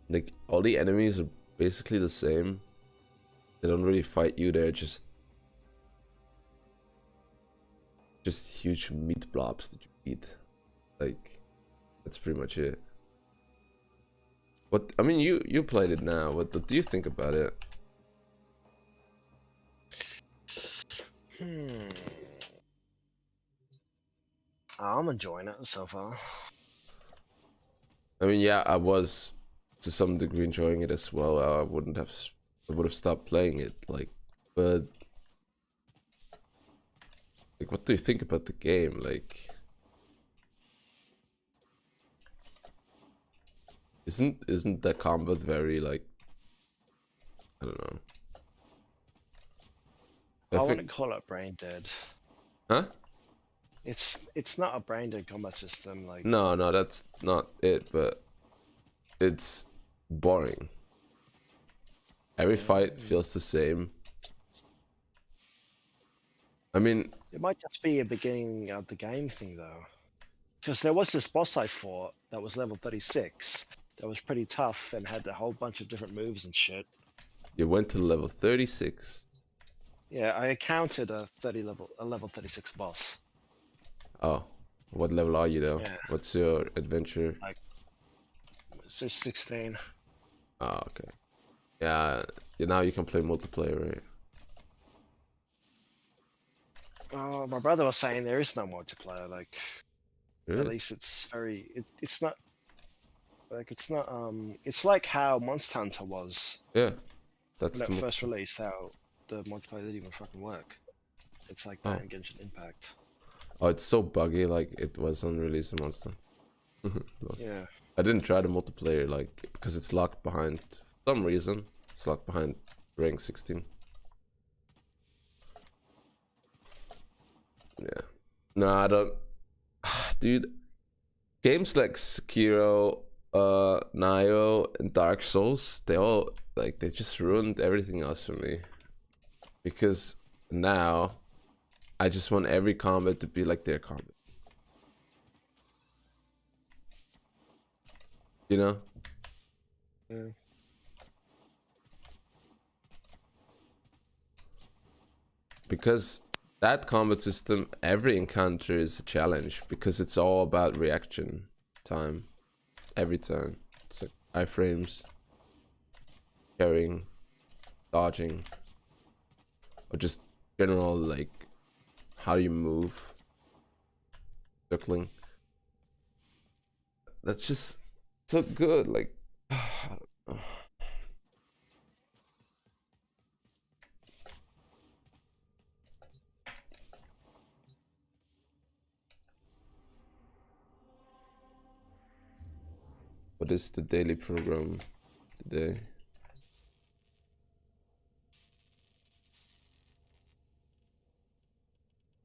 Like all the enemies are basically the same. They don't really fight you. They're just huge meat blobs that you eat. Like that's pretty much it. What I mean, you played it now. What do you think about it? Hmm. I'm enjoying it so far. I mean, yeah, I was to some degree enjoying it as well. I would have stopped playing it. But like, what do you think about the game? Like, isn't the combat very like, I don't know. I I wouldn't think, call it brain dead. huh? It's not a brain dead combat system. Like No, no, that's not it. But it's boring. Every fight mm, feels the same. I mean, it might just be a beginning of the game thing though, because there was this boss I fought that was level 36 that was pretty tough and had a whole bunch of different moves and shit. you went to level 36. Yeah, I encountered a level 36 boss. Oh, what level are you though? Yeah, What's your adventure? like it's just 16. Oh, okay. Yeah, now you can play multiplayer, right? Oh, my brother was saying there is no multiplayer. Like at Really? least it's not it's like how Monster Hunter was Yeah, when that's it the first multiplayer. released. How the multiplayer didn't even fucking work. It's like that Oh, in Genshin Impact. oh, it's so buggy. Like it was on release a monster. Look, Yeah. I didn't try the multiplayer, like because it's locked behind for some reason. It's locked behind rank 16. Yeah. No, I don't. Dude, games like Sekiro, Nioh, and Dark Souls, they all like they just ruined everything else for me. Because now I just want every combat to be like their combat. You know? Yeah. Because that combat system, every encounter is a challenge because it's all about reaction time every turn. It's like iframes, carrying, dodging, or just general like how do you move, circling. That's just so good. Like, I don't know. What is the daily program today?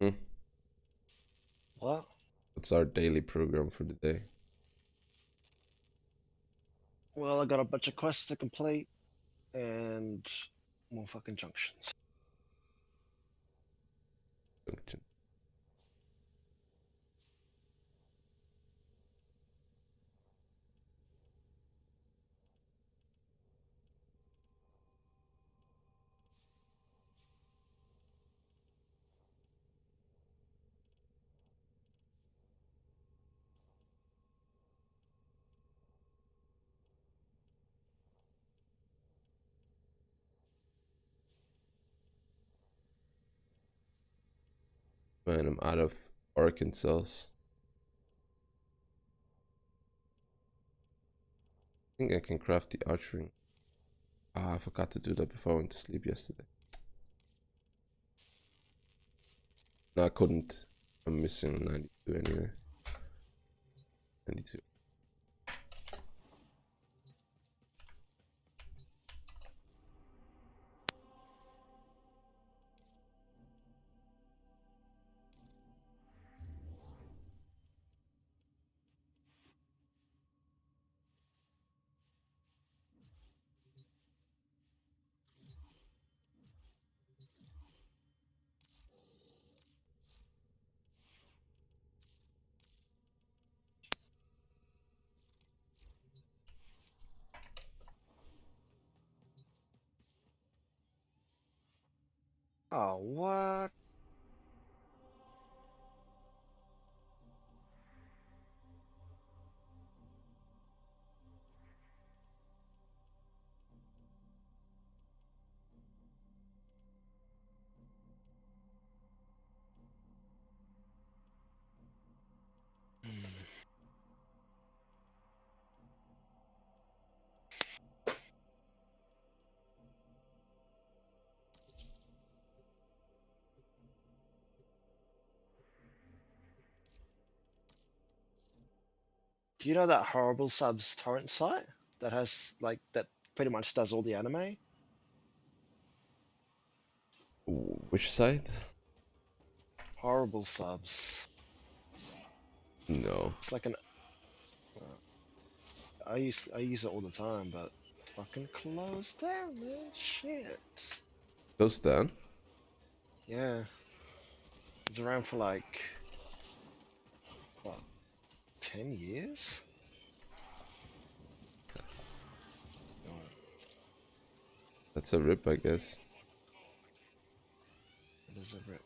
Hmm? What? What's our daily program for the day? Well, I got a bunch of quests to complete and more fucking junctions. Function. Man, I'm out of Arkansas. I think I can craft the archery. Ah, I forgot to do that before I went to sleep yesterday. No, I couldn't. I'm missing 92 anyway. 92. Oh, what? Hmm. Do you know that Horrible Subs torrent site that has like that pretty much does all the anime? Which site? Horrible Subs. No. It's like an. I use it all the time, but fucking closed down, man. Shit. Goes down. Yeah. It's around for like what, 10 years? That's a rip, I guess. It is a rip.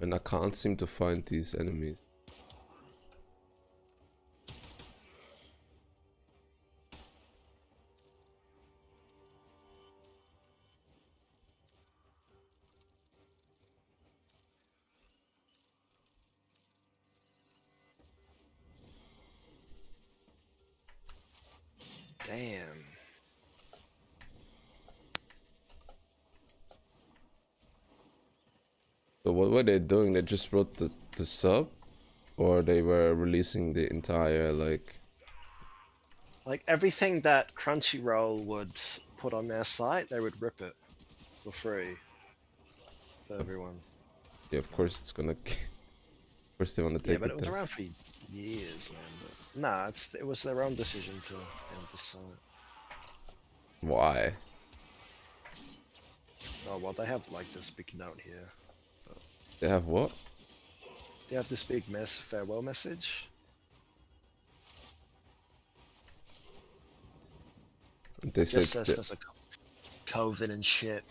And I can't seem to find these enemies. Damn. So what were they doing? They just wrote the sub? Or they were releasing the entire, like... Like everything that Crunchyroll would put on their site, they would rip it for free for everyone. Yeah, of course it's gonna... Of course they want to Yeah, take but it it was there. around for years, man. But nah, it was their own decision to end the site. Why? Oh well, they have like this big note here. They have what? They have this big farewell message. They said Just it's says the... because of COVID and shit,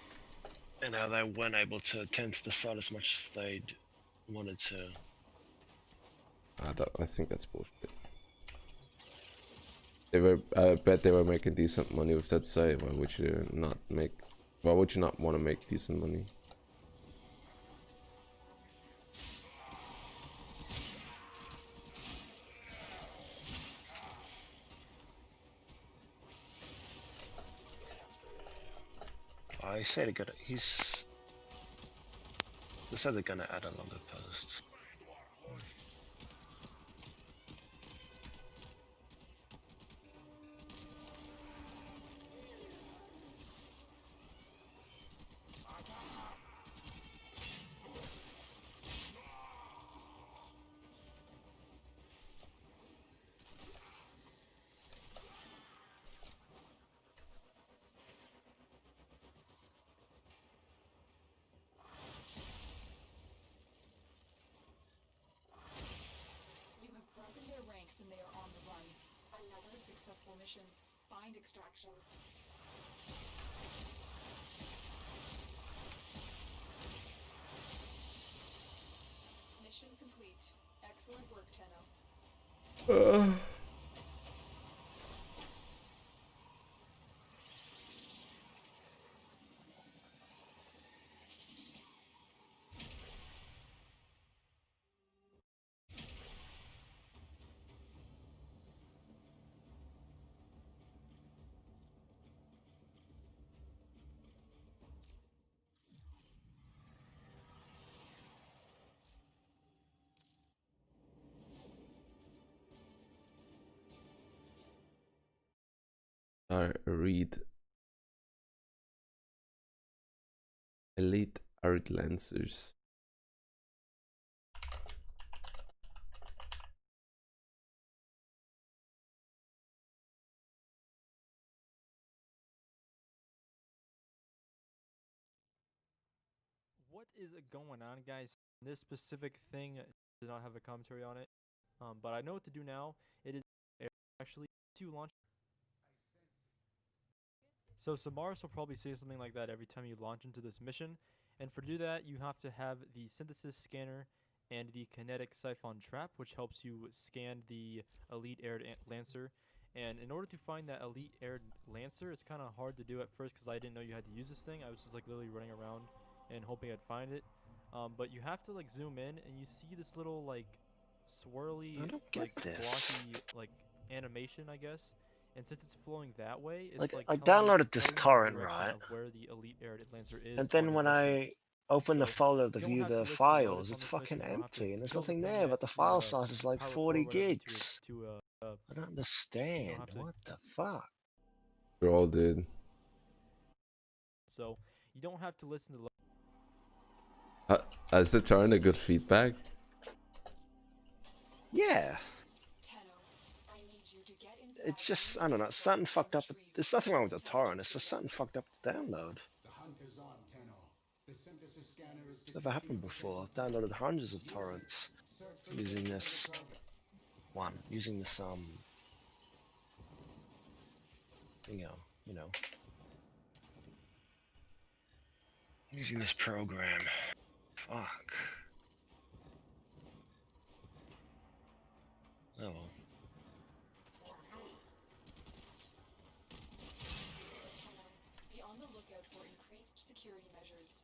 and how they weren't able to attend to the site as much as they'd wanted to. I think that's bullshit. They were... I bet they were making decent money with that site. Why would you not make... Why would you not want to make decent money? I say they're gonna. They said they're gonna add a longer post. You have broken their ranks and they are on the run. Another successful mission. Find extraction. Mission complete. Excellent work, Ted. Read Elite Art Lancers. What is going on, guys? This specific thing did not have a commentary on it, but I know what to do now. It is actually to launch. So Samaras will probably say something like that every time you launch into this mission, and for do that, you have to have the synthesis scanner and the kinetic siphon trap, which helps you scan the elite air lancer. And in order to find that elite air lancer, it's kind of hard to do at first because I didn't know you had to use this thing. I was just like literally running around and hoping I'd find it. But you have to like zoom in and you see this little like swirly, I don't get like this. blocky, like animation, I guess. And since it's flowing that way, it's Like, like I telling you downloaded this the torrent, direction right? of where the elite air lancer is And on then the when mission. I open the So folder to you don't view have to the listen to Lotus files, on it's this fucking mission. You don't have to empty and there's kill the nothing thing there, yet but the to file size is like power 40 forward whatever gigs. to I don't you don't understand. have to. What the fuck? Troll, dude. So you don't have to listen to. Has the turn a good feedback? Yeah. Tenno, I need you to get inside It's just, and I don't know, get something to fucked up. retrieve There's nothing wrong with the intelligence torrent, it's just something data. fucked up to download. The hunt is on, Tenno. The synthesis scanner is It's never happened before. I've downloaded hundreds of torrents using this one, using this, you know, using this program. Fuck. Oh well. Tenno, be on the lookout for increased security measures.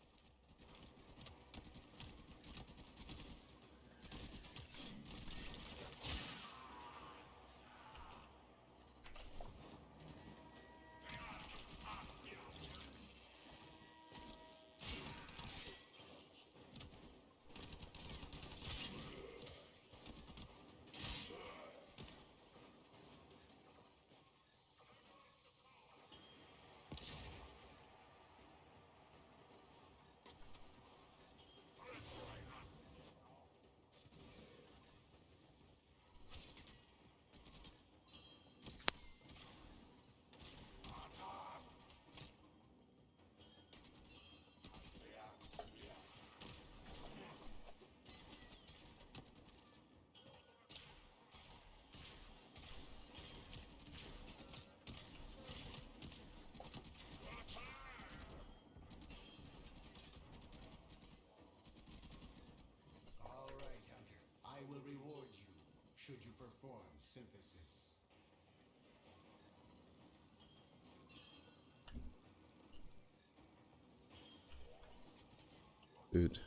All right, Hunter. I will reward you should you perform synthesis. Dude.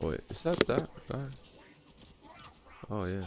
Wait, is that guy? Oh yeah.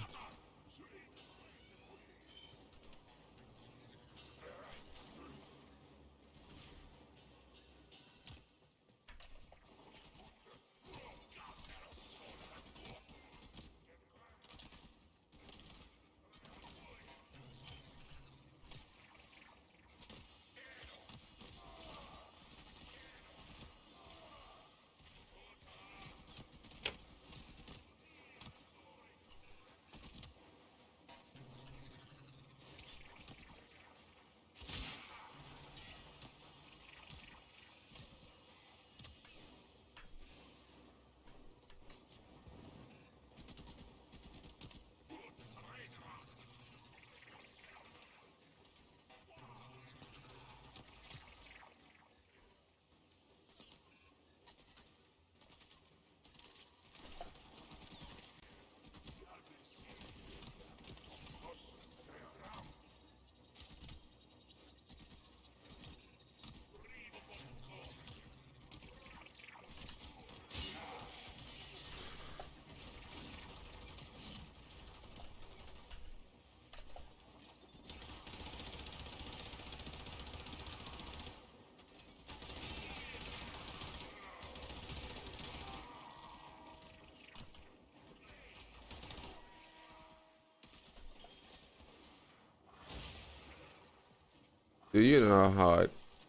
Do you know how I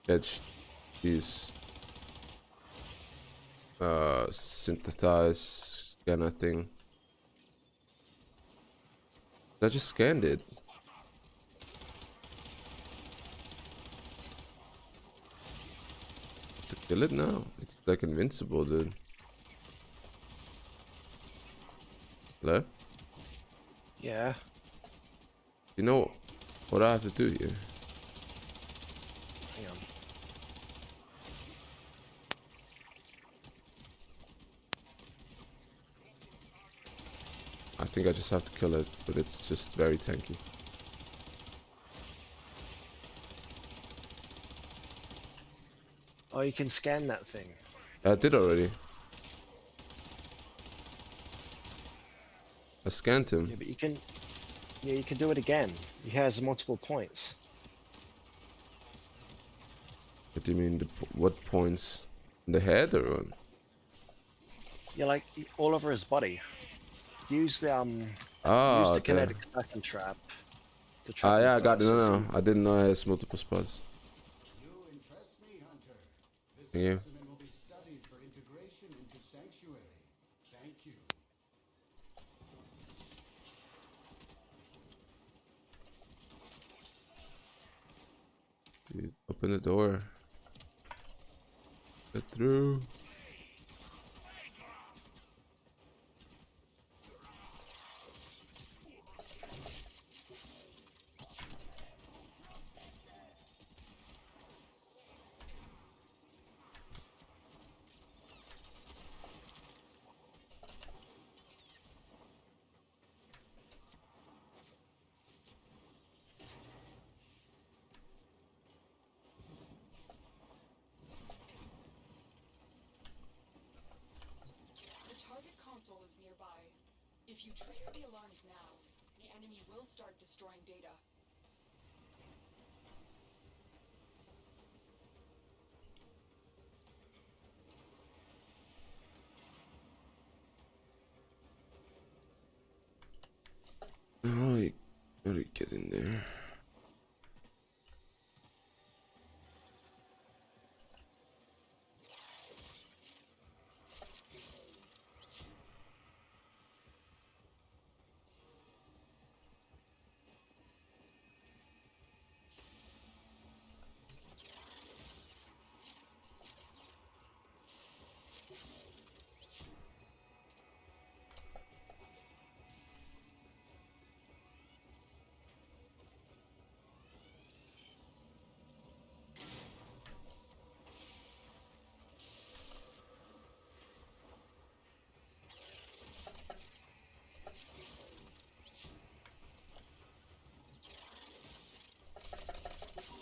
catch these synthesized scanner thing? I just scanned it. To kill it now? It's like invincible, dude. Hello? Yeah. You know what I have to do here? Hang on. I think I just have to kill it, but it's just very tanky. Oh, you can scan that thing. I did already. I scanned Yeah, him. but you can. Yeah, you can do it again. He has multiple points. What do you mean? What points? In the head or what? Yeah, like all over his body. Use the use Ah, the okay. kinetic suction trap to trap Ah, him yeah, I got it. first. No, So no, I didn't know it has multiple spots. You impress me, Hunter. This Thank you. specimen will be studied for integration into Sanctuary. Thank you. Dude, open the door. Get through. The target console is nearby. If you trigger the alarms now, the enemy will start destroying data. Oh, you gotta get in there.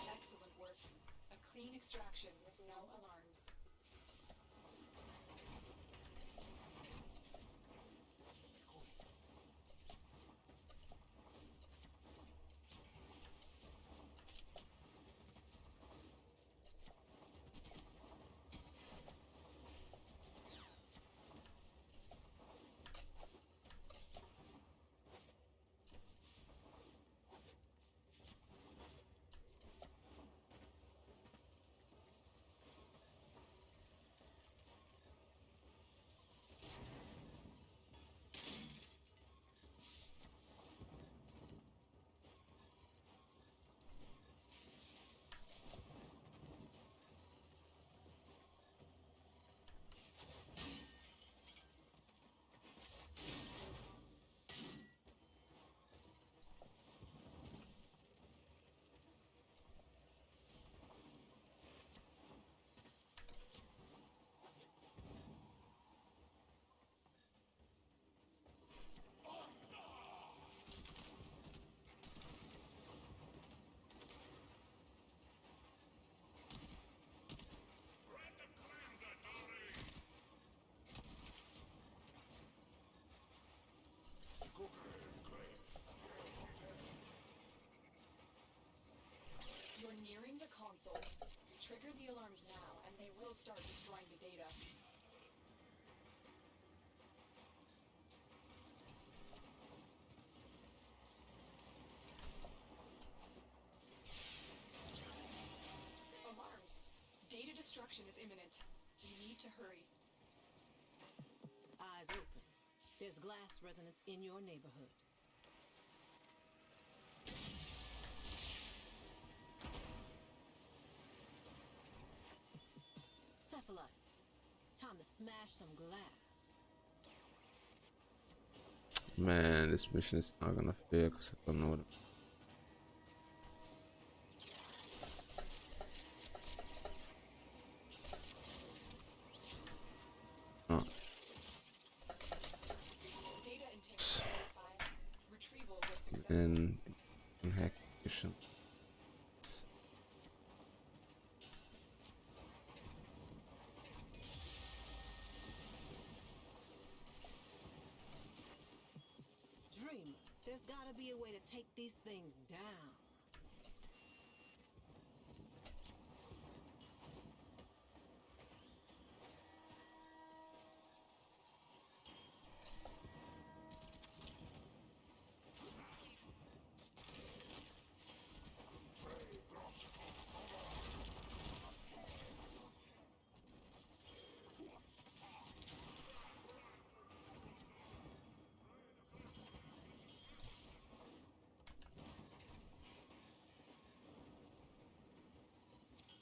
Excellent work. A clean extraction with no alarms. You're nearing the console. Trigger the alarms now, and they will start destroying the data. destruction is imminent. You need to hurry. Eyes open. There's glass resonance in your neighborhood. Cephalites. Time to smash some glass. Man, this mission is not gonna fail because I don't know what. Oh, Data integrity verified. Retrieval was successful. and the hack mission. Dreamer, there's gotta be a way to take these things down.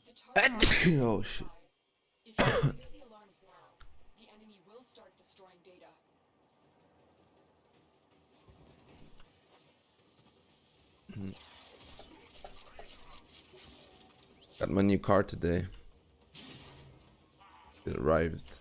The target Oh shit. If you trigger the alarms now, the enemy will start destroying data. Got my new car today. It arrived.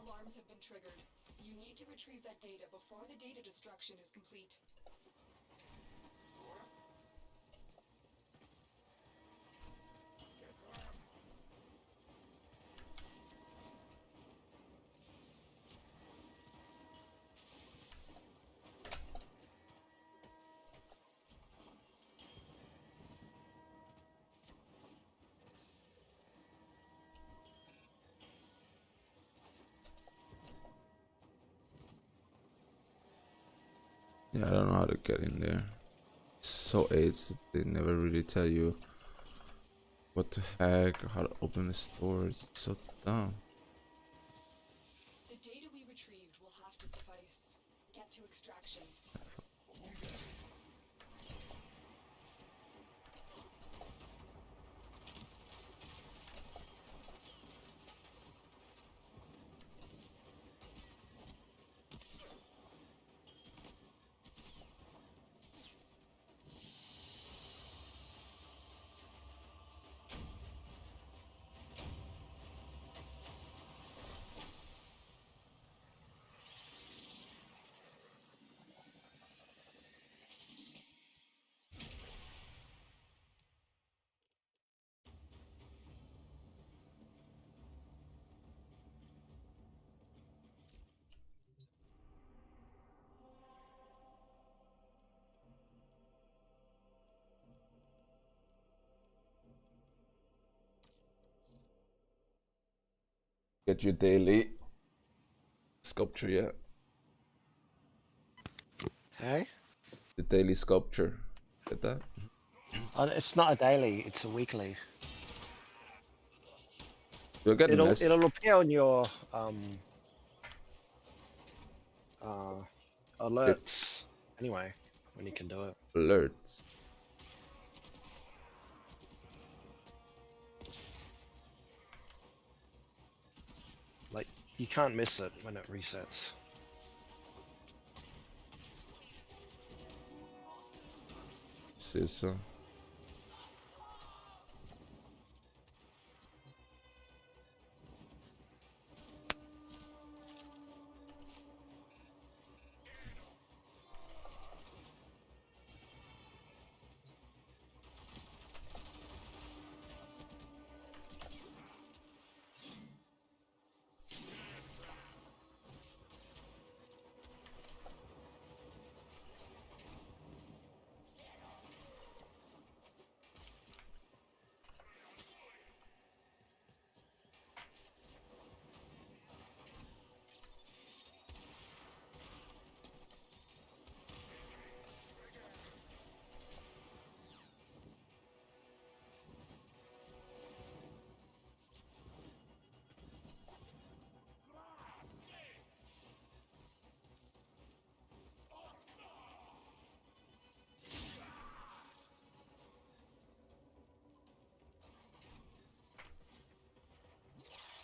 Alarms have been triggered. You need to retrieve that data before the data destruction is complete. Yeah, I don't know how to get in there. So AIDS, they never really tell you what to hack or how to open the store. It's so dumb. The data we retrieved will have to suffice. Get to extraction. Get your daily sculpture, yeah. Hey? The daily sculpture. Get that? It's not a daily, it's a weekly. You'll get It'll appear on your alerts anyway when you can do it. alerts. Like you can't miss it when it resets. See so.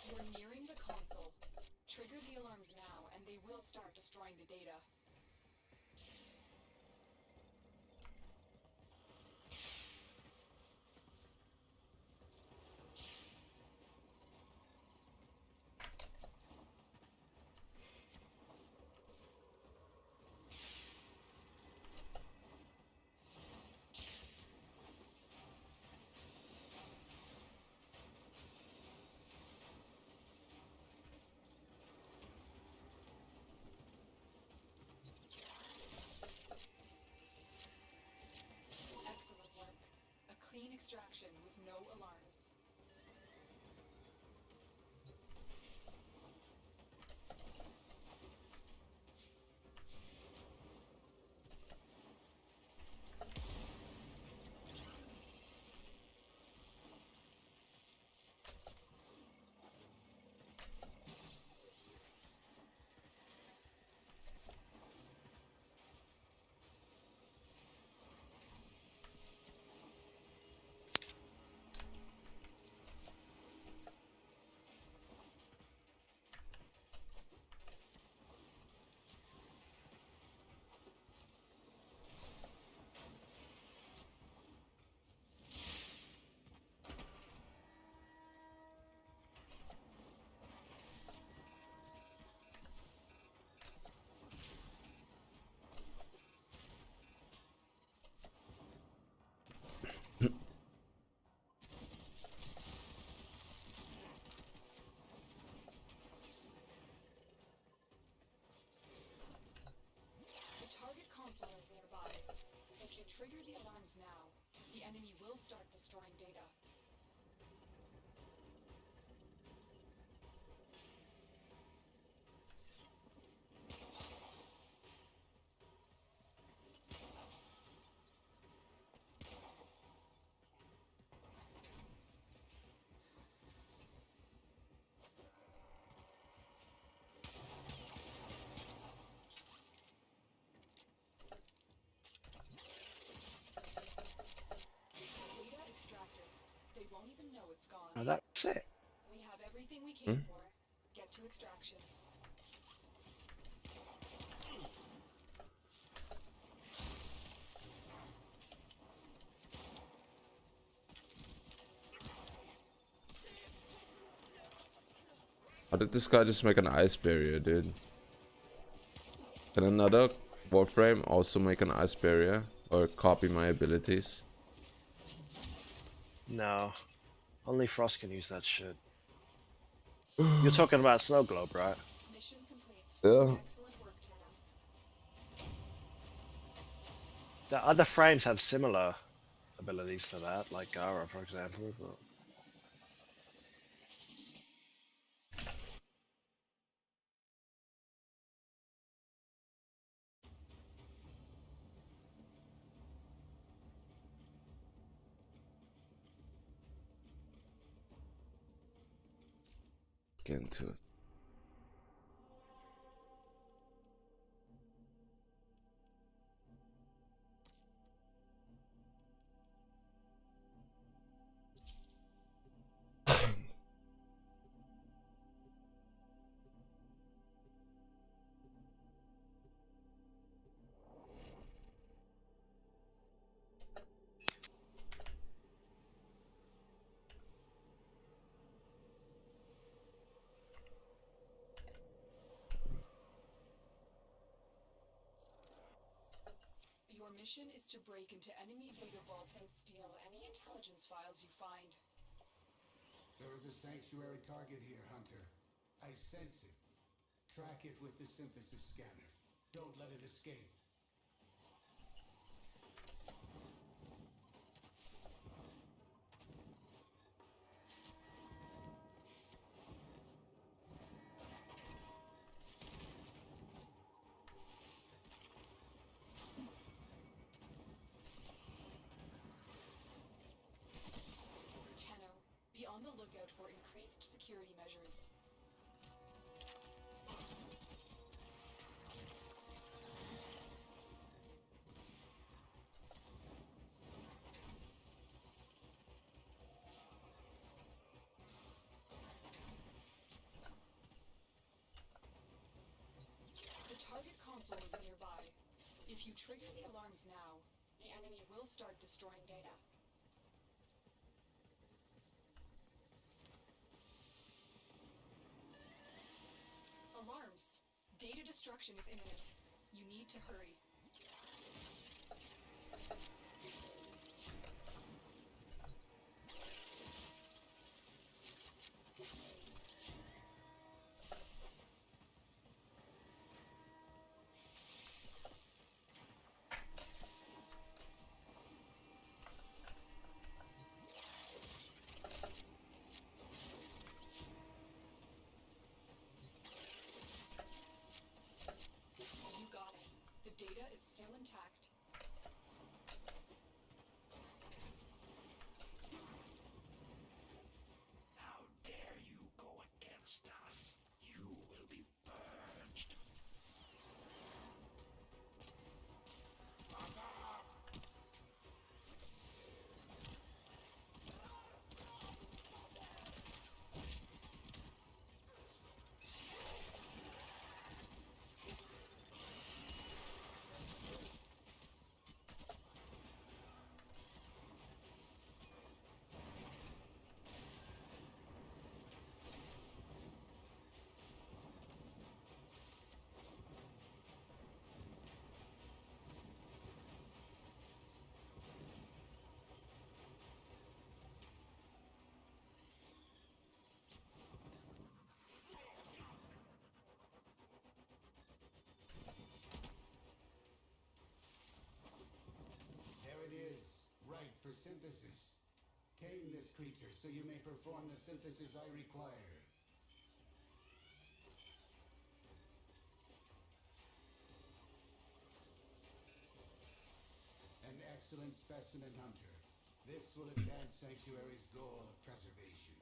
You're nearing the console. Trigger the alarms now, and they will start destroying the data. Excellent work. A clean extraction with no alarms. The target console is nearby. If you trigger the alarms now, the enemy will start destroying data. Data extracted. They won't even know it's gone. Now that's it. We have everything we came for. Get to extraction. How did this guy just make an ice barrier, dude? Can another Warframe also make an ice barrier? Or copy my abilities? No. Only Frost can use that shit. You're talking about Snow Globe, right? Mission complete. Yeah. Excellent work, Terra. The other frames have similar abilities to that, like Gara, for example. But scan too. Your mission is to break into enemy data vaults and steal any intelligence files you find. There is a sanctuary target here, Hunter. I sense it. Track it with the synthesis scanner. Don't let it escape. Tenno, be on the lookout for increased security measures. The target console is nearby. If you trigger the alarms now, the enemy will start destroying data. Alarms. Data destruction is imminent. You need to hurry. You got it. The data is still intact. How dare you go against us? You will be purged. There it is. Right for synthesis. Tame this creature so you may perform the synthesis I require. An excellent specimen, Hunter. This will advance Sanctuary's goal of preservation.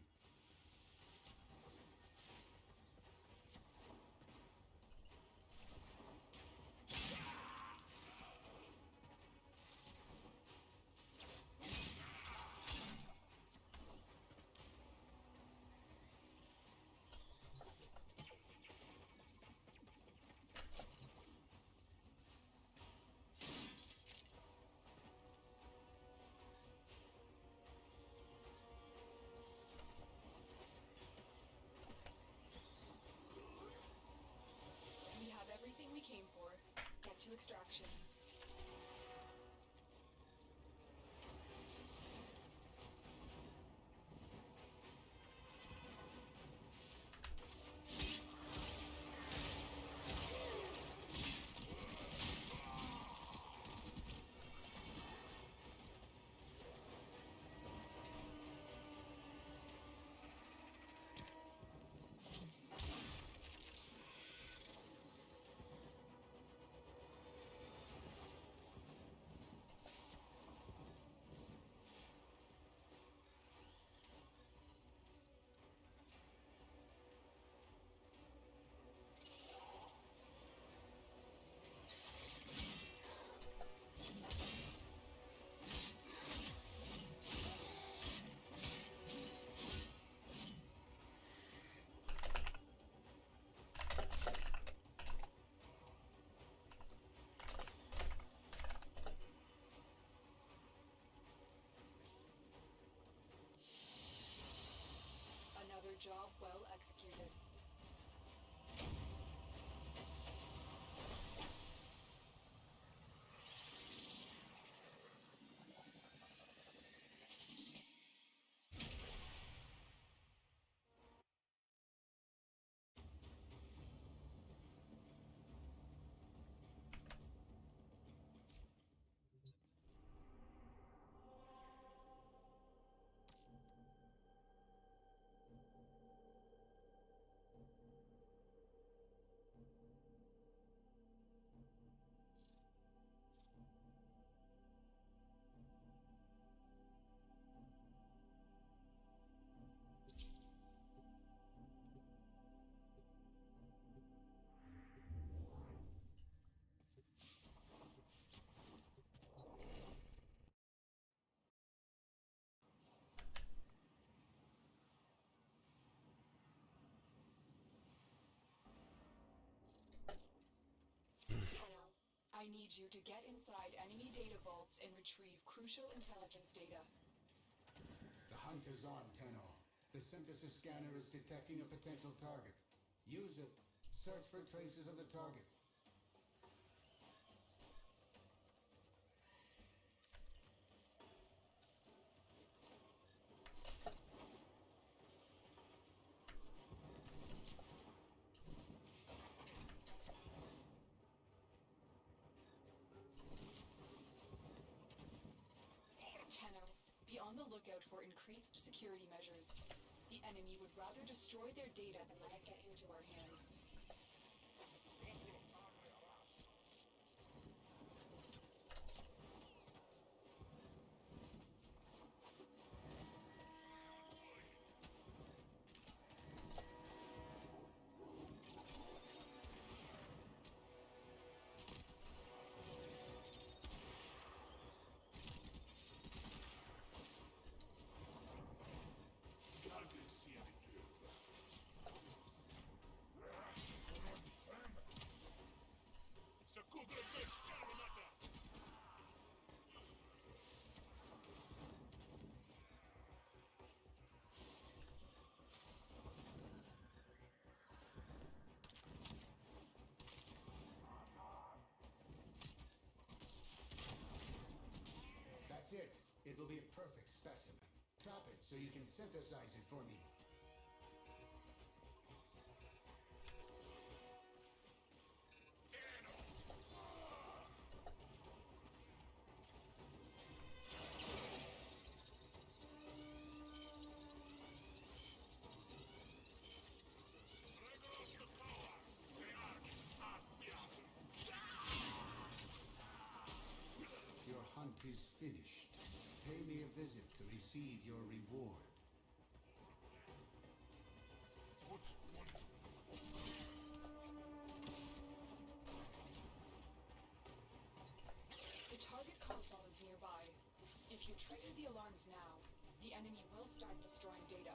We have everything we came for. Get to extraction. job well executed. Tenno, I need you to get inside enemy data vaults and retrieve crucial intelligence data. The hunt is on, Tenno. The synthesis scanner is detecting a potential target. Use it. Search for traces of the target. Tenno, be on the lookout for increased security measures. The enemy would rather destroy their data than let it get into our hands. That's it. It will be a perfect specimen. Trap it so you can synthesize it for me. Your hunt is finished. Pay me a visit to receive your reward. The target console is nearby. If you trigger the alarms now, the enemy will start destroying data.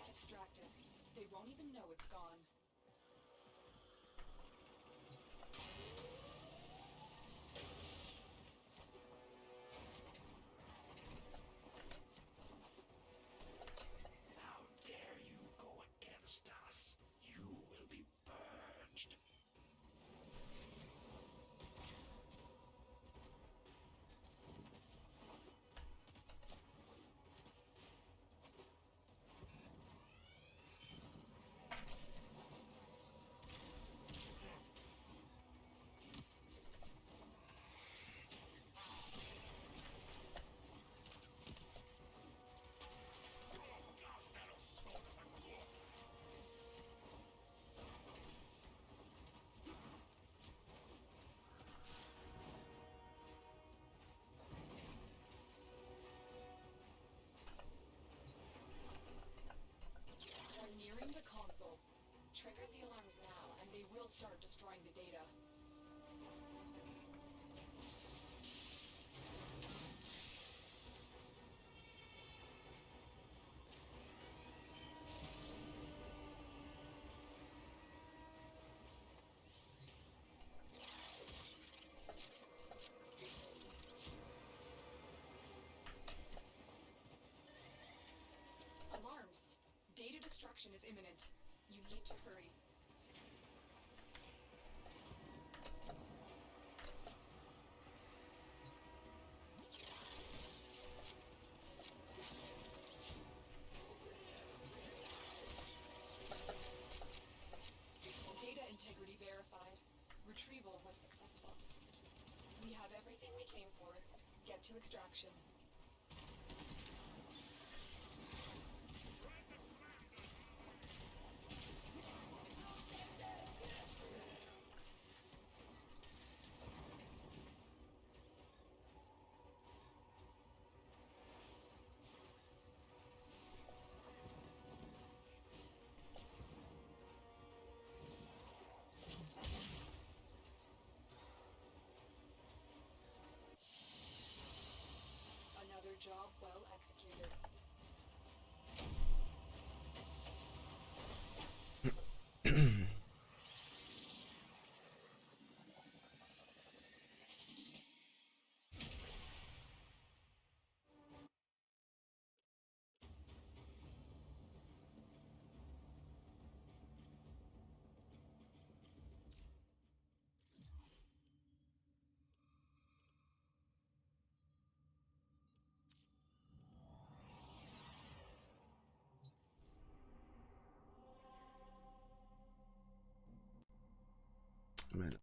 Extracted. They won't even know it's gone. How dare you go against us? You will be purged. We're nearing the console. Trigger the alarms now, and they will start destroying the data. Alarms. Data destruction is imminent. You need to hurry. Data integrity verified. Retrieval was successful. We have everything we came for. Get to extraction. Another job well executed. Man.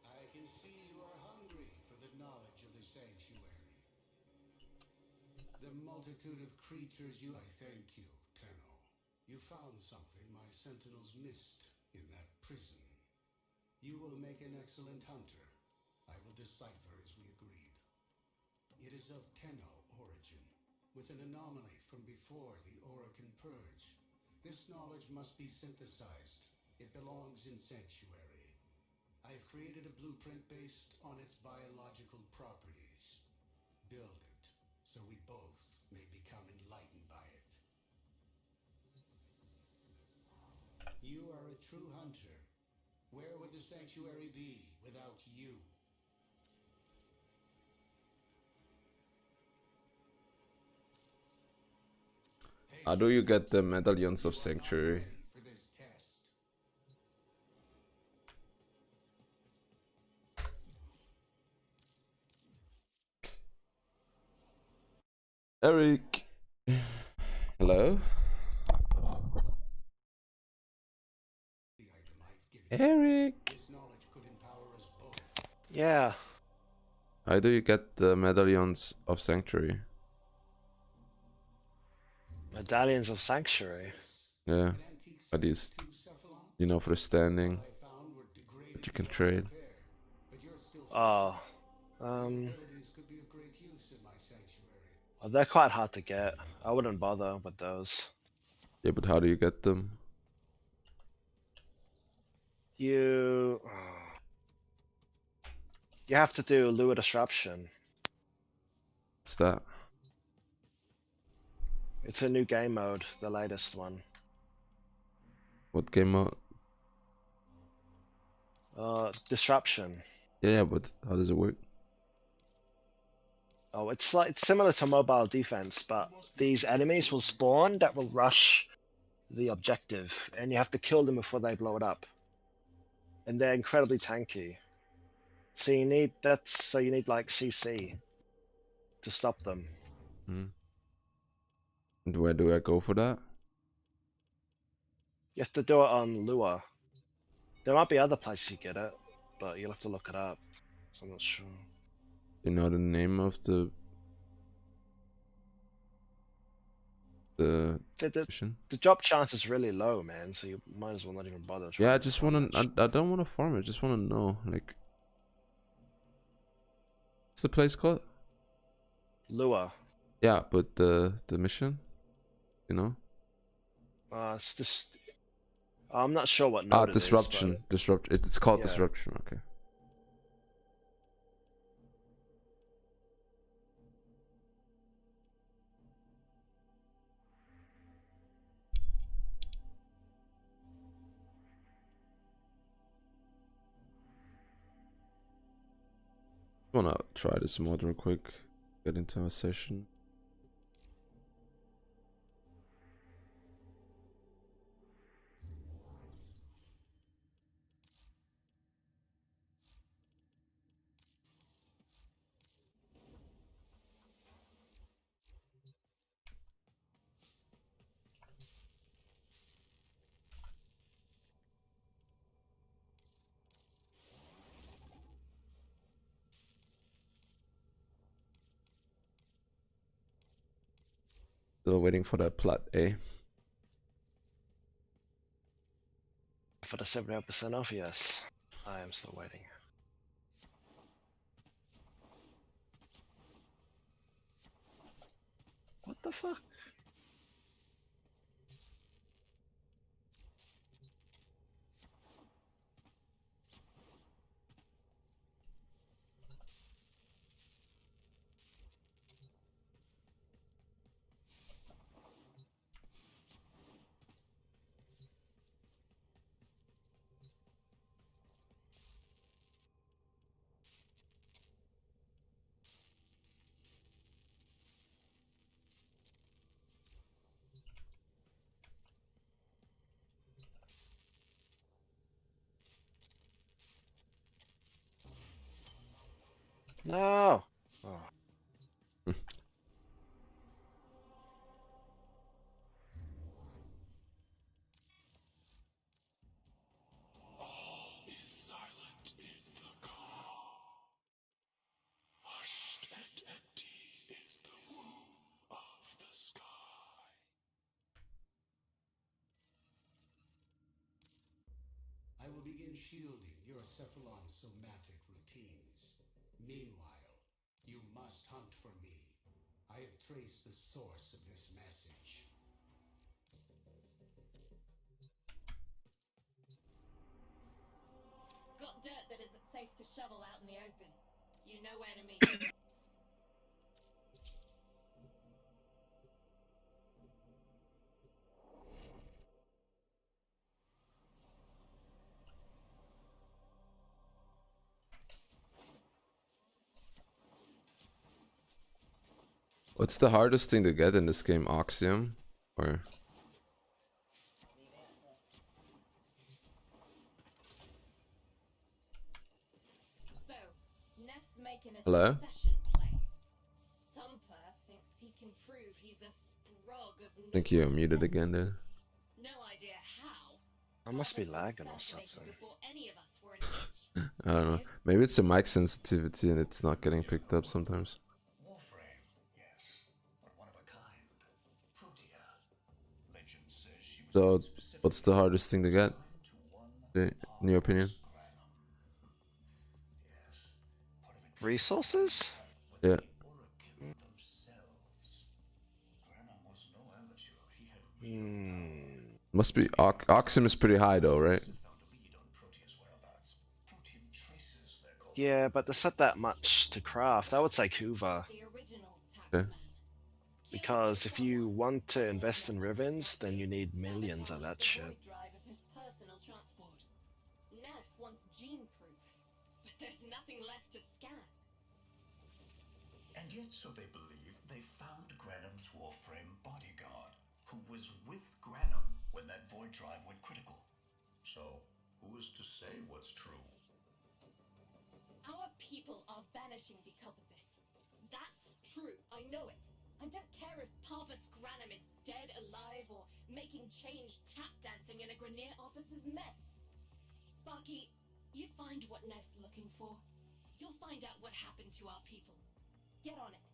I can see you are hungry for the knowledge of the sanctuary. The multitude of creatures I thank you, Tenno. You found something my sentinels missed in that prison. You will make an excellent hunter. I will decipher as we agreed. It is of Tenno origin, with an anomaly from before the Orokin Purge. This knowledge must be synthesized. It belongs in Sanctuary. I have created a blueprint based on its biological properties. Build it, so we both may become enlightened by it. You are a true hunter. Where would the Sanctuary be without you? How do you get the medallions of Sanctuary? Ready for this test. Eric. Hello? The item I've given you. Eric. This knowledge could empower us both. Yeah. How do you get the medallions of Sanctuary? Medallions of Sanctuary. Yeah. An antique Are these, Cephalon? you know, for the standing What I found were degraded that you can beyond trade? repair, but you're still Oh. Your abilities could be of great use in my sanctuary. Well, they're quite hard to get. I wouldn't bother with those. Yeah, but how do you get them? You have to do Lure Disruption. What's that? It's a new game mode, the latest one. What game mode? Disruption. Yeah, but how does it work? Oh, it's similar to Mobile Defense, but these enemies will spawn that will rush the objective, and you have to kill them before they blow it up. and they're incredibly tanky. So you need like CC to stop them. Hmm. And where do I go for that? You have to do it on Lua. There might be other places you get it, but you'll have to look it up. So I'm not sure. You know the name of the mission? The drop chance is really low, man. So you might as well not even bother. Yeah, I trying just farm want that to. I don't want to farm it. I just want to know, like, what's the place called? Lua. Yeah, but the mission, you know. It's just. I'm not sure what node Disruption. it is, Disrupt. It's called Yeah. disruption. Okay. Wanna try this mod real quick. Get into a session. Still waiting for that plat A. For the 70% off, yes. I am still waiting. What the fuck? No. Oh. All is silent in the calm. Hushed and empty is the womb of the sky. I will begin shielding your Cephalon somatic routines. Meanwhile, you must hunt for me. I have traced the source of this message. Got dirt that isn't safe to shovel out in the open. You know where to meet me. What's the hardest thing to get in this game? Oxium? Or So, Neff's making a Hello? succession play. Sumper thinks he can prove he's a sprog of I think you're noble muted descent. again there. No idea how. I must be Father's was lagging or assassinated something. before any of us were an inch. I don't know. Maybe it's the mic sensitivity and it's not getting picked up sometimes. Warframe, yes, but one of a kind. Protea. Legend says she was So, made specifically what's the hardest thing to get? designed to one In your opinion? Granum. Yes, part of it Resources? with Yeah. the Orokin themselves. Granum was no amateur. He had real Must be Oxium is pretty high though, right? found a lead on Protea's whereabouts. Protean traces, they're called. Yeah, but there's not that much to craft. I would say Kuva. The original Okay. taxman. Because if you want to invest in ribbons, then you need millions of that shit. Drive of his personal transport. Neff wants gene proof, but there's nothing left to scan. And yet, so they believe, they found Granum's Warframe bodyguard, who was with Granum when that void drive went critical. So, who Who's to say what's true? Our people are vanishing because of this. That's true, I know it. I don't care if Parvus Granum is dead, alive, or making change tap dancing in a Grineer officer's mess. Sparky, you find what Nev's looking for. You'll find out what happened to our people. Get on it.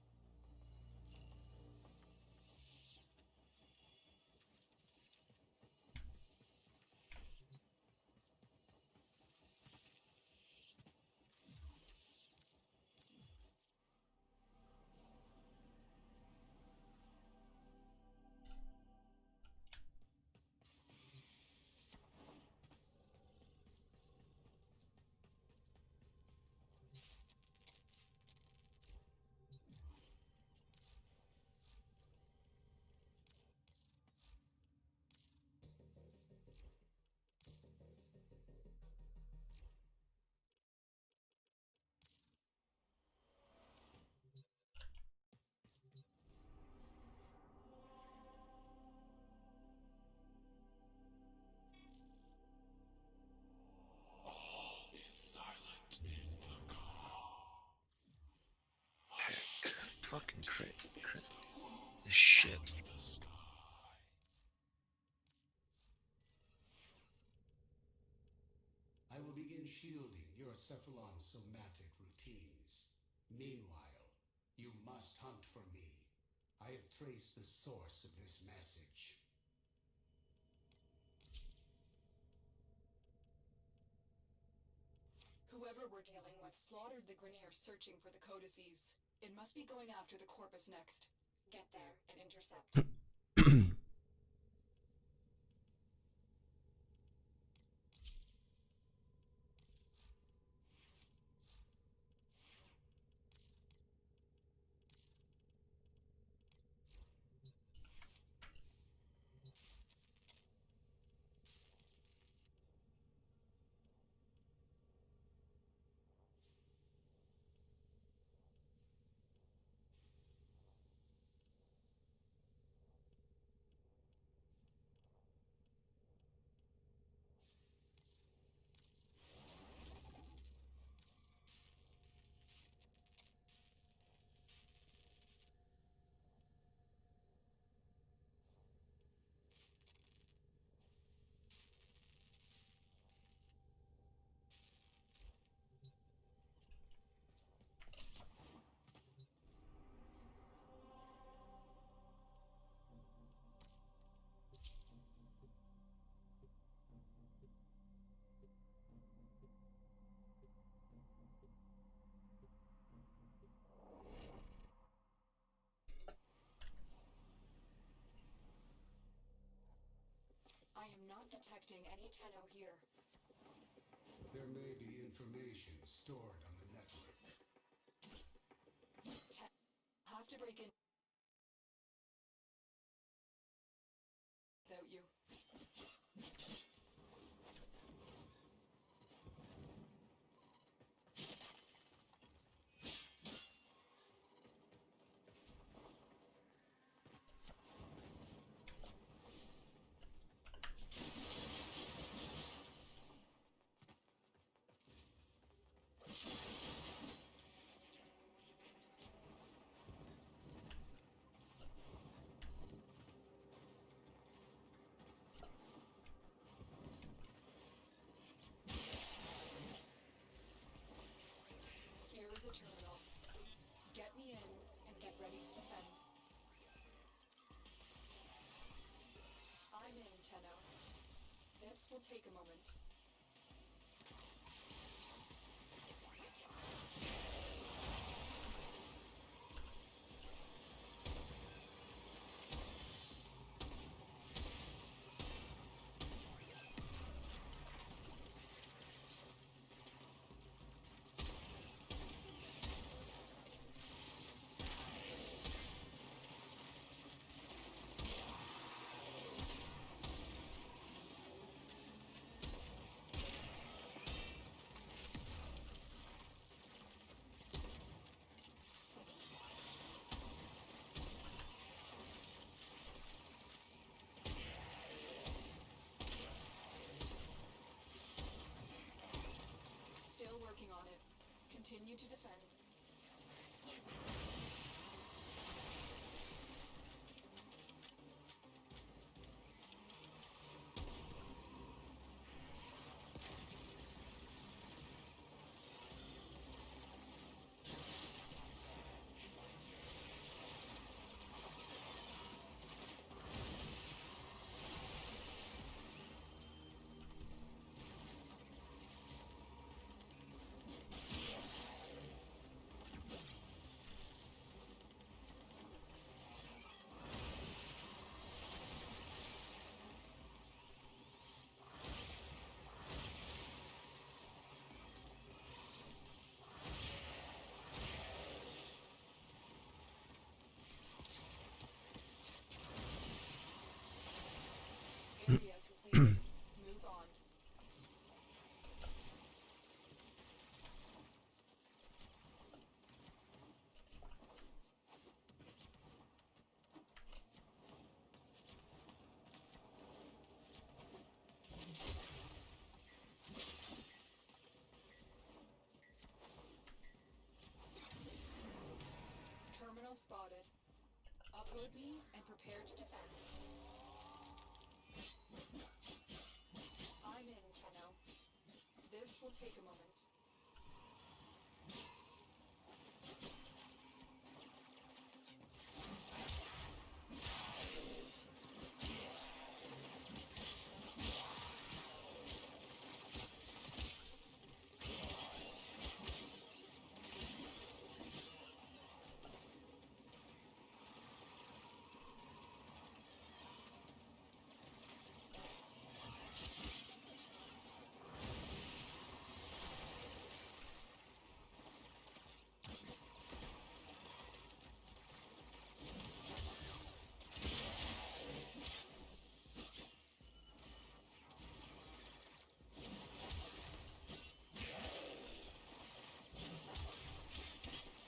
Fucking crit. Shit. I will begin shielding your Cephalon somatic routines. Meanwhile, you must hunt for me. I have traced the source of this message. Whoever we're dealing with slaughtered the Grineer searching for the codices. It must be going after the Corpus next. Get there and intercept. I am not detecting any Tenno here. There may be information stored on the network. Have to break in without you. Here is a terminal. Get me in and get ready to defend. I'm in, Tenno. This will take a moment. Continue to defend. Area completed. Move on. Terminal spotted. Upload me and prepare to defend. I'm in, Tenno. This will take a moment.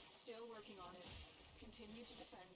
Still working on it. Continue to defend.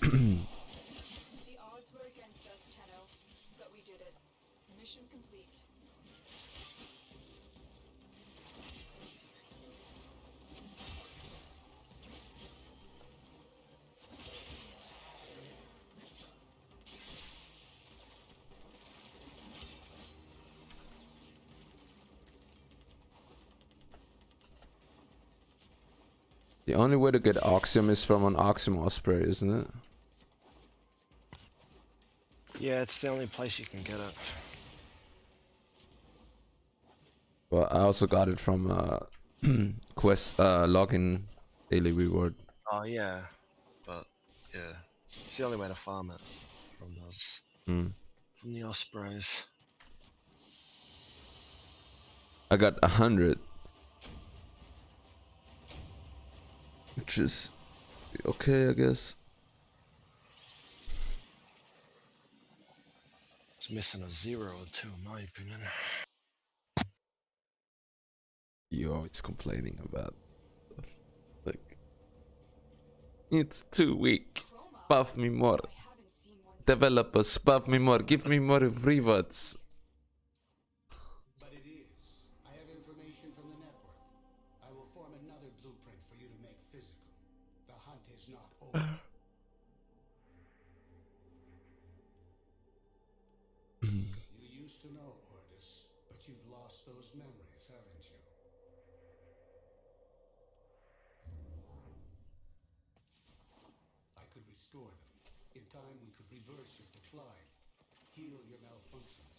The odds were against us, Tenno, but we did it. Mission complete. The only way to get Oxium is from an Oxium Osprey, isn't it? Yeah, it's the only place you can get it. Well, I also got it from quest login daily reward. Oh yeah, but yeah, it's the only way to farm it from those Mm. from the Ospreys. I got 100, which is okay, I guess. It's missing a 0 or 2 in my opinion. You're always complaining about stuff. Like, it's too weak. Chroma. Buff me more. I haven't seen one since. Developers, buff me more. Give me more rewards. But it is. I have information from the network. I will form another blueprint for you to make physical. The hunt is not over. You used to know Ordis, but you've lost those memories, haven't you? I could restore them. In time, we could reverse your decline, heal your malfunctions.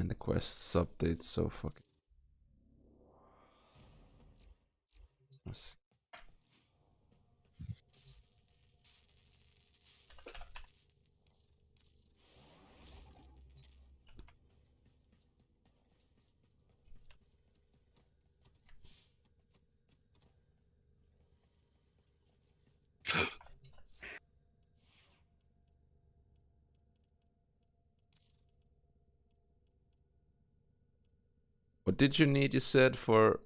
And the quests update so fucking. Let's see. What did you need, you said, for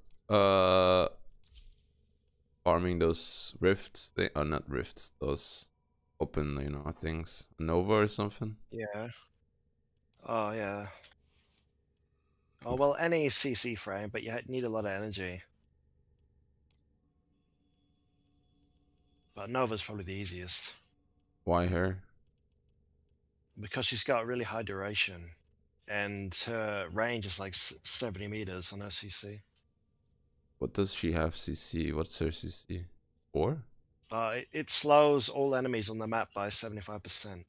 farming those rifts? They are not rifts, those open, you know, things. Nova or something? Yeah. Oh yeah. Oh well, any CC frame, but you need a lot of energy. But Nova's probably the easiest Why her? because she's got really high duration, and her range is like 70 meters on her CC. What does she have CC? What's her CC? 4? It slows all enemies on the map by 75%,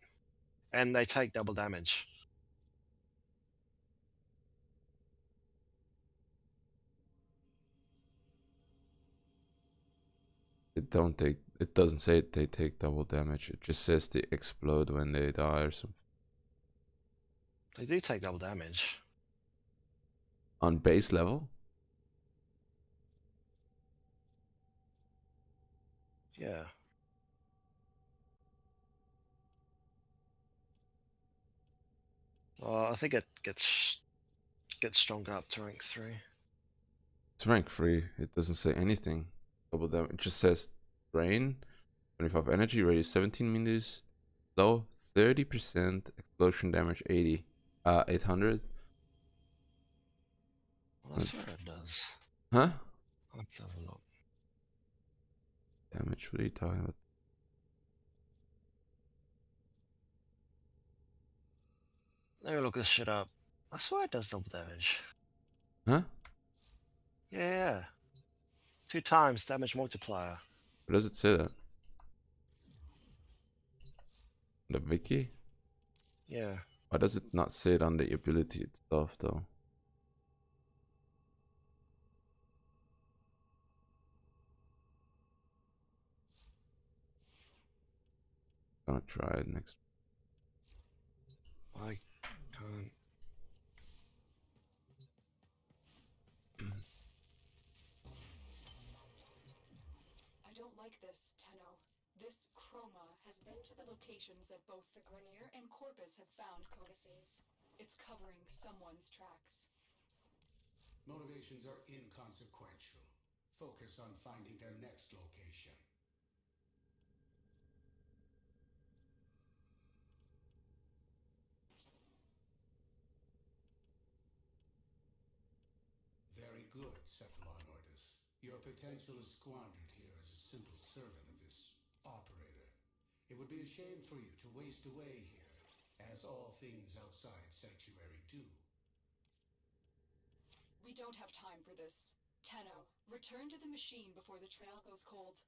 and they take double damage. It doesn't say they take double damage. It just says they explode when they die or something. They do take double damage. On base level? Yeah. I think it gets stronger up to rank 3. It's rank 3. It doesn't say anything. Double damage. It just says drain, 25 energy, radius 17 meters, low 30%, explosion damage 800. Well, that's what it does. Huh? Let's have a look. Damage, what are you talking about? Let me look this shit up. I swear it does double damage. Huh? Yeah. 2 times damage multiplier. Where does it say that? The wiki? Yeah. Why does it not say it on the ability itself though? Gonna try it next. I can't. I don't like this, Tenno. This chroma has been to the locations that both the Grenier and Corpus have found codices. It's covering someone's tracks. Motivations are inconsequential. Focus on finding their next location. Very good, Cephalon-Ordis. Your potential is squandered here as a simple servant of this operator. It would be a shame for you to waste away here, as all things outside Sanctuary do. We don't have time for this. Tenno, return to the machine before the trail goes cold.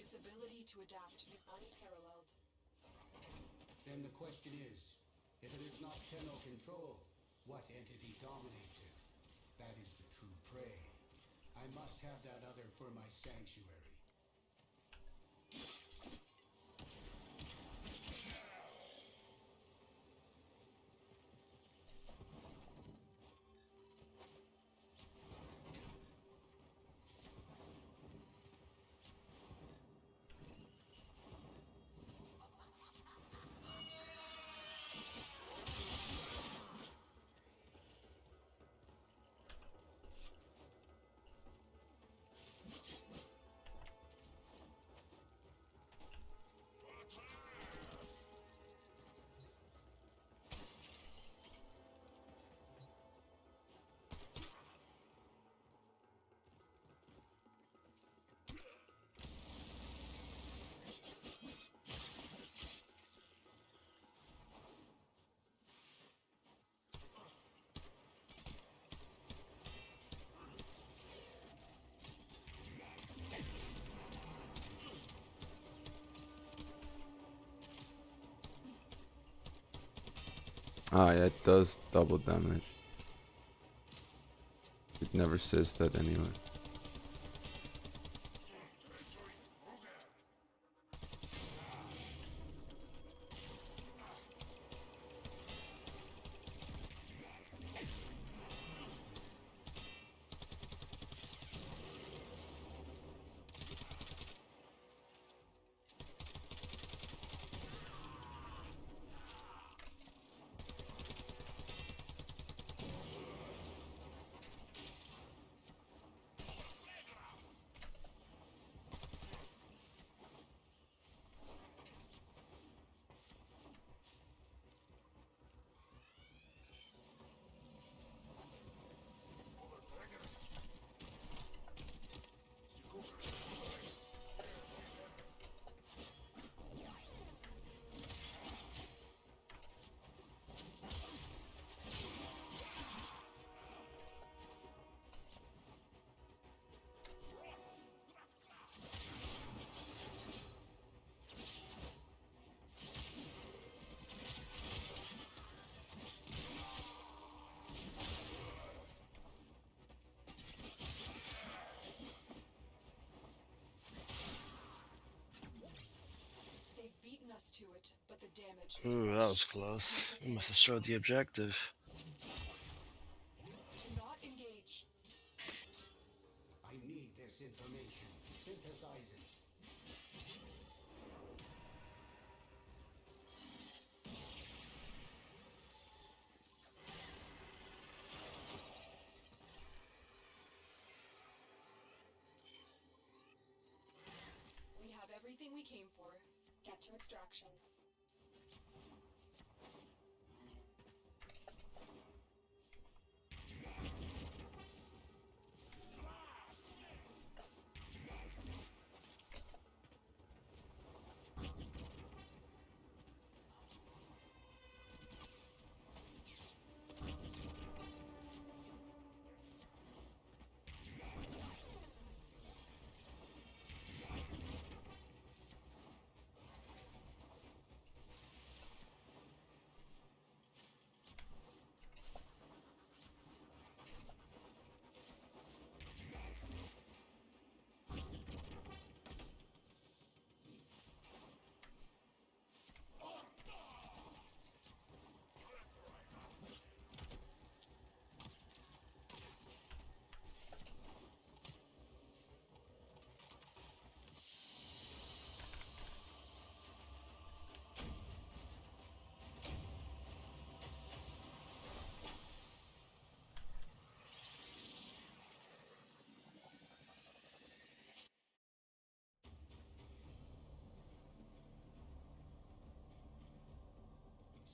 Its ability to adapt is unparalleled. Then the question is, if it is not Tenno control, what entity dominates it? That is the true prey. I must have that other for my sanctuary. Ah, yeah, it does double damage. It never says that anyway. They've beaten us to it, but the damage is Ooh, that fresh. was close. We must have showed the objective. Do not engage. I need this information. Synthesize it. We have everything we came for. Get to extraction.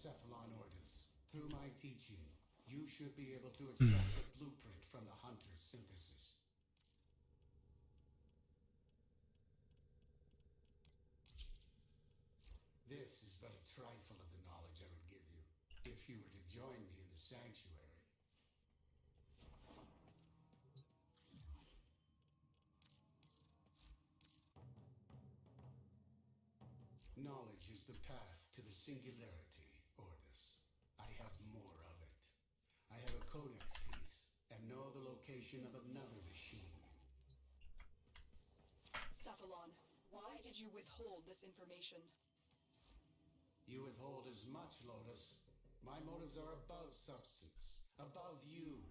Cephalon Ordis, through my teaching, you should be able to extract the blueprint from the Hunter's synthesis. This is but a trifle of the knowledge I would give you, if you were to join me in the sanctuary. Knowledge is the path to the singularity, Ordis. I have more of it. I have a codex piece and know the location of another machine. Cephalon, why did you withhold this information? You withhold as much, Lotus. My motives are above substance, above you.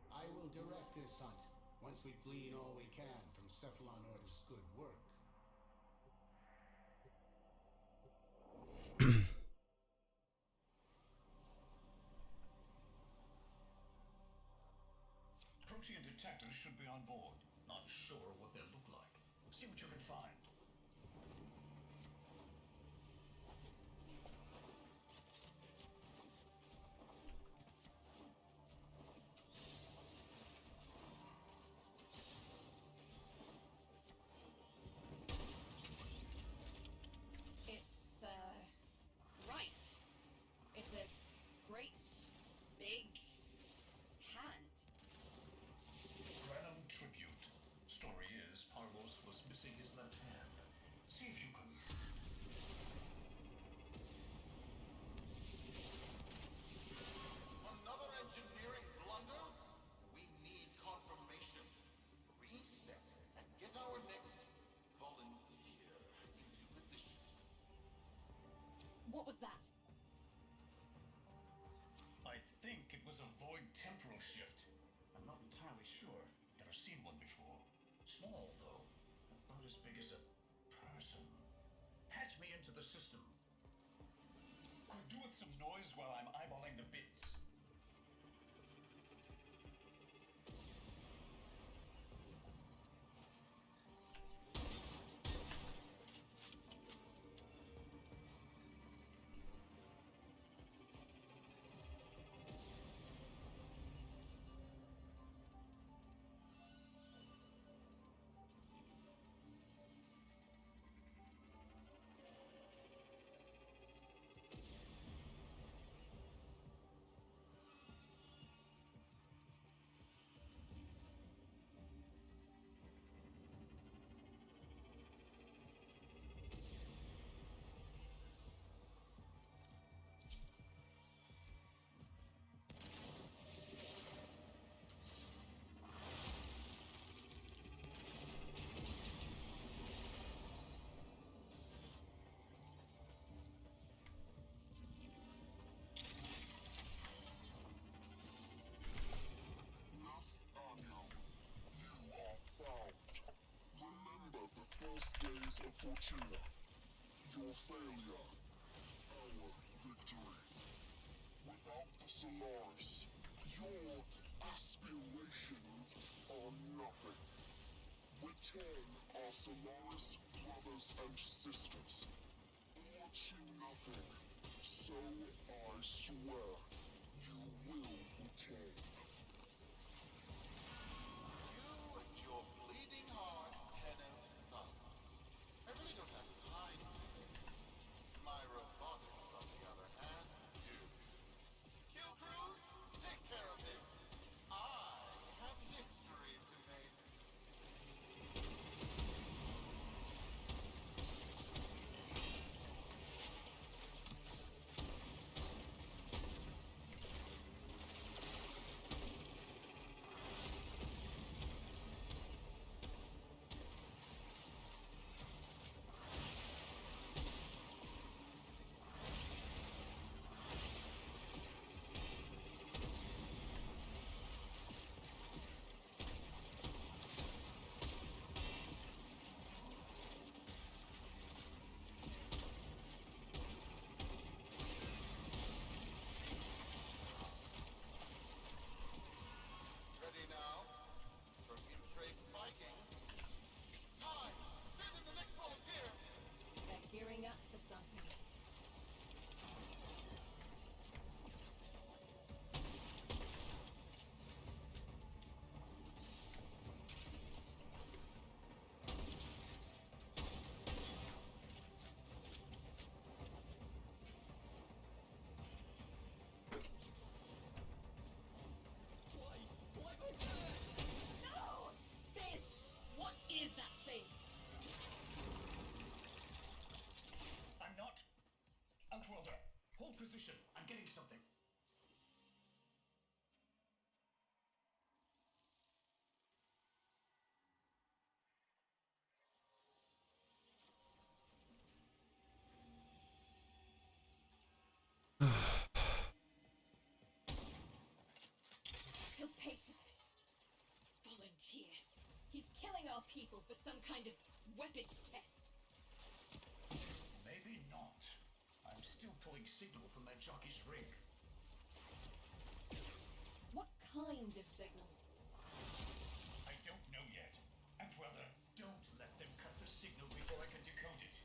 I will direct this hunt once we glean all we can from Cephalon Ordis' good work. Protean detectors should be on board. Not sure what they'll look like. See what you can find. It's, right. It's a great, big hand. Granum tribute. Story is, Parvos was missing his left hand. See if you can... Another engineering blunder? We need confirmation. Reset and get our next volunteer into position. What was that? I think it was a void temporal shift. I'm not entirely sure. Never seen one before. Small, though. About as big as a person. Patch me into the system. Could do with some noise while I'm eyeballing the bits. Fortuna, your failure, our victory. Without the Solaris, your aspirations are nothing. Return our Solaris brothers and sisters, or to nothing. So I swear, you will return. You and your bleeding heart, Tenno thugs. I really don't have time for this. My robotics, on the other hand, do. Kill crews, take care of this. I have history to make. position. I'm getting something. He'll pay for this. Volunteers. He's killing our people for some kind of weapons test. Maybe not. I'm still pulling signal from that jockey's rig. What kind of signal? I don't know yet. And Welder, don't let them cut the signal before I can decode it.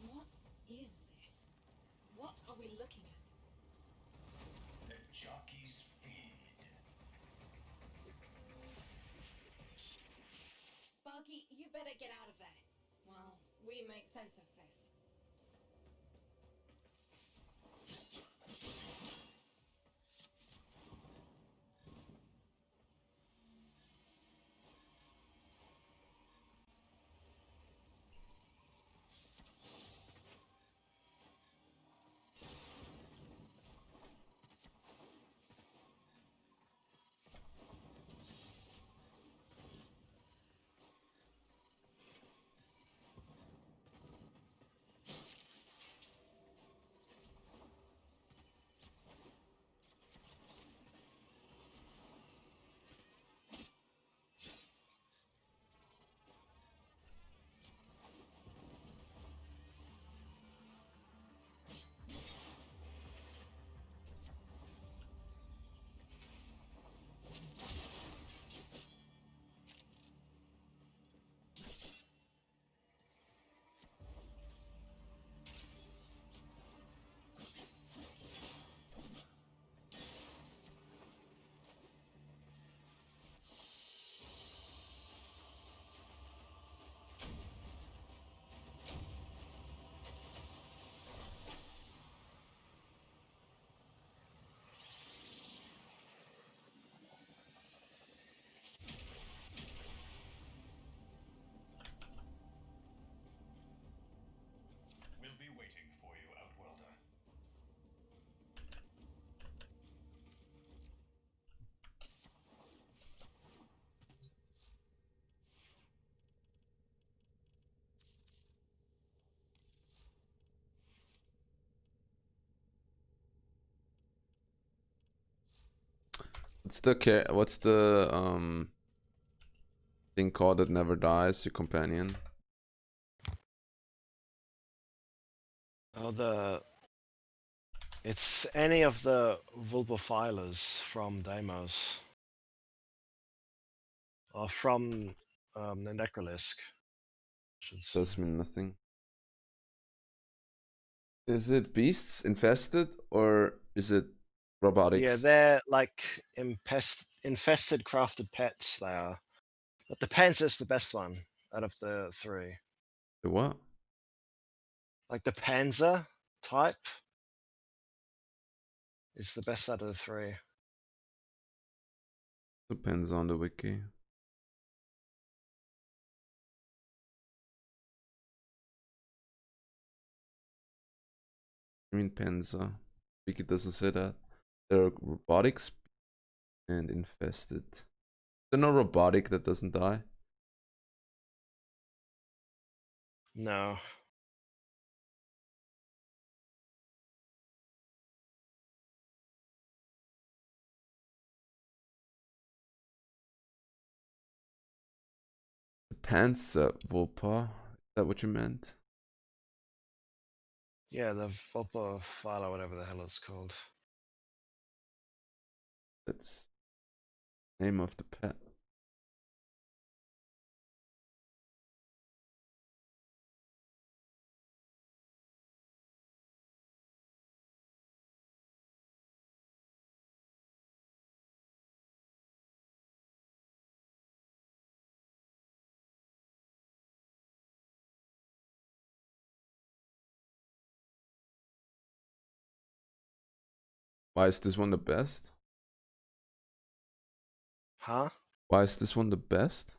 What is this? What are we looking at? The jockey's feed. Sparky, you better get out of there. Well, we make sense of this. We'll be waiting for you, Outwelder. What's the thing called that never dies? Your companion. Oh, it's any of the Vulpophilas from Deimos. Or from the Necrolisc. Should say. Does mean nothing. Is it beasts infested or is it robotics? Yeah, they're like infested crafted pets, they are. But the Panzer's the best one out of the three. The what? Like the Panzer type is the best out of the three. Depends on the wiki. I mean Panzer. Wiki doesn't say that. There are robotics and infested. There's no robotic that doesn't die. No. Panzer Vulpa. Is that what you meant? Yeah, the Vulpa file or whatever the hell it's called. That's name of the pet. Why is this one the best? Huh? Why is this one the best?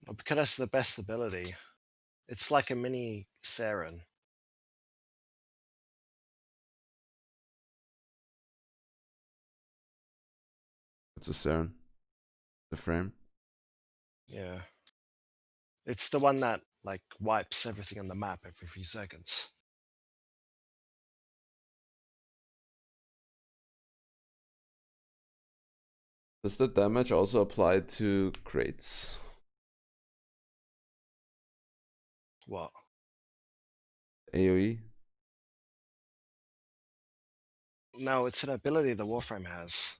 Well, because that's the best ability. It's like a mini Saren. It's a Saren. The frame. Yeah. It's the one that like wipes everything on the map every few seconds. Does the damage also apply to crates? What? AoE? No, it's an ability the Warframe has.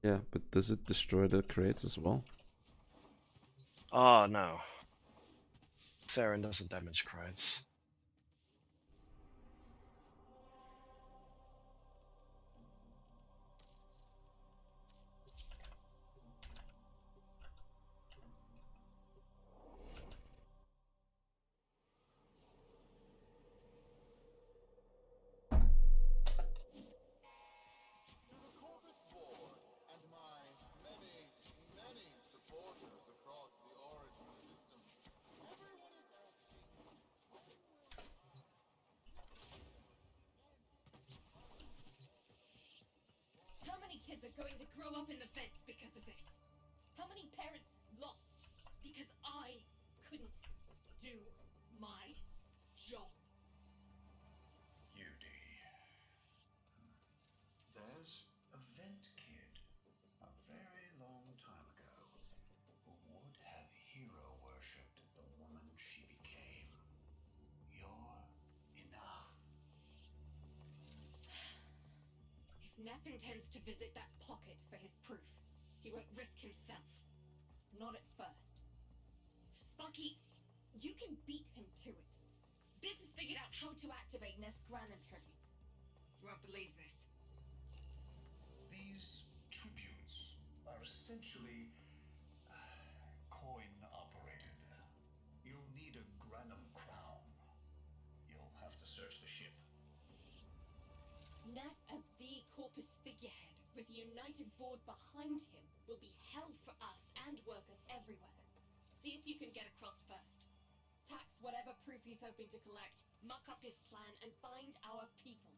Yeah, but does it destroy the crates as well? Oh no. Saren doesn't damage crates. To the Corvus Board and my many, many supporters across the Origin systems, everyone is asking, when will... How many kids are going to grow up in the fence because of this? How many parents lost because I couldn't do my job? UD. There's a vent kid a very long time ago who would have hero worshipped the woman she became. You're enough. If Neff intends to visit that pocket for his proof, he won't risk himself. Not at first. Sparky, you can beat him to it. Biz has figured out how to activate Neff's Granin tributes. You won't believe this. These tributes are essentially coin operated. You'll need a Granum crown. You'll have to search the ship. Neff as the Corpus figurehead, with the United Board behind him, will be hell for us and workers everywhere. See if you can get across first. Tax whatever proof he's hoping to collect, muck up his plan, and find our people.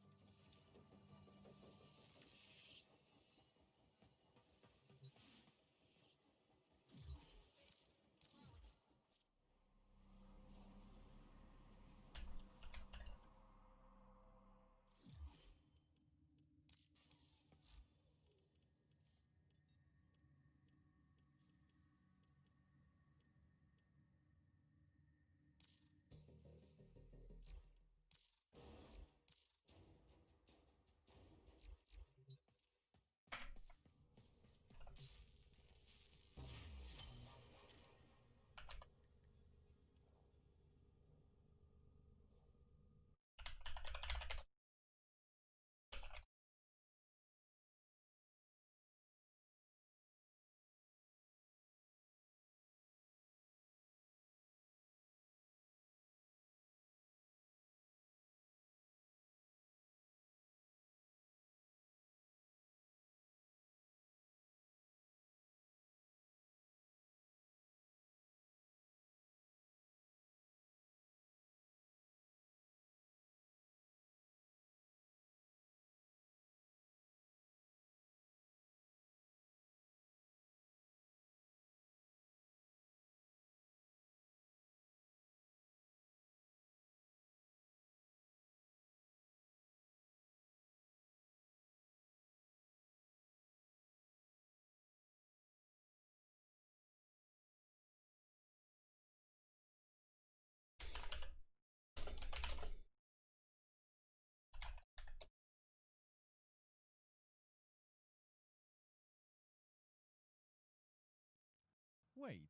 Wait,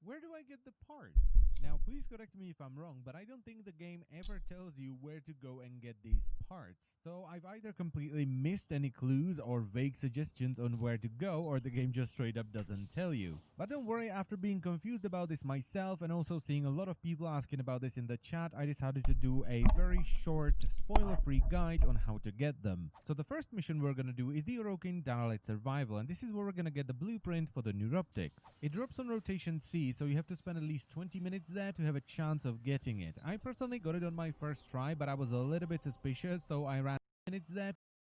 where do I get the parts? Now, please correct me if I'm wrong, but I don't think the game ever tells you where to go and get these parts. So I've either completely missed any clues or vague suggestions on where to go, or the game just straight up doesn't tell you. But don't worry, after being confused about this myself and also seeing a lot of people asking about this in the chat, I decided to do a very short, spoiler-free guide on how to get them. So the first mission we're gonna do is the Orokin Darlight Survival, and this is where we're gonna get the blueprint for the Neuroptics. It drops on rotation C, so you have to spend at least 20 minutes there to have a chance of getting it. I personally got it on my first try, but I was a little bit suspicious, so I ran minutes there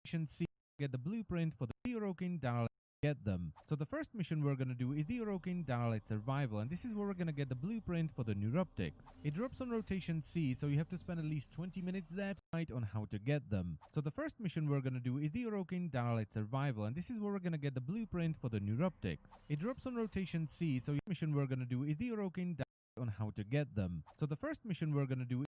to see get the blueprint for the Orokin Darlight. Get them. So the first mission we're gonna do is the Orokin Darlight Survival, and this is where we're gonna get the blueprint for the Neuroptics. It drops on rotation C, so you have to spend at least 20 minutes there to find on how to get them. So the first mission we're gonna do is the Orokin Darlight Survival, and this is where we're gonna get the blueprint for the Neuroptics. It drops on rotation C, so the mission we're gonna do is the Orokin Darlight on how to get them. So the first mission we're gonna do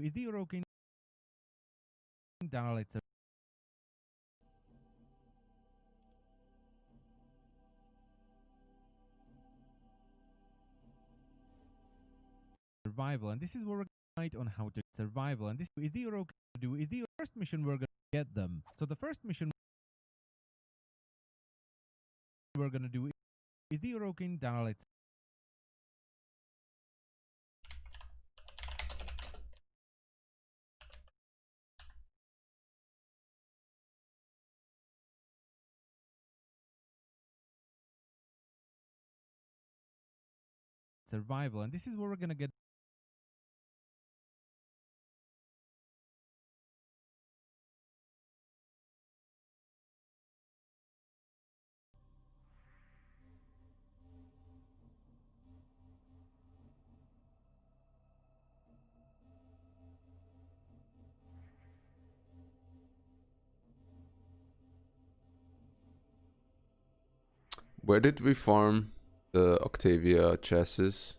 is the Orokin Darlight Survival, and this is where we're going to find on how to survival, and this is the Orokin do is the first mission we're gonna get them. So the first mission we're gonna do is the Orokin Darlight Survival, and this is where we're gonna get Where did we farm the Octavia chassis?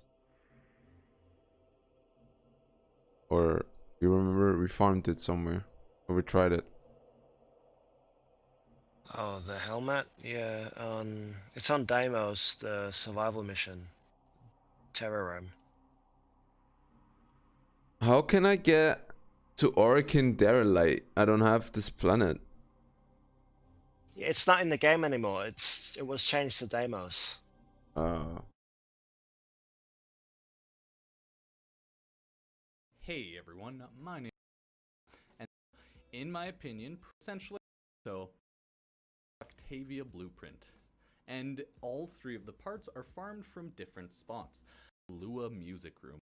Or you remember we farmed it somewhere? Or we tried it? Oh, the helmet? Yeah, it's on Deimos, the survival mission. Terror Room. How can I get to Orokin Darlight? I don't have this planet. It's not in the game anymore. It was changed to Deimos. Hey everyone, my name and in my opinion, essentially so Octavia Blueprint. And all three of the parts are farmed from different spots. Lua Music Room,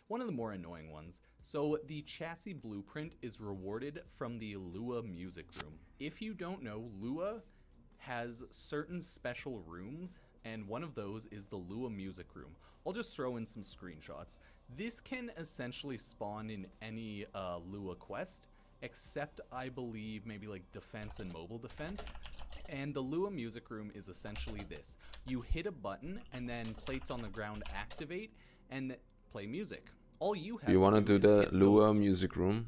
one of the more annoying ones. So the chassis blueprint is rewarded from the Lua Music Room. If you don't know, Lua has certain special rooms, and one of those is the Lua Music Room. I'll just throw in some screenshots. This can essentially spawn in any Lua quest, except I believe maybe like defense and mobile defense. And the Lua Music Room is essentially this. You hit a button and then plates on the ground activate and play music. All you have You want to do the hit Lua those Music Room?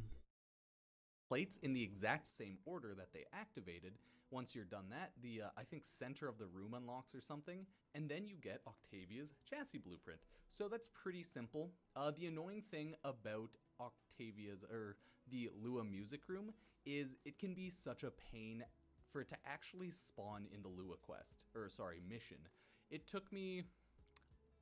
plates in the exact same order that they activated. Once you're done that, the I think center of the room unlocks or something, and then you get Octavia's chassis blueprint. So that's pretty simple. The annoying thing about Octavia's or the Lua Music Room is it can be such a pain for it to actually spawn in the Lua quest, or sorry, mission. It took me,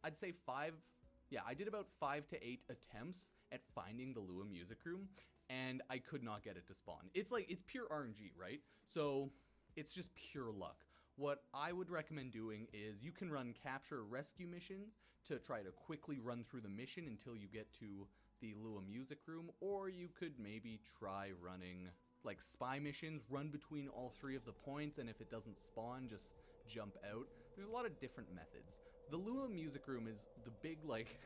I'd say I did about 5 to 8 attempts at finding the Lua Music Room, and I could not get it to spawn. It's pure RNG, right? So it's just pure luck. What I would recommend doing is you can run capture rescue missions to try to quickly run through the mission until you get to the Lua Music Room, or you could maybe try running like spy missions, run between all 3 of the points, and if it doesn't spawn, just jump out. There's a lot of different methods. The Lua Music Room is the big, like,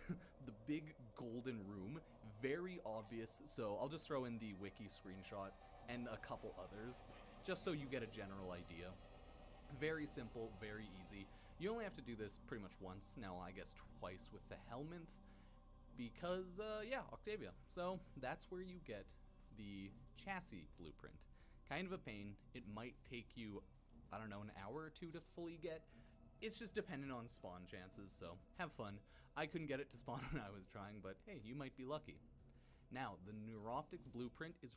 the big golden room, very obvious, so I'll just throw in the wiki screenshot and a couple others, just so you get a general idea. Very simple, very easy. You only have to do this pretty much once, now I guess twice with the Helminth, because, yeah, Octavia. So that's where you get the chassis blueprint. Kind of a pain. It might take you, I don't know, an hour or two to fully get. It's just dependent on spawn chances, so have fun. I couldn't get it to spawn when I was trying, but hey, you might be lucky. Now, the Neuroptics blueprint is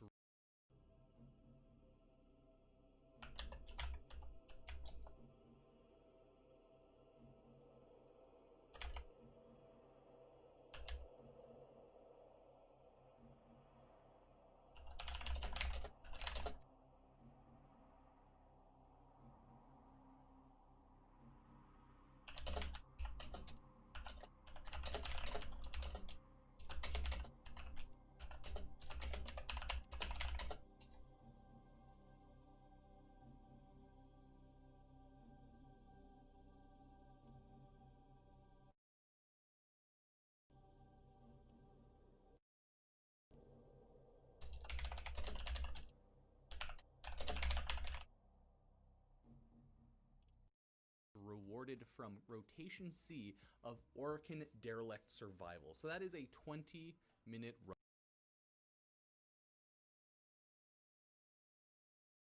rewarded from Rotation C of Orokin Derelict Survival. So that is a 20-minute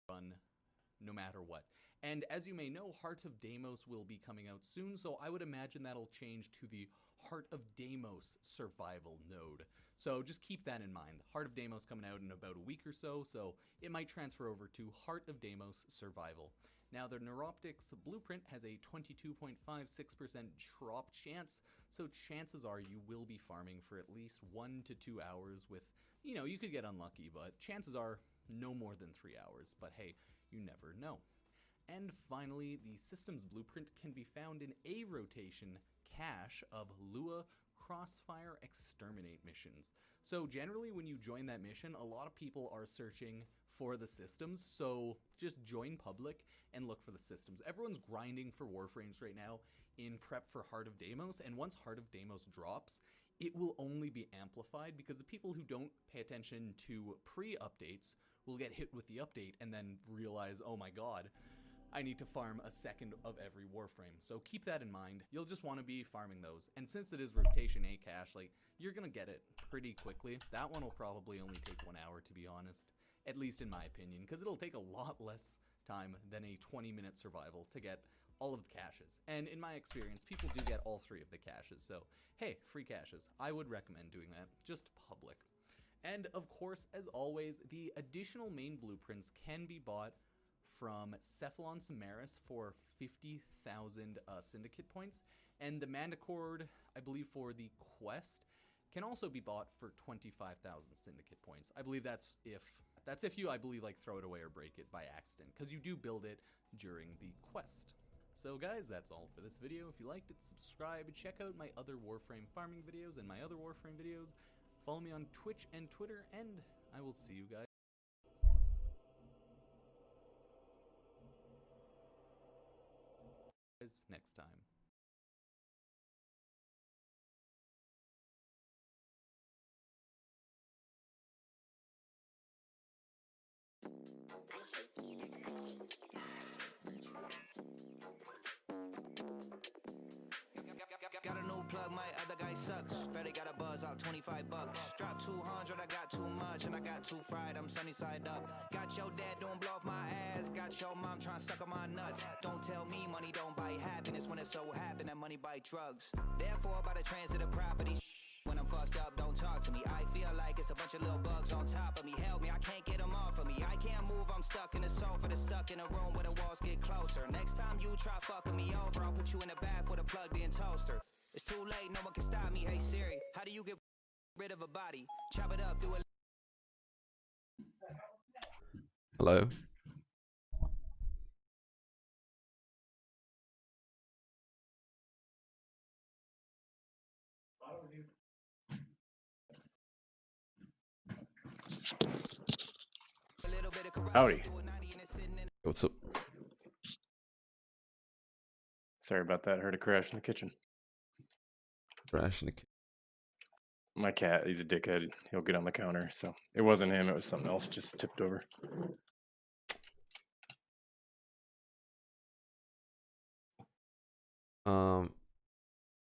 run no matter what. And as you may know, Heart of Deimos will be coming out soon, so I would imagine that'll change to the Heart of Deimos Survival node. So just keep that in mind. Heart of Deimos coming out in about a week or so it might transfer over to Heart of Deimos Survival. Now, the Neuroptics blueprint has a 22.56% drop chance, so chances are you will be farming for at least 1 to 2 hours with, you know, you could get unlucky, but chances are no more than 3 hours, but hey, you never know. And finally, the systems blueprint can be found in a rotation cache of Lua Crossfire Exterminate missions. So generally when you join that mission, a lot of people are searching for the systems, so just join public and look for the systems. Everyone's grinding for Warframes right now in prep for Heart of Deimos, and once Heart of Deimos drops, it will only be amplified because the people who don't pay attention to pre-updates will get hit with the update and then realize, oh my god, I need to farm a second of every Warframe. So keep that in mind. You'll just want to be farming those. And since it is Rotation A cache, like, you're gonna get it pretty quickly. That one will probably only take 1 hour, to be honest. At least in my opinion, because it'll take a lot less time than a 20-minute survival to get all of the caches. And in my experience, people do get all 3 of the caches. So, hey, free caches. I would recommend doing that. Just public. And of course, as always, the additional main blueprints can be bought from Cephalon Samaris for 50,000 Syndicate points, and the Manticord, I believe for the quest, can also be bought for 25,000 Syndicate points. I believe that's if you, I believe, like, throw it away or break it by accident, because you do build it during the quest. So guys, that's all for this video. If you liked it, subscribe, check out my other Warframe farming videos and my other Warframe videos. Follow me on Twitch and Twitter, and I will see you guys next time. Got a new plug, my other guy sucks. Better got a buzz out, 25 bucks. Drop 200, I got too much, and I got too fried, I'm sunny side up. Got your dad doing blow off my ass, got your mom trying to suck on my nuts. Don't tell me money don't buy happiness when it so happen that money buy drugs. Therefore, by the transit of property, when I'm fucked up, don't talk to me. I feel like it's a bunch of little bugs on top of me. Help me, I can't get them off of me. I can't move, I'm stuck in the sofa, that's stuck in a room where the walls get closer. Next time you try fucking me over, I'll put you in the back with a plugged-in toaster. It's too late, no one can stop me. Hey Siri, how do you get rid of a body? Chop it up, do it. Hello? Howdy. What's up? Sorry about that. I heard a crash in the kitchen. Crash in the kitchen. My cat, he's a dickhead. He'll get on the counter. So it wasn't him. It was something else just tipped over.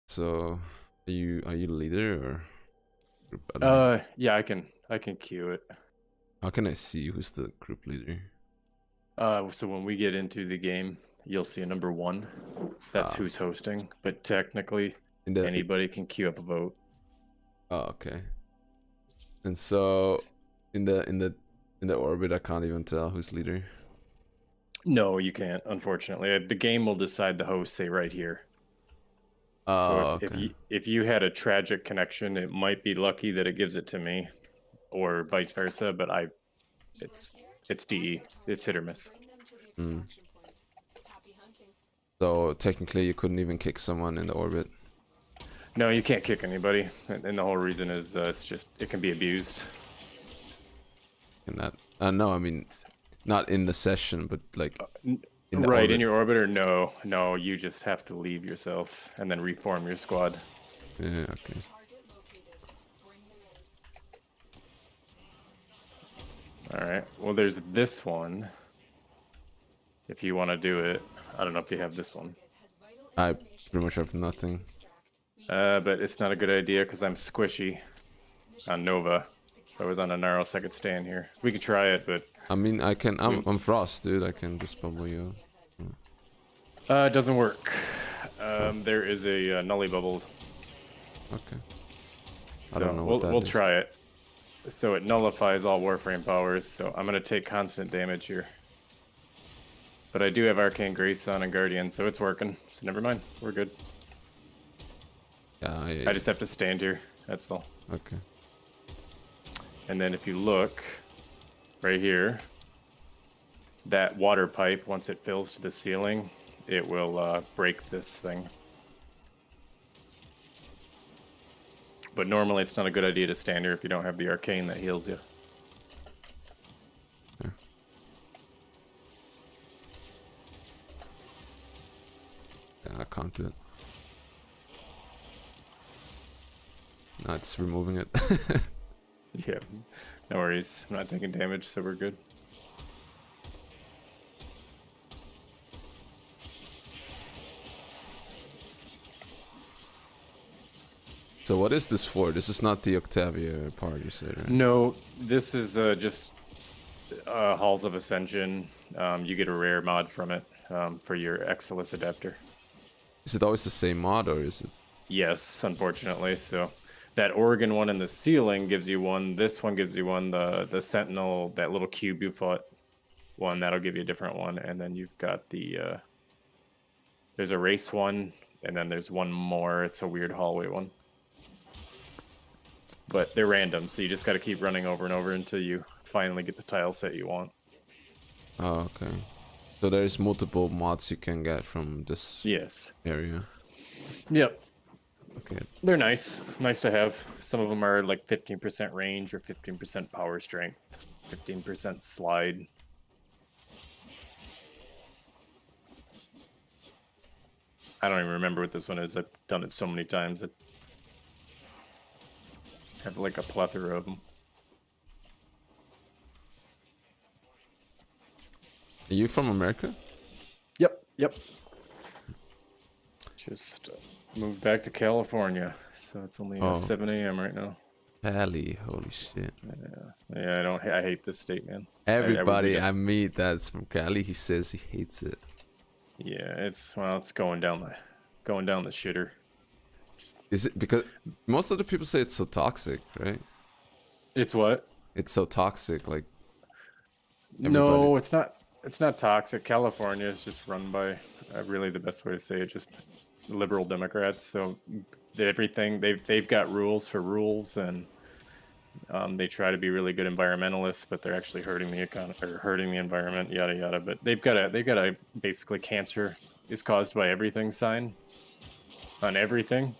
So are you leader or group admin? Yeah, I can queue it. How can I see who's the group leader? So when we get into the game, you'll see a number 1. That's who's hosting. But technically, anybody can queue up a vote. Oh, okay. And so in the orbit, I can't even tell who's leader. No, you can't. Unfortunately, the game will decide the host. Say right here. Oh, so okay. if you had a tragic connection, it might be lucky that it gives it to me, or vice versa. But it's DE. It's hit or miss. Mm. So technically, you couldn't even kick someone in the orbit. No, you can't kick anybody, and the whole reason is it can be abused. In that, no, I mean, not in the session, but like in the Right, orbit. in your orbiter, no, you just have to leave yourself and then reform your squad. Yeah, okay. Alright, well there's this one. If you want to do it. I don't know if you have this one. I pretty much have nothing. But it's not a good idea because I'm squishy on Nova. I was on a narrow second stand here. We could try it, but... I mean, I'm Frost, dude. I can just bubble you. It doesn't work. There is a nully bubble. Okay. So I don't know what that we'll is. try it. So it nullifies all Warframe powers, so I'm gonna take constant damage here. But I do have Arcane Grace on and Guardian, so it's working. So never mind, we're good. Yeah, I just have to stand here, that's all. Okay. And then if you look, right here, that water pipe, once it fills to the ceiling, it will break this thing. But normally it's not a good idea to stand here if you don't have the arcane that heals you. Yeah, I can't do it. No, it's removing it. Yeah, no worries. I'm not taking damage, so we're good. So what is this for? This is not the Octavia part, you said, right? No, this is just Halls of Ascension. You get a rare mod from it for your Exilus adapter. Is it always the same mod, or is it? Yes, unfortunately. So that Oregon one in the ceiling gives you one. This one gives you one. The Sentinel, that little cube you fought, one that'll give you a different one. And then you've got the there's a race one, and then there's one more. It's a weird hallway one. But they're random, so you just got to keep running over and over until you finally get the tile set you want. Oh, okay. So there's multiple mods you can get from this area. Yep. Okay. They're nice. Nice to have. Some of them are like 15% range or 15% power strength, 15% slide. I don't even remember what this one is. I've done it so many times. I have like a plethora of them. Are you from America? Yep. Just moved back to California, so it's only 7 a.m. right now. Cali, holy shit. Yeah, I hate this state, man. Everybody I meet that's from Cali, he says he hates it. Yeah, it's going down the shitter. Is it because most of the people say it's so toxic, right? It's what? It's so toxic, like. No, it's not. It's not toxic. California is just run by, really the best way to say it, just liberal Democrats. So everything they've got rules for rules, and they try to be really good environmentalists, but they're actually hurting the economy or hurting the environment, yada yada. But they've got a basically cancer is caused by everything sign on everything.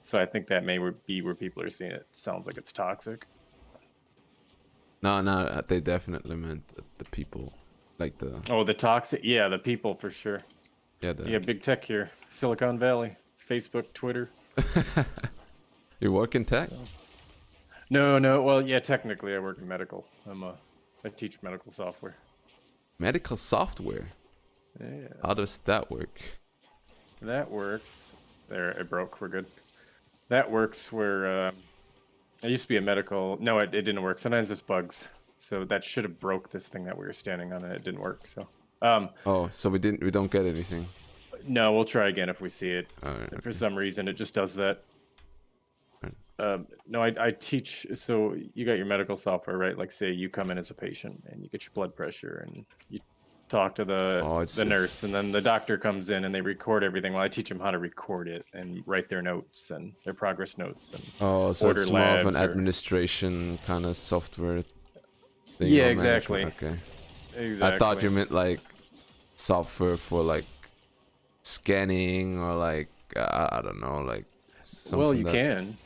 So I think that may be where people are seeing it. Sounds like it's toxic. No, they definitely meant the people, like the. Oh, the toxic. Yeah, the people for sure. Yeah, big tech here, Silicon Valley, Facebook, Twitter. You work in tech? No. Well, yeah, technically I work in medical. I teach medical software. Medical software. Yeah. How does that work? That works. There, it broke. We're good. That works where it used to be a medical. No, it didn't work. Sometimes it's bugs. So that should have broke this thing that we were standing on, and it didn't work. So. Oh, so we don't get anything. No, we'll try again if we see it. Alright, For some reason, it just does that. No, I teach. So you got your medical software, right? Like, say you come in as a patient and you get your blood pressure, and you talk to the nurse, and then the doctor comes in and they record everything. Well, I teach them how to record it and write their notes and their progress notes and so order it's more of an labs or- administration kind of software thing. Yeah, or exactly. management. Okay. Exactly. I thought you meant like software for like scanning or like I don't know, like something. Well, you can.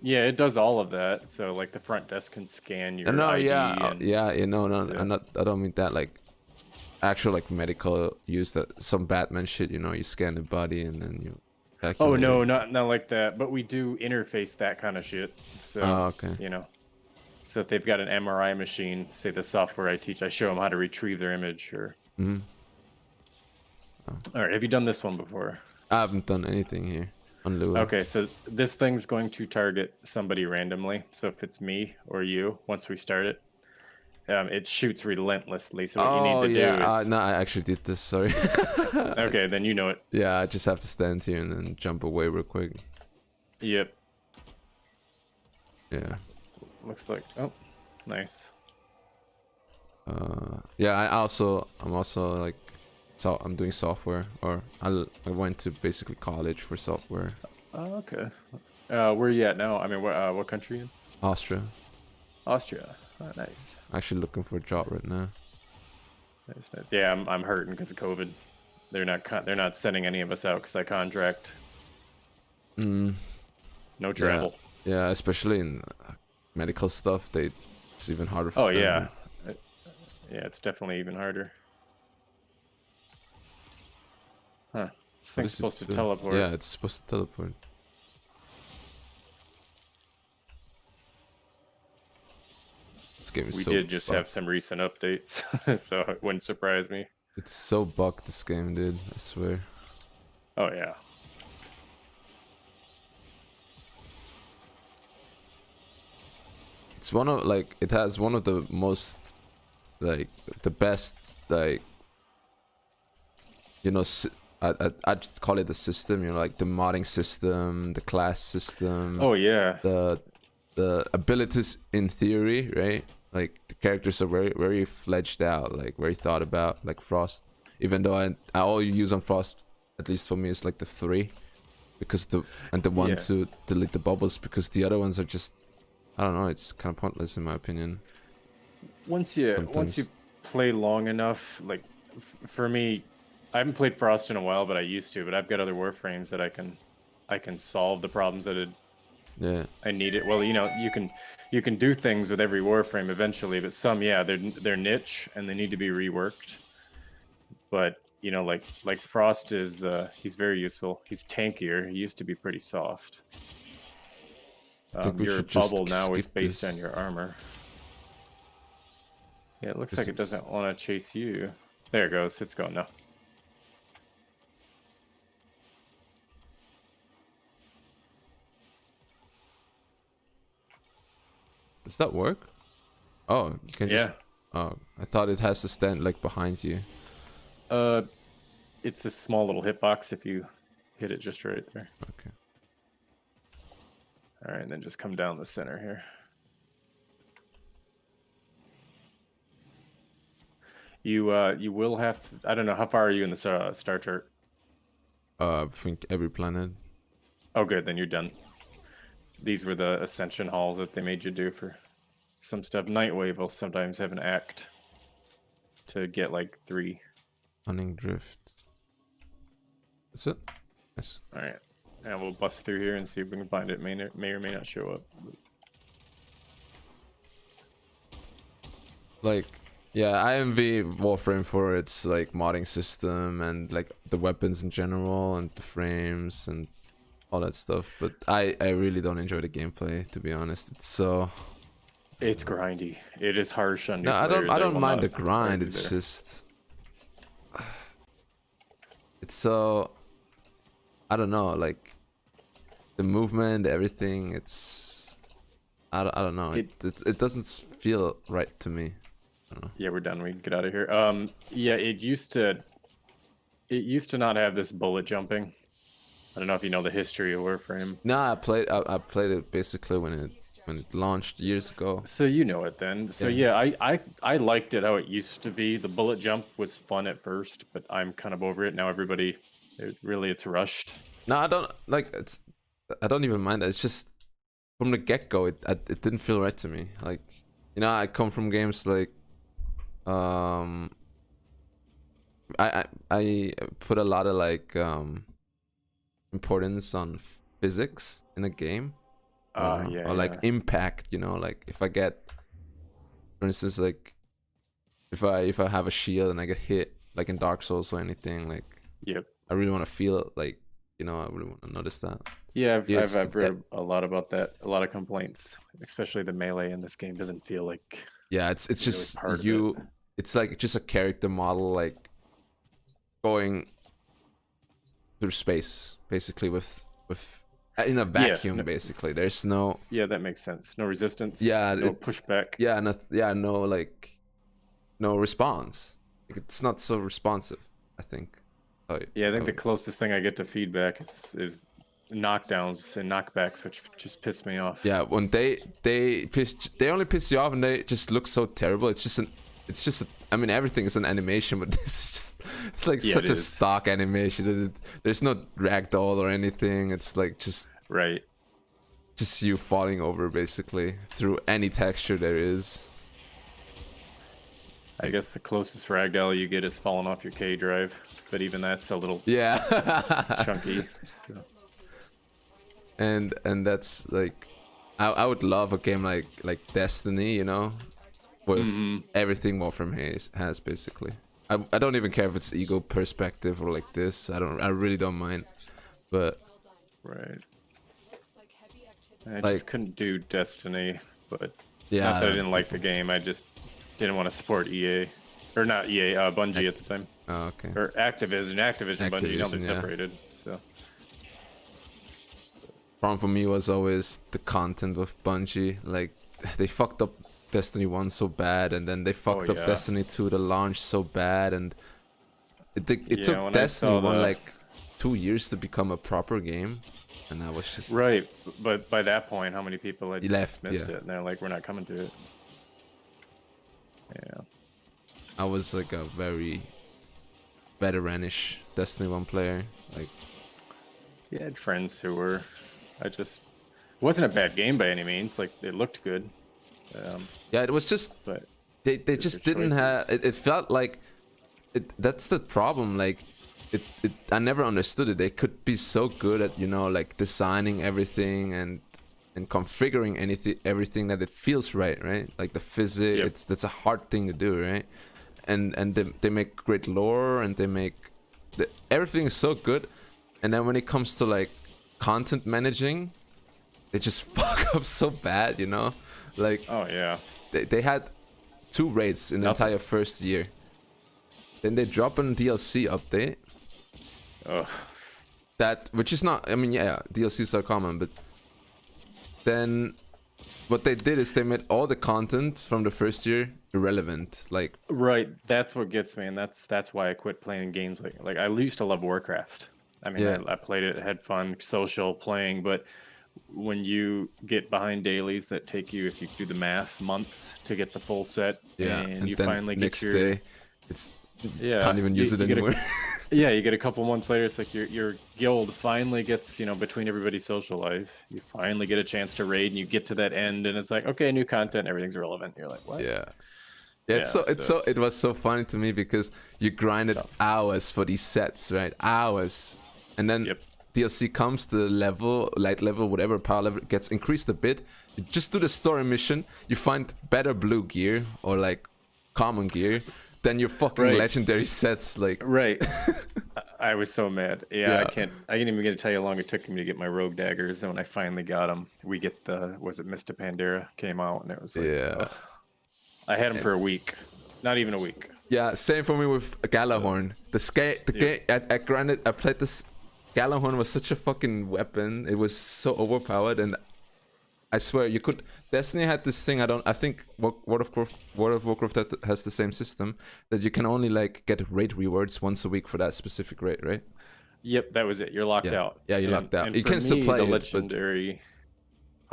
Yeah, it does all of that. So like the front desk can scan your ID. I don't mean that, like actual like medical use, that some Batman shit, you scan the body and then you Oh calculate no, it. not like that. But we do interface that kind of shit. So okay. So if they've got an MRI machine, say the software I teach, I show them how to retrieve their image. Or all right, have you done this one before? I haven't done anything here on Lua. Okay, so this thing's going to target somebody randomly. So if it's me or you, once we start it, it shoots relentlessly. So what you need to do is... no, I actually did this, sorry. Okay, then you know it. Yeah, I just have to stand here and then jump away real quick. Yep. Yeah. Looks like... Oh, nice. Yeah, I'm also like... So I'm doing software, or I went to basically college for software. Oh, okay. Where are you at now? I mean, what country in? Austria. Austria. Oh, nice. Actually looking for a job right now. Nice. Yeah, I'm hurting because of COVID. They're not sending any of us out because I contract. No travel. Yeah, especially in medical stuff, it's even harder for Oh them. yeah. Yeah, it's definitely even harder. Huh. This thing's supposed to teleport. Yeah, it's supposed to teleport. This game is We so did just bugged. have some recent updates, so it wouldn't surprise me. It's so bugged, this game, dude. I swear. Oh yeah. It's one of it has one of the most the best I just call it the system, like the modding system, the class system. Oh yeah. The abilities in theory, right? Like the characters are very very fledged out, like very thought about, like Frost. Even though I all you use on Frost, at least for me, is like the 3, because the one to delete the bubbles, because the other ones are just, I don't know, it's kind of pointless in my opinion. Once you play long enough, like for me, I haven't played Frost in a while, but I used to. But I've got other Warframes that I can solve the problems that I need it. Well, you can do things with every Warframe eventually, but some they're niche and they need to be reworked. But like Frost is he's very useful. He's tankier. He used to be pretty soft. Your bubble now is based on your armor. Yeah, it looks like it doesn't want to chase you. There it goes. It's going now. Does that work? Oh, you can just... Oh, I thought it has to stand like behind you. It's a small little hitbox if you hit it just right there. Okay. All right, and then just come down the center here. You will have to, I don't know, how far are you in the star chart? I think every planet. Oh good, then you're done. These were the ascension halls that they made you do for some stuff. Nightwave will sometimes have an act to get like 3. Hunting drift. That's it. Nice. All right, and we'll bust through here and see if we can find it. May or may not show up. Like, yeah, I envy Warframe for its like modding system and like the weapons in general and the frames and all that stuff, but I really don't enjoy the gameplay, to be honest. It's grindy. It is harsh on new No, players. I don't mind the not grind. argue It's there. just it's so I don't know, like the movement, everything. It's I don't know. It doesn't feel right to me. I don't know. Yeah, we're done. We can get out of here. Yeah, it used to not have this bullet jumping. I don't know if you know the history of Warframe. No, I played it basically when it launched years ago. So you know it then. So yeah, I liked it how it used to be. The bullet jump was fun at first, but I'm kind of over it now. Everybody, it's rushed. No, I don't like it's. I don't even mind that. It's just from the get go, it didn't feel right to me. Like, you know, I come from games like, I put a lot of like importance on physics in a game. Or like impact, you know, like if I get, for instance, like if I have a shield and I get hit, like in Dark Souls or anything, like I really want to feel it, like, you know, I really want to notice that. Yeah, I've read a lot about that. A lot of complaints, especially the melee in this game doesn't feel like. Yeah, it's just you. It's like just a character model, like going through space, basically with in a vacuum, basically. There's no. Yeah, that makes sense. No resistance. Yeah, no pushback. Yeah, no like, no response. Like, it's not so responsive, I think. Yeah, I think the closest thing I get to feedback is knockdowns and knockbacks, which just piss me off. Yeah, when they only piss you off and they just look so terrible. It's just I mean, everything is an animation, but it's like such a stock animation. There's no ragdoll or anything. It's like just you falling over basically through any texture there is. I guess the closest ragdoll you get is falling off your K drive, but even that's a little chunky. So. And that's like, I would love a game like Destiny, you know, with everything Warframe has basically. I don't even care if it's ego perspective or like this. I really don't mind, but I just couldn't do Destiny, but yeah, not that I didn't like the game. I just didn't want to support EA, or not EA, Bungie at the time. Oh, okay. Or Activision, Bungie. Now they're separated. So. Problem for me was always the content with Bungie. Like, they fucked up Destiny 1 so bad, and then they fucked up Destiny 2 to launch so bad, and it took Destiny 1 like 2 years to become a proper game, and I was just But by that point, how many people had dismissed it, and they're like, "We're not coming to it." Yeah, I was like a very veteranish Destiny 1 player. Like, you had friends who were. It wasn't a bad game by any means. Like, it looked good. Yeah, it was just. But they just didn't have. It felt like. That's the problem. Like, I never understood it. They could be so good at, you know, like designing everything and configuring everything that it feels right? Like the physics, that's a hard thing to do, right? And they make great lore, and they make everything is so good, and then when it comes to like content managing, they just fuck up so bad, you know? Like, they had 2 raids in the entire first year. Then they drop a DLC update. Which is not, I mean, DLCs are common, but then what they did is they made all the content from the first year irrelevant. Like, that's what gets me, and that's why I quit playing games like I used to love Warcraft. I mean, I played it, had fun, social playing, but when you get behind dailies that take you, if you do the math, months to get the full set, and you finally get next day, can't even use it anymore. You get a couple months later, it's like your guild finally gets, you know, between everybody's social life, you finally get a chance to raid, and you get to that end, and it's like, okay, new content, everything's relevant. You're like, what? It was so funny to me because you grinded hours for these sets, right? Hours, and then DLC comes to the level, light level, whatever power level gets increased a bit. You just do the story mission, you find better blue gear or like common gear than your fucking legendary sets. Like, I was so mad. I can't even get to tell you how long it took me to get my rogue daggers, and when I finally got them, we get Mr. Pandera came out, and it was like, I had them for a week, not even a week. Yeah, same for me with Galahorn. The game, I played this Gallahorn was such a fucking weapon. It was so overpowered, and I swear you could. Destiny had this thing. I think World of Warcraft has the same system that you can only like get raid rewards once a week for that specific raid, right? Yep, that was it. You're locked out. Yeah, you're locked out. And You for can still me, play the it, but- legendary.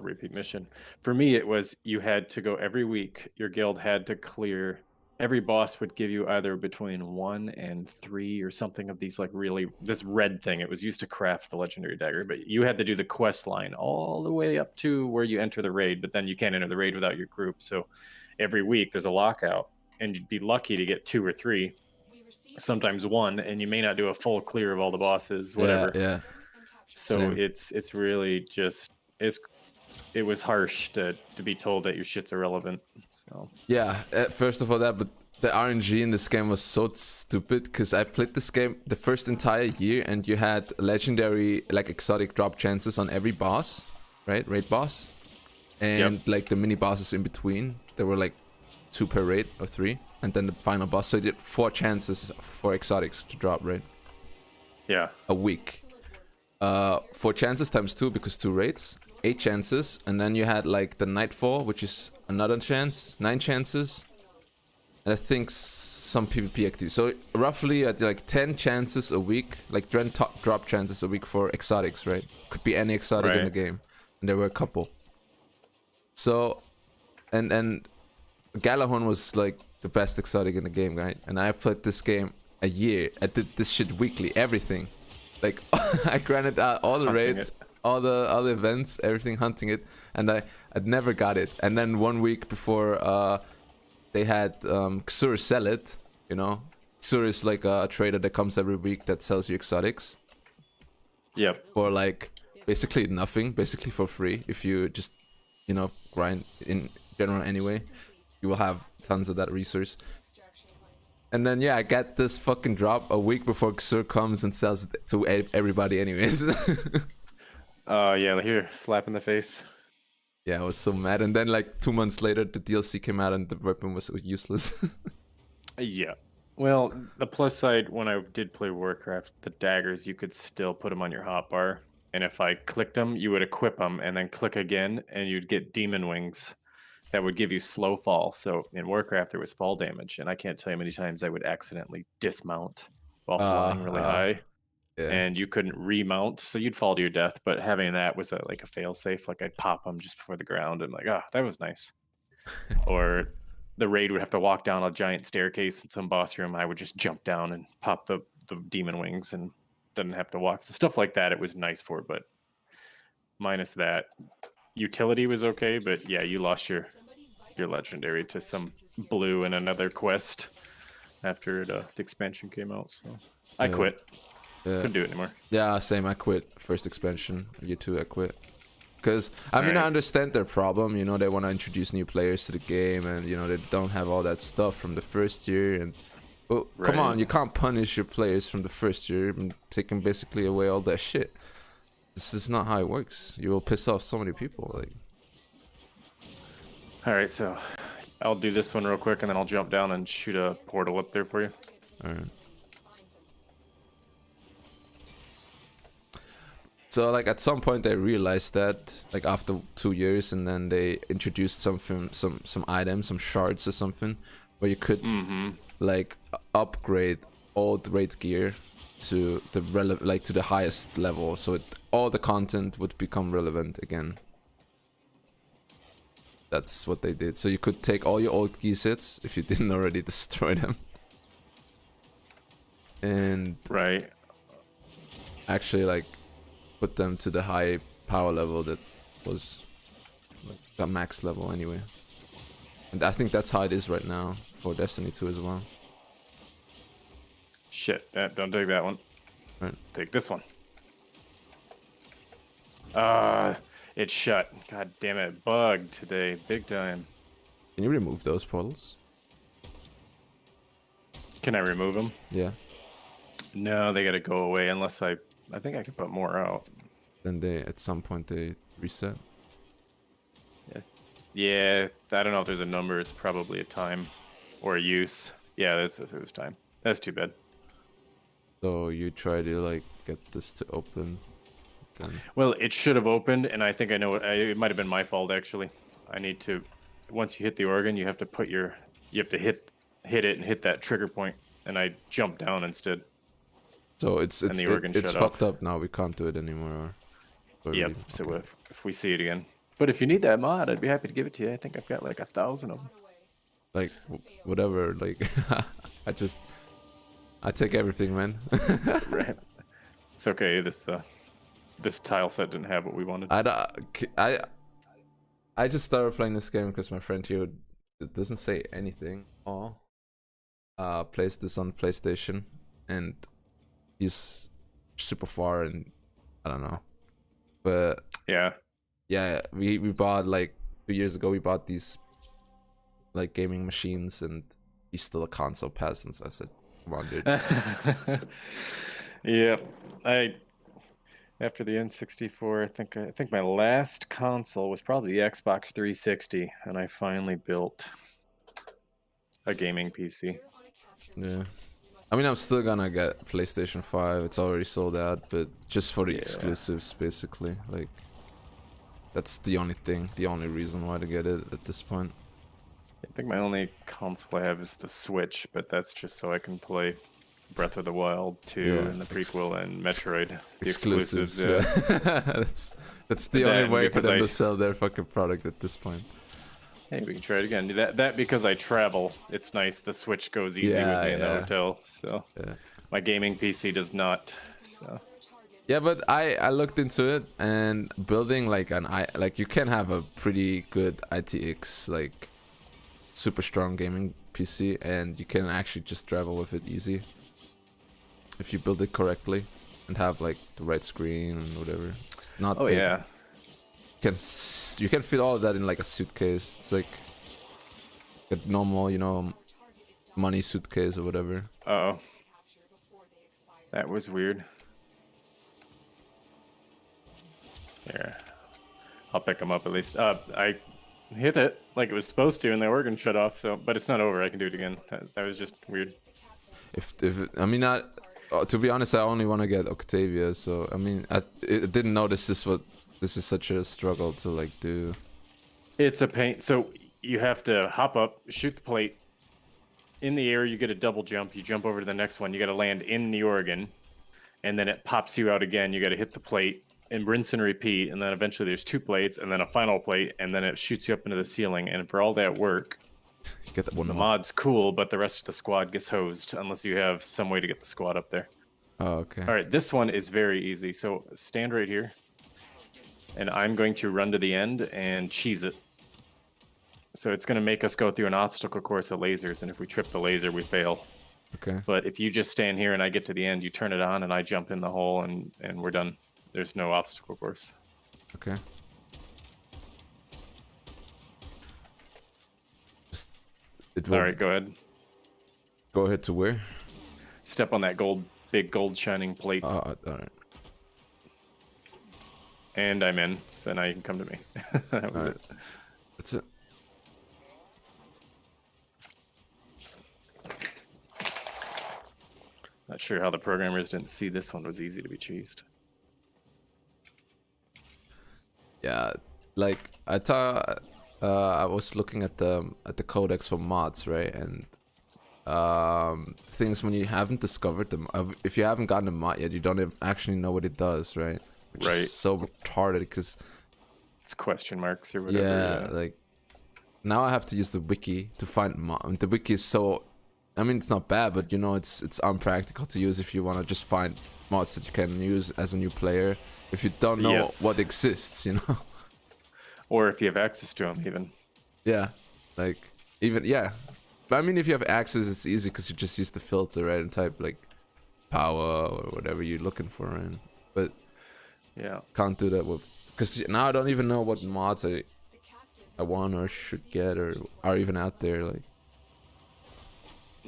A repeat mission. For me, it was you had to go every week. Your guild had to clear. Every boss would give you either between 1 and 3 or something of these like really this red thing. It was used to craft the legendary dagger, but you had to do the quest line all the way up to where you enter the raid. But then you can't enter the raid without your group. So every week there's a lockout, and you'd be lucky to get 2 or 3, sometimes 1, and you may not do a full clear of all the bosses. Whatever. Yeah. So Same. it's really just it was harsh to be told that your shit's irrelevant. So Yeah, first of all that, but the RNG in this game was so stupid because I played this game the first entire year and you had legendary, like exotic drop chances on every boss, right? Raid boss. And like the mini bosses in between. There were like 2 per raid or 3. And then the final boss. So you did 4 chances for exotics to drop, right? Yeah. A week. 4 chances times 2 because 2 raids. 8 chances, and then you had like the Nightfall, which is another chance, 9 chances, and I think some PvP activity. So roughly at like 10 chances a week, like drop chances a week for exotics, right? Could be any exotic in the game, and there were a couple. So, and Gallahorn was like the best exotic in the game, right? And I played this game a year. I did this shit weekly, everything. Like I granted all the Hunting raids. it. All the events, everything, hunting it, and I'd never got it. And then 1 week before they had Xur sell it, you know. Xur is like a trader that comes every week that sells you exotics. Yep. For like basically nothing, basically for free. If you just, you know, grind in general anyway, you will have tons of that resource. And then yeah, I got this fucking drop a week before Xur comes and sells it to everybody anyways. Yeah, here, slap in the face. Yeah, I was so mad. And then like 2 months later, the DLC came out and the weapon was useless. Yeah. Well, the plus side, when I did play Warcraft, the daggers, you could still put them on your hotbar. And if I clicked them, you would equip them and then click again, and you'd get demon wings that would give you slow fall. So in Warcraft, there was fall damage. And I can't tell you how many times I would accidentally dismount while flying really high. Yeah. And you couldn't remount, so you'd fall to your death. But having that was like a fail safe. Like I'd pop them just before the ground, and like, that was nice. Or the raid would have to walk down a giant staircase in some boss room. I would just jump down and pop the demon wings, and didn't have to walk. So stuff like that, it was nice for. But minus that, utility was okay. But yeah, you lost your legendary to some blue in another quest after the expansion came out. So I quit. Couldn't do it anymore. Yeah, same. I quit first expansion. Year 2, I quit. Because, I mean, I understand their problem. You know, they want to introduce new players to the game, and, you know, they don't have all that stuff from the first year. And well, come on, you can't punish your players from the first year and taking basically away all that shit. This is not how it works. You will piss off so many people. Like, all right, so I'll do this one real quick, and then I'll jump down and shoot a portal up there for you. All right. So like at some point they realized that, like after 2 years, and then they introduced something, some items, some shards or something, where you could like upgrade all the raid gear to the to the highest level, so all the content would become relevant again. That's what they did. So you could take all your old key sets if you didn't already destroy them, and actually like put them to the high power level that was like the max level anyway. And I think that's how it is right now for Destiny 2 as well. Shit, don't take that one. Right. Take this one. It's shut. God damn it, bugged today, big time. Can you remove those portals? Can I remove them? Yeah. No, they gotta go away unless I think I can put more out. Then they, at some point, they reset. Yeah, I don't know if there's a number. It's probably a time or a use. Yeah, it was time. That's too bad. So you try to like get this to open. Then Well, it should have opened, and I think I know it might have been my fault actually. I need to, once you hit the organ, you have to hit it and hit that trigger point, and I jumped down instead. so it's And the organ it's shut off. fucked up now. We can't do it anymore. Or Yep. really? So Okay. if we see it again, but if you need that mod, I'd be happy to give it to you. I think I've got like 1,000 of them. Like whatever. Like I take everything, man. Right. It's okay. This tile set didn't have what we wanted. I just started playing this game because my friend here doesn't say anything. Plays this on PlayStation, and he's super far, and I don't know. But yeah, we bought like 2 years ago. We bought these like gaming machines, and he's still a console peasant. So I said, "Come on, dude." Yeah, after the N64, I think my last console was probably the Xbox 360, and I finally built a gaming PC. Yeah. I mean, I'm still gonna get PlayStation 5. It's already sold out, but just for the exclusives, basically. Like, that's the only thing, the only reason why to get it at this point. I think my only console I have is the Switch, but that's just so I can play Breath of the Wild 2 and the prequel and Metroid. The exclusives. Yeah. that's the only way for them to sell their fucking product at this point. Hey, we can try it again. That because I travel, it's nice. The Switch goes easy with me in the hotel, so my gaming PC does not. So yeah, but I looked into it, and building like you can have a pretty good ITX like super strong gaming PC, and you can actually just travel with it easy if you build it correctly and have like the right screen and whatever. It's not big. Yeah. You can fit all of that in like a suitcase. It's like a normal, money suitcase or whatever. Uh-oh. That was weird. Here. I'll pick them up at least. I hit it like it was supposed to, and the organ shut off. So, but it's not over. I can do it again. That was just weird. To be honest, I only want to get Octavia. So I mean, I didn't know this is such a struggle to like do. It's a pain. So you have to hop up, shoot the plate. In the air, you get a double jump. You jump over to the next one. You got to land in the organ, and then it pops you out again. You got to hit the plate and rinse and repeat. And then eventually there's 2 plates, and then a final plate, and then it shoots you up into the ceiling. And for all that work, you get that one. The mod's cool, but the rest of the squad gets hosed unless you have some way to get the squad up there. Oh, okay. All right, this one is very easy. So stand right here. And I'm going to run to the end and cheese it. So it's going to make us go through an obstacle course of lasers, and if we trip the laser, we fail. Okay. But if you just stand here and I get to the end, you turn it on and I jump in the hole, and we're done. There's no obstacle course. Okay. All right, go ahead. Go ahead to where? Step on that big gold shining plate. Oh, all right. And I'm in, so now you can come to me. That was it. That's it. Not sure how the programmers didn't see this one was easy to be cheesed. Yeah, like I thought. I was looking at the codex for mods, right? And things when you haven't discovered them, if you haven't gotten a mod yet, you don't actually know what it does, right? Which is so retarded because it's question marks or whatever. Yeah, like now I have to use the wiki to find mod. The wiki is so, I mean, it's not bad, but it's unpractical to use if you want to just find mods that you can use as a new player if you don't know what exists, Or if you have access to them, even. Yeah, like even but I mean, if you have access, it's easy because you just use the filter, right, and type like power or whatever you're looking for, right? But yeah, can't do that with because now I don't even know what mods I want or should get or are even out there. Like,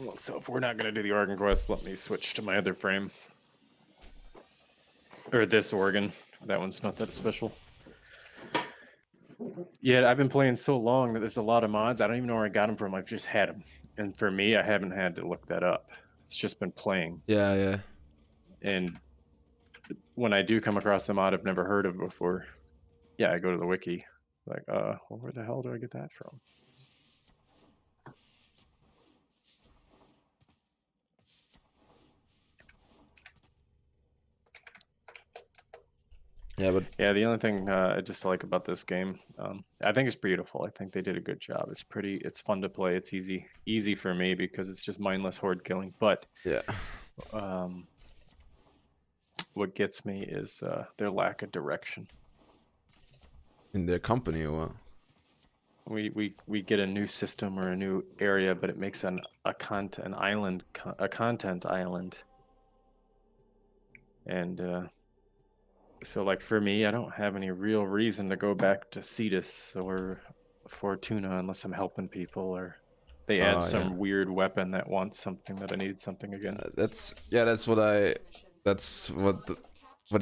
well, so if we're not gonna do the organ quest, let me switch to my other frame or this organ. That one's not that special. Yeah, I've been playing so long that there's a lot of mods. I don't even know where I got them from. I've just had them. And for me, I haven't had to look that up. It's just been playing. Yeah. And when I do come across a mod I've never heard of before, yeah, I go to the wiki. Like, well, where the hell do I get that from? Yeah, but yeah, the only thing I just like about this game, I think it's beautiful. I think they did a good job. It's pretty. It's fun to play. It's easy for me because it's just mindless horde killing. But yeah, what gets me is their lack of direction. In their company or what? We get a new system or a new area, but it makes a content island, and so like for me, I don't have any real reason to go back to Cetus or Fortuna unless I'm helping people or they add some weird weapon that wants something that I needed something again. That's what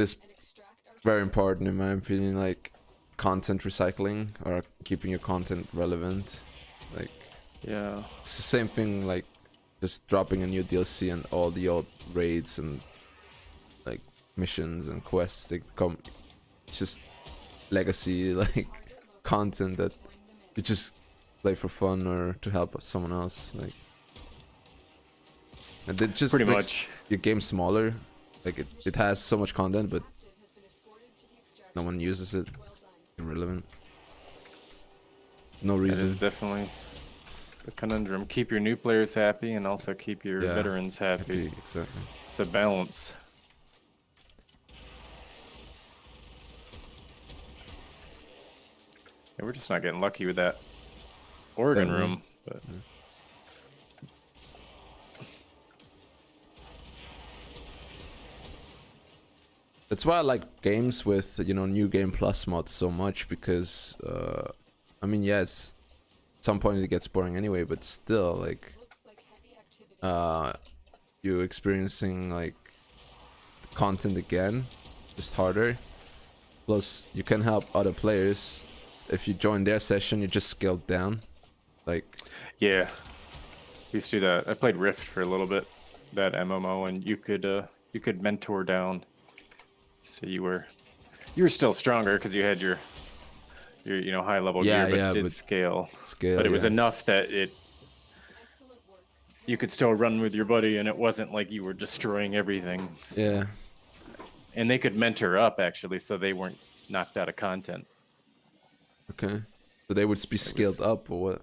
is very important in my opinion, like content recycling or keeping your content relevant. Like, yeah, it's the same thing, like just dropping a new DLC and all the old raids and like missions and quests, they come, it's just legacy like content that you just play for fun or to help someone else, like, and it just pretty makes much your game smaller. Like it has so much content but no one uses it. Irrelevant. No reason. It is definitely the conundrum. Keep your new players happy and also keep your veterans happy. Exactly. It's a balance. Yeah, we're just not getting lucky with that Oregon room. But that's why I like games with, you know, New Game Plus mods so much, because I mean, yes, at some point it gets boring anyway, but still, like, you're experiencing like content again, just harder. Plus, you can help other players. If you join their session, you just scaled down. Like, yeah, we used to do that. I played Rift for a little bit, that MMO, and you could mentor down. So you were still stronger because you had your you know, high level gear, but it did scale. But it was enough that you could still run with your buddy, and it wasn't like you were destroying everything. Yeah. And they could mentor up actually, so they weren't knocked out of content. Okay. So they would be scaled up or what?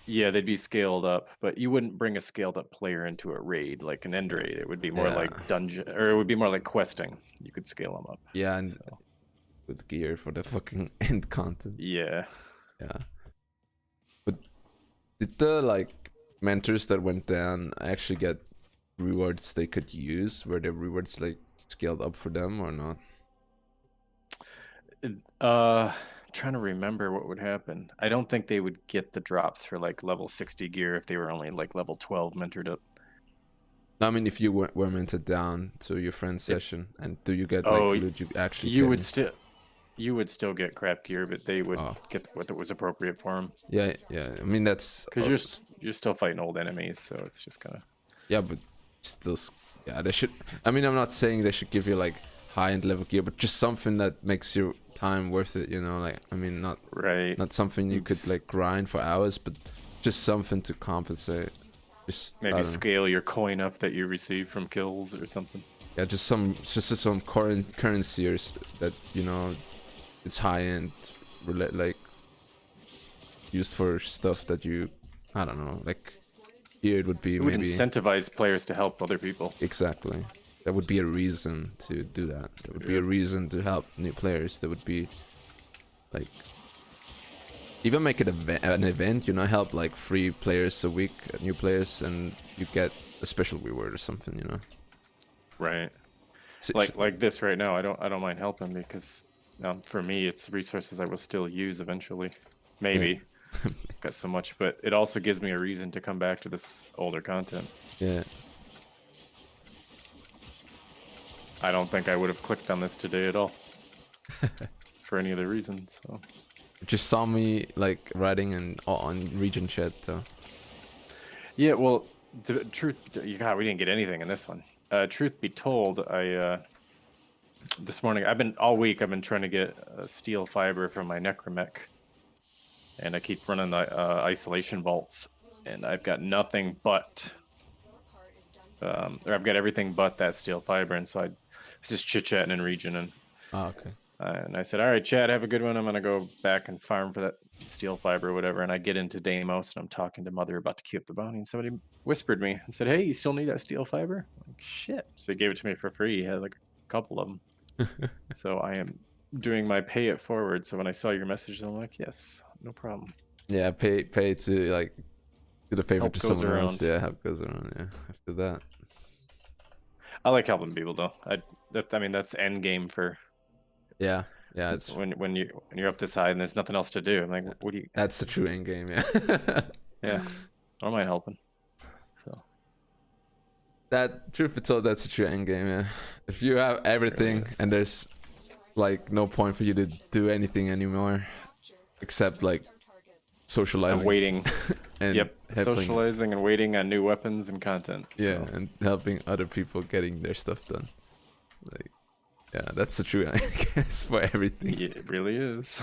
Yeah, they'd be scaled up, but you wouldn't bring a scaled up player into a raid like an end raid. It would be more like dungeon, or it would be more like questing. You could scale them up. Yeah, and with gear for the fucking end content. Yeah. Yeah. But did the like mentors that went down actually get rewards they could use? Were the rewards like scaled up for them or not? Trying to remember what would happen. I don't think they would get the drops for like level 60 gear if they were only like level 12 mentored up. I mean, if you were mentored down to your friend's session, and do you get like loot you actually? You would still get crap gear, but they would get what was appropriate for them. Yeah, yeah. I mean, that's because you're still fighting old enemies, so it's just kind of. Yeah, but still, yeah. They should. I mean, I'm not saying they should give you like high-end level gear, but just something that makes your time worth it, you know, like, I mean, not something you could like grind for hours, but just something to compensate. Just maybe scale your coin up that you receive from kills or something. Yeah, just some currency or that, you know, it's high-end, like used for stuff that you, I don't know, like here it would be it maybe incentivize players to help other people. Exactly. That would be a reason to do that. There would be a reason to help new players. There would be, like, even make it an event, you know, help like 3 players a week, new players, and you get a special reward or something, you know. Right. Like this right now, I don't mind helping because for me it's resources I will still use eventually, maybe. Got so much, but it also gives me a reason to come back to this older content. Yeah. I don't think I would have clicked on this today at all for any other reason. So, just saw me like writing on region chat though. Yeah, well, the truth, we didn't get anything in this one. truth be told, this morning I've been trying to get steel fiber from my necromech, and I keep running the isolation vaults, and I've got nothing but or I've got everything but that steel fiber, and so I was just chit-chatting in region, and okay. And I said, all right, Chad, have a good one. I'm going to go back and farm for that steel fiber or whatever. And I get into Deimos, and I'm talking to Mother about to queue up the bounty. And somebody whispered me and said, hey, you still need that steel fiber? I'm like, shit. So he gave it to me for free. He had like a couple of them. So I am doing my pay it forward. So when I saw your message, I'm like, yes, no problem. Yeah, pay to like do the favor Help to goes someone around. else. Yeah, help goes around. Yeah, after that. I like helping people though. I mean, that's end game for. Yeah, yeah. It's when you're up this high and there's nothing else to do. I'm like, what do you? That's the true end game. Yeah. Yeah. I don't mind helping. So. That truth be told, that's the true end game. Yeah. If you have everything and there's like no point for you to do anything anymore, except like socializing. I'm waiting. And yep. helping. Socializing and waiting on new weapons and content. Yeah, so. and helping other people getting their stuff done. Like, yeah, that's the true, I guess, for everything. Yeah, it really is.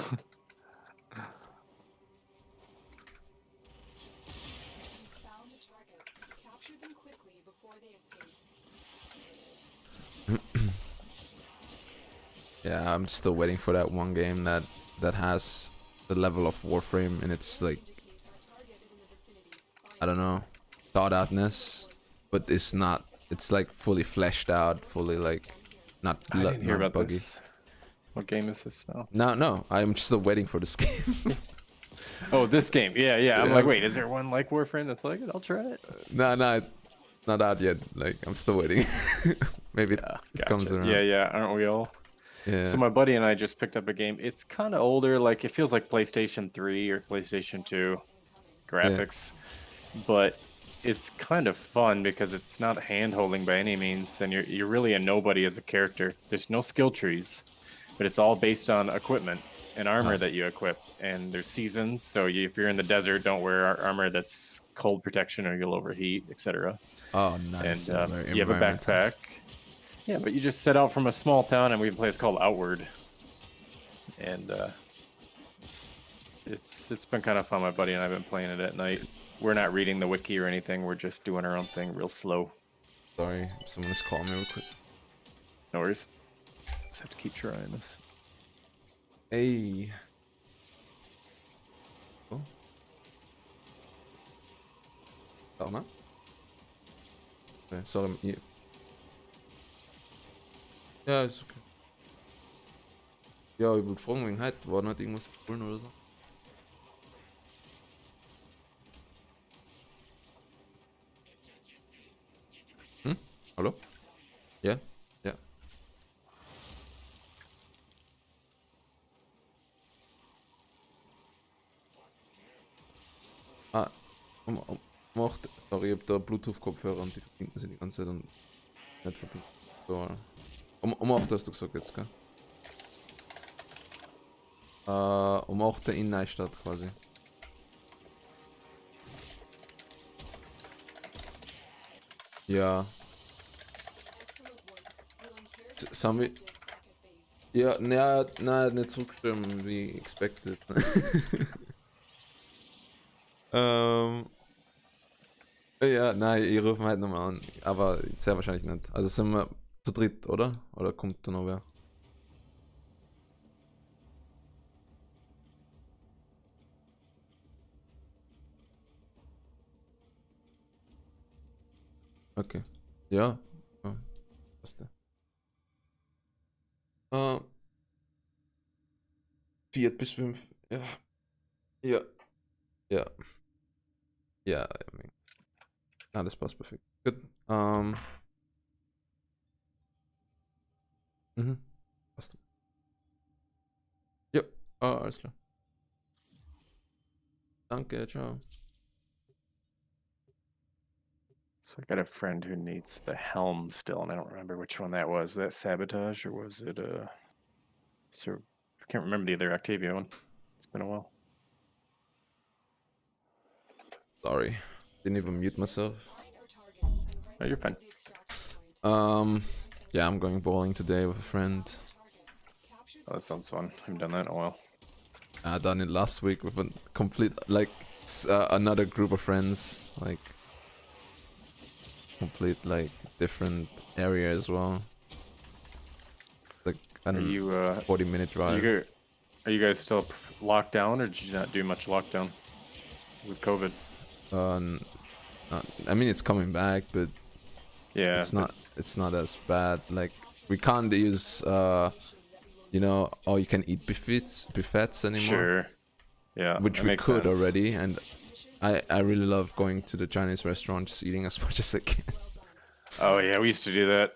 Yeah, I'm still waiting for that one game that has the level of Warframe, and it's like, I don't know, thought outness, but it's not. It's like fully fleshed out, fully like not. I didn't hear not about buggy. this. What game is this now? No, I'm still waiting for this game. Oh, this game. Yeah. I'm like, wait, is there one like Warframe that's like it? I'll try it. No, not out yet. Like, I'm still waiting. Maybe it comes around. Yeah, aren't we all? Yeah. So my buddy and I just picked up a game. It's kind of older, like it feels like PlayStation 3 or PlayStation 2 graphics, but it's kind of fun because it's not hand-holding by any means, and you're really a nobody as a character. There's no skill trees, but it's all based on equipment and armor that you equip, and there's seasons. So if you're in the desert, don't wear armor that's cold protection or you'll overheat, etc. Oh, nice. And you have a backpack. Yeah, but you just set out from a small town, and we have a place called Outward, and it's been kind of fun. My buddy and I've been playing it at night. We're not reading the wiki or anything. We're just doing our own thing, real slow. Sorry, someone's calling me real quick. No worries. Just have to keep trying this. Hey. Oh. Oh, man. Okay, sorry. Ja, ist okay. Ja, ich wollte fragen, wegen heute war nicht irgendwas holen oder so. Hm? Hallo? Ja? Ja. Ah, macht. Sorry, ich hab da Bluetooth-Kopfhörer und die verbinden sich die ganze Zeit und nicht verbinden. So. Um 8 hast du gesagt jetzt, gell? Um 8 in Neustadt quasi. Ja. Sind wir... Ja, nein, nicht zurückschreiben wie expected. Ja, nein, ich rufe halt nochmal an. Aber sehr wahrscheinlich nicht. Also sind wir zu dritt, oder? Oder kommt da noch wer? Okay. Ja. Ja. Passt ja. 4 bis 5. Ja. Ja. Ja. Ja, I mean. Alles passt perfekt. Gut. Passt. Ja, alles klar. Danke, ciao. So I got a friend who needs the helm still, and I don't remember which one that was. Was that Sabotage, or was it so I can't remember the other Octavia one. It's been a while. Sorry. Didn't even mute myself. Oh, you're fine. Yeah, I'm going bowling today with a friend. Oh, that sounds fun. I haven't done that in a while. I done it last week with a complete another group of friends, like complete like different area as well. Like I don't know, 40-minute drive. Are you guys still locked down, or did you not do much lockdown with COVID? I mean, it's coming back, but yeah, it's not as bad. Like we can't use you know, all you can eat buffets anymore. Sure. Yeah. Which we could already, and I really love going to the Chinese restaurant, just eating as much as I can. Oh yeah, we used to do that.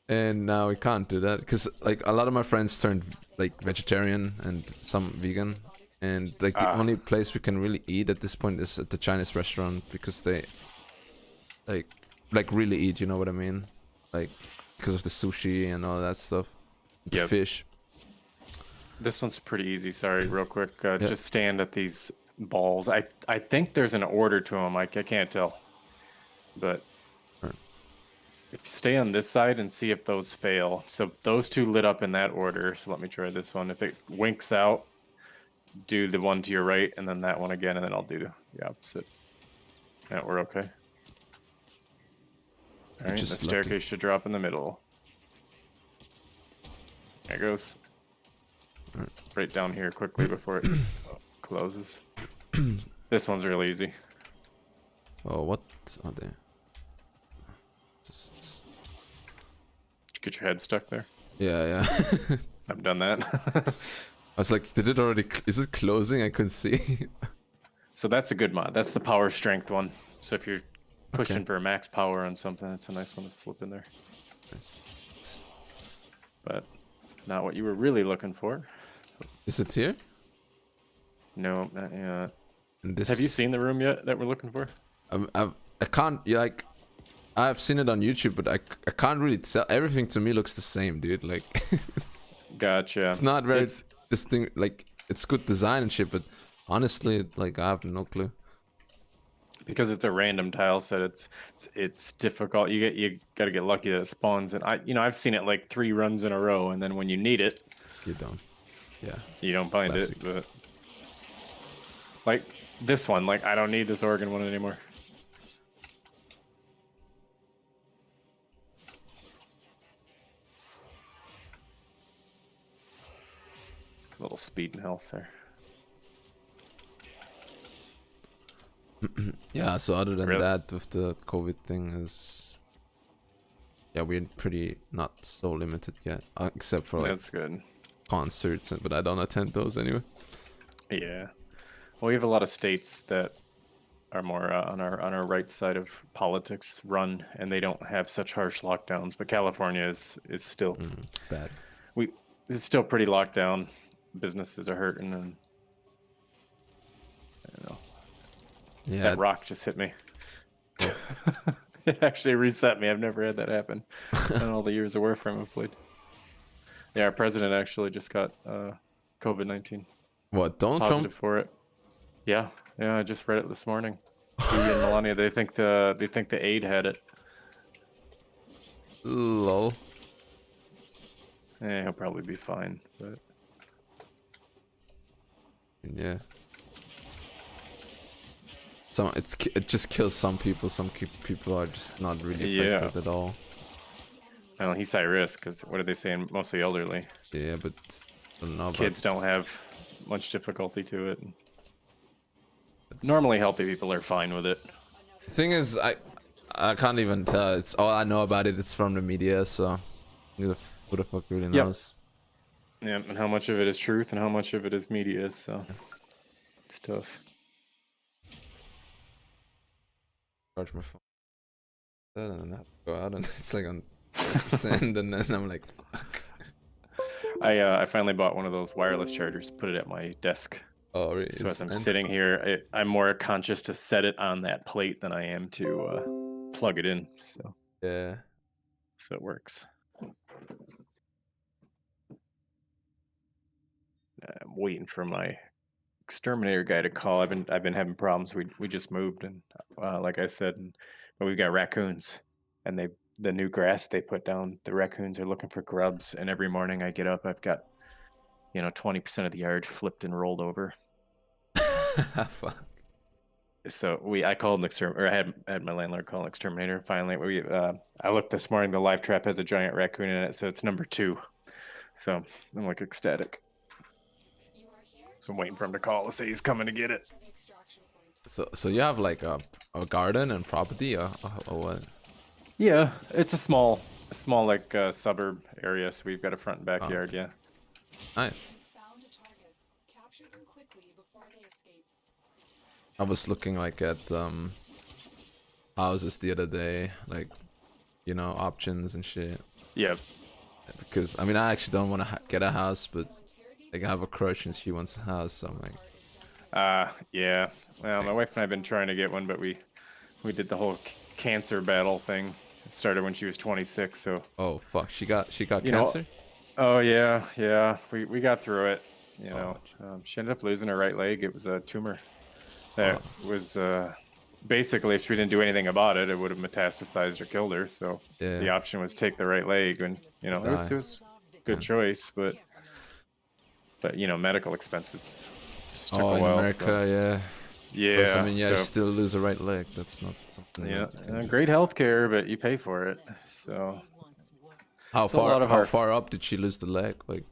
And now we can't do that because like a lot of my friends turned like vegetarian and some vegan, and like the only place we can really eat at this point is at the Chinese restaurant because they like really eat, you know what I mean? Like because of the sushi and all that stuff, the fish. This one's pretty easy. Sorry, real quick. Just stand at these balls. I think there's an order to them. I can't tell, but. If you stay on this side and see if those fail. So those two lit up in that order. So let me try this one. If it winks out, do the one to your right and then that one again, and then I'll do the opposite. Yeah, we're okay. All right, the staircase should drop in the middle. There it goes. Right down here quickly before it closes. This one's really easy. Oh, what are they? Get your head stuck there. Yeah. I've done that. I was like, did it already? Is it closing? I couldn't see. So that's a good mod. That's the power strength one. So if you're pushing for a max power on something, it's a nice one to slip in there. Nice. But not what you were really looking for. Is it here? No, not yet. This... Have you seen the room yet that we're looking for? I can't. Like. I've seen it on YouTube, but I can't really tell. Everything to me looks the same, dude. Like, gotcha. It's not very distinct. Like, it's good design and shit, but honestly, like, I have no clue. Because it's a random tile set, it's difficult. You gotta get lucky that it spawns. And I've seen it like 3 runs in a row, and then when you need it, you don't. Yeah. You don't find it. But like this one, like I don't need this organ one anymore. A little speed and health there. Yeah, so other than that, with the COVID thing is, yeah, we're pretty not so limited yet, except for like that's good concerts, but I don't attend those anyway. Yeah, well, we have a lot of states that are more on our right side of politics run, and they don't have such harsh lockdowns. But California is still bad. It's still pretty locked down. Businesses are hurting, and I don't know. Yeah, that rock just hit me. It actually reset me. I've never had that happen in all the years of Warframe I've played. Yeah, our president actually just got COVID-19. What, Donald Trump? Trump? For it. Yeah, I just read it this morning. He and Melania, they think the aide had it. Lol. Yeah, he'll probably be fine, but. Yeah. So it just kills some people. Some people are just not really affected at all. Well, he's high risk because what are they saying? Mostly elderly. Yeah, but I don't know. Kids don't have much difficulty to it. Normally, healthy people are fine with it. The thing is, I can't even tell. It's all I know about it. It's from the media, so who the fuck really knows? Yeah, and how much of it is truth and how much of it is media, so it's tough. Charge my phone. And then I have to go out and it's like on 100%, and then I'm like, fuck. I finally bought one of those wireless chargers, put it at my desk. Oh, really? So as I'm sitting here, I'm more conscious to set it on that plate than I am to plug it in. So yeah, so it works. I'm waiting for my exterminator guy to call. I've been having problems. We just moved, and like I said, but we've got raccoons, and the new grass they put down. The raccoons are looking for grubs, and every morning I get up, I've got 20% of the yard flipped and rolled over. Fuck. So I called an exterminator. I had my landlord call an exterminator. Finally, I looked this morning. The live trap has a giant raccoon in it, so it's number 2. So I'm like ecstatic. So I'm waiting for him to call to say he's coming to get it. So you have like a garden and property or what? Yeah, it's a small like suburb area. So we've got a front and backyard. Okay. Yeah. Nice. Found a target. Capture them quickly before they escape. I was looking like at houses the other day, like options and shit. Yeah. Because I mean, I actually don't want to get a house, but like I have a crush and she wants a house, so I'm like. Yeah. Well, my wife and I have been trying to get one, but we did the whole cancer battle thing. It started when she was 26, so. Oh fuck! She got cancer. Oh yeah. We got through it. She ended up losing her right leg. It was a tumor that was basically, if she didn't do anything about it, it would have metastasized or killed her. So the option was take the right leg, and it was a good choice, but medical expenses just took a while. In America, yeah. Yeah. I mean, you still lose a right leg. That's not something. Yeah, great healthcare, but you pay for it. So. How far up did she lose the leg? Like.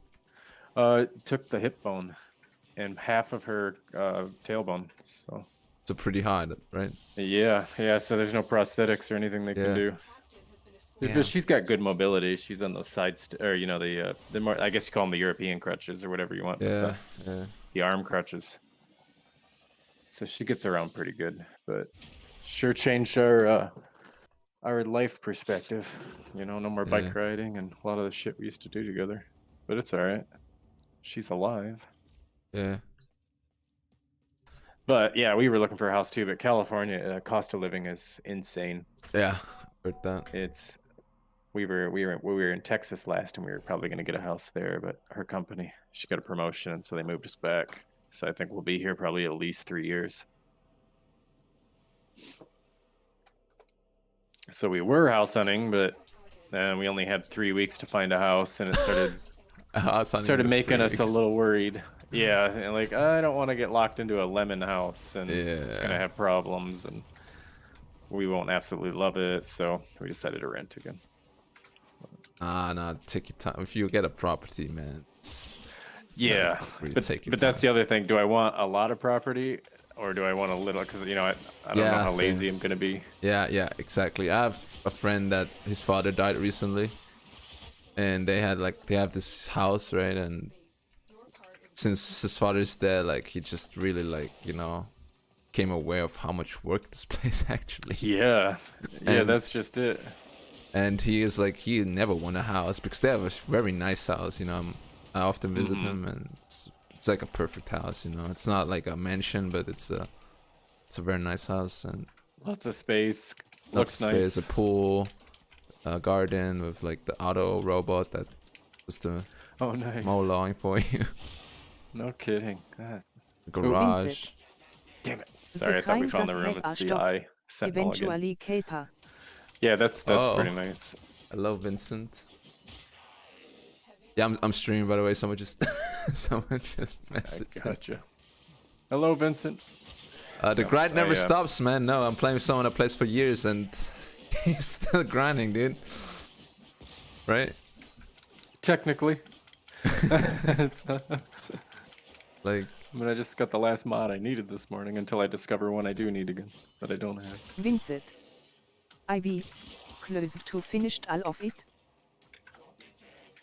Took the hip bone, and half of her tailbone. So. So pretty high, right? Yeah. So there's no prosthetics or anything they can do. Yeah. But she's got good mobility. She's on those sides, or the more, I guess you call them the European crutches or whatever you want. Yeah. The arm crutches. So she gets around pretty good, but sure changed our life perspective. No more bike riding and a lot of the shit we used to do together. But it's all right. She's alive. Yeah. But yeah, we were looking for a house too. But California, cost of living is insane. Yeah, heard that. We were in Texas last, and we were probably going to get a house there. But her company, she got a promotion, and so they moved us back. So I think we'll be here probably at least 3 years. So we were house hunting, but we only had 3 weeks to find a house, and it started making us a little worried. Yeah, and like I don't want to get locked into a lemon house, and it's gonna have problems, and we won't absolutely love it. So we decided to rent again. No, take your time. If you get a property, man. Yeah, but that's the other thing. Do I want a lot of property, or do I want a little? Because I don't know how lazy I'm gonna be. Yeah, exactly. I have a friend that his father died recently, and they have this house, right? And since his father's dead, like he just really came aware of how much work this place actually. Yeah, that's just it. And he is like, he never won a house because they have a very nice house. I often visit him, and it's like a perfect house. It's not like a mansion, but it's a very nice house, and lots of space. Looks nice. A pool, a garden with like the auto robot that was to mow lawn for you. No kidding. God. Garage. Damn it. Sorry, I thought we found the room. It's the eye sentinel again. Yeah, that's pretty nice. Hello, Vincent. Yeah, I'm streaming, by the way. Someone just messaged. I gotcha. Hello, Vincent. The grind never stops, man. No, I'm playing with someone that plays for years, and he's still grinding, dude. Right? Technically. Like, I just got the last mod I needed this morning until I discover one I do need again that I don't have. Vincent. IV. Close to finished all of it.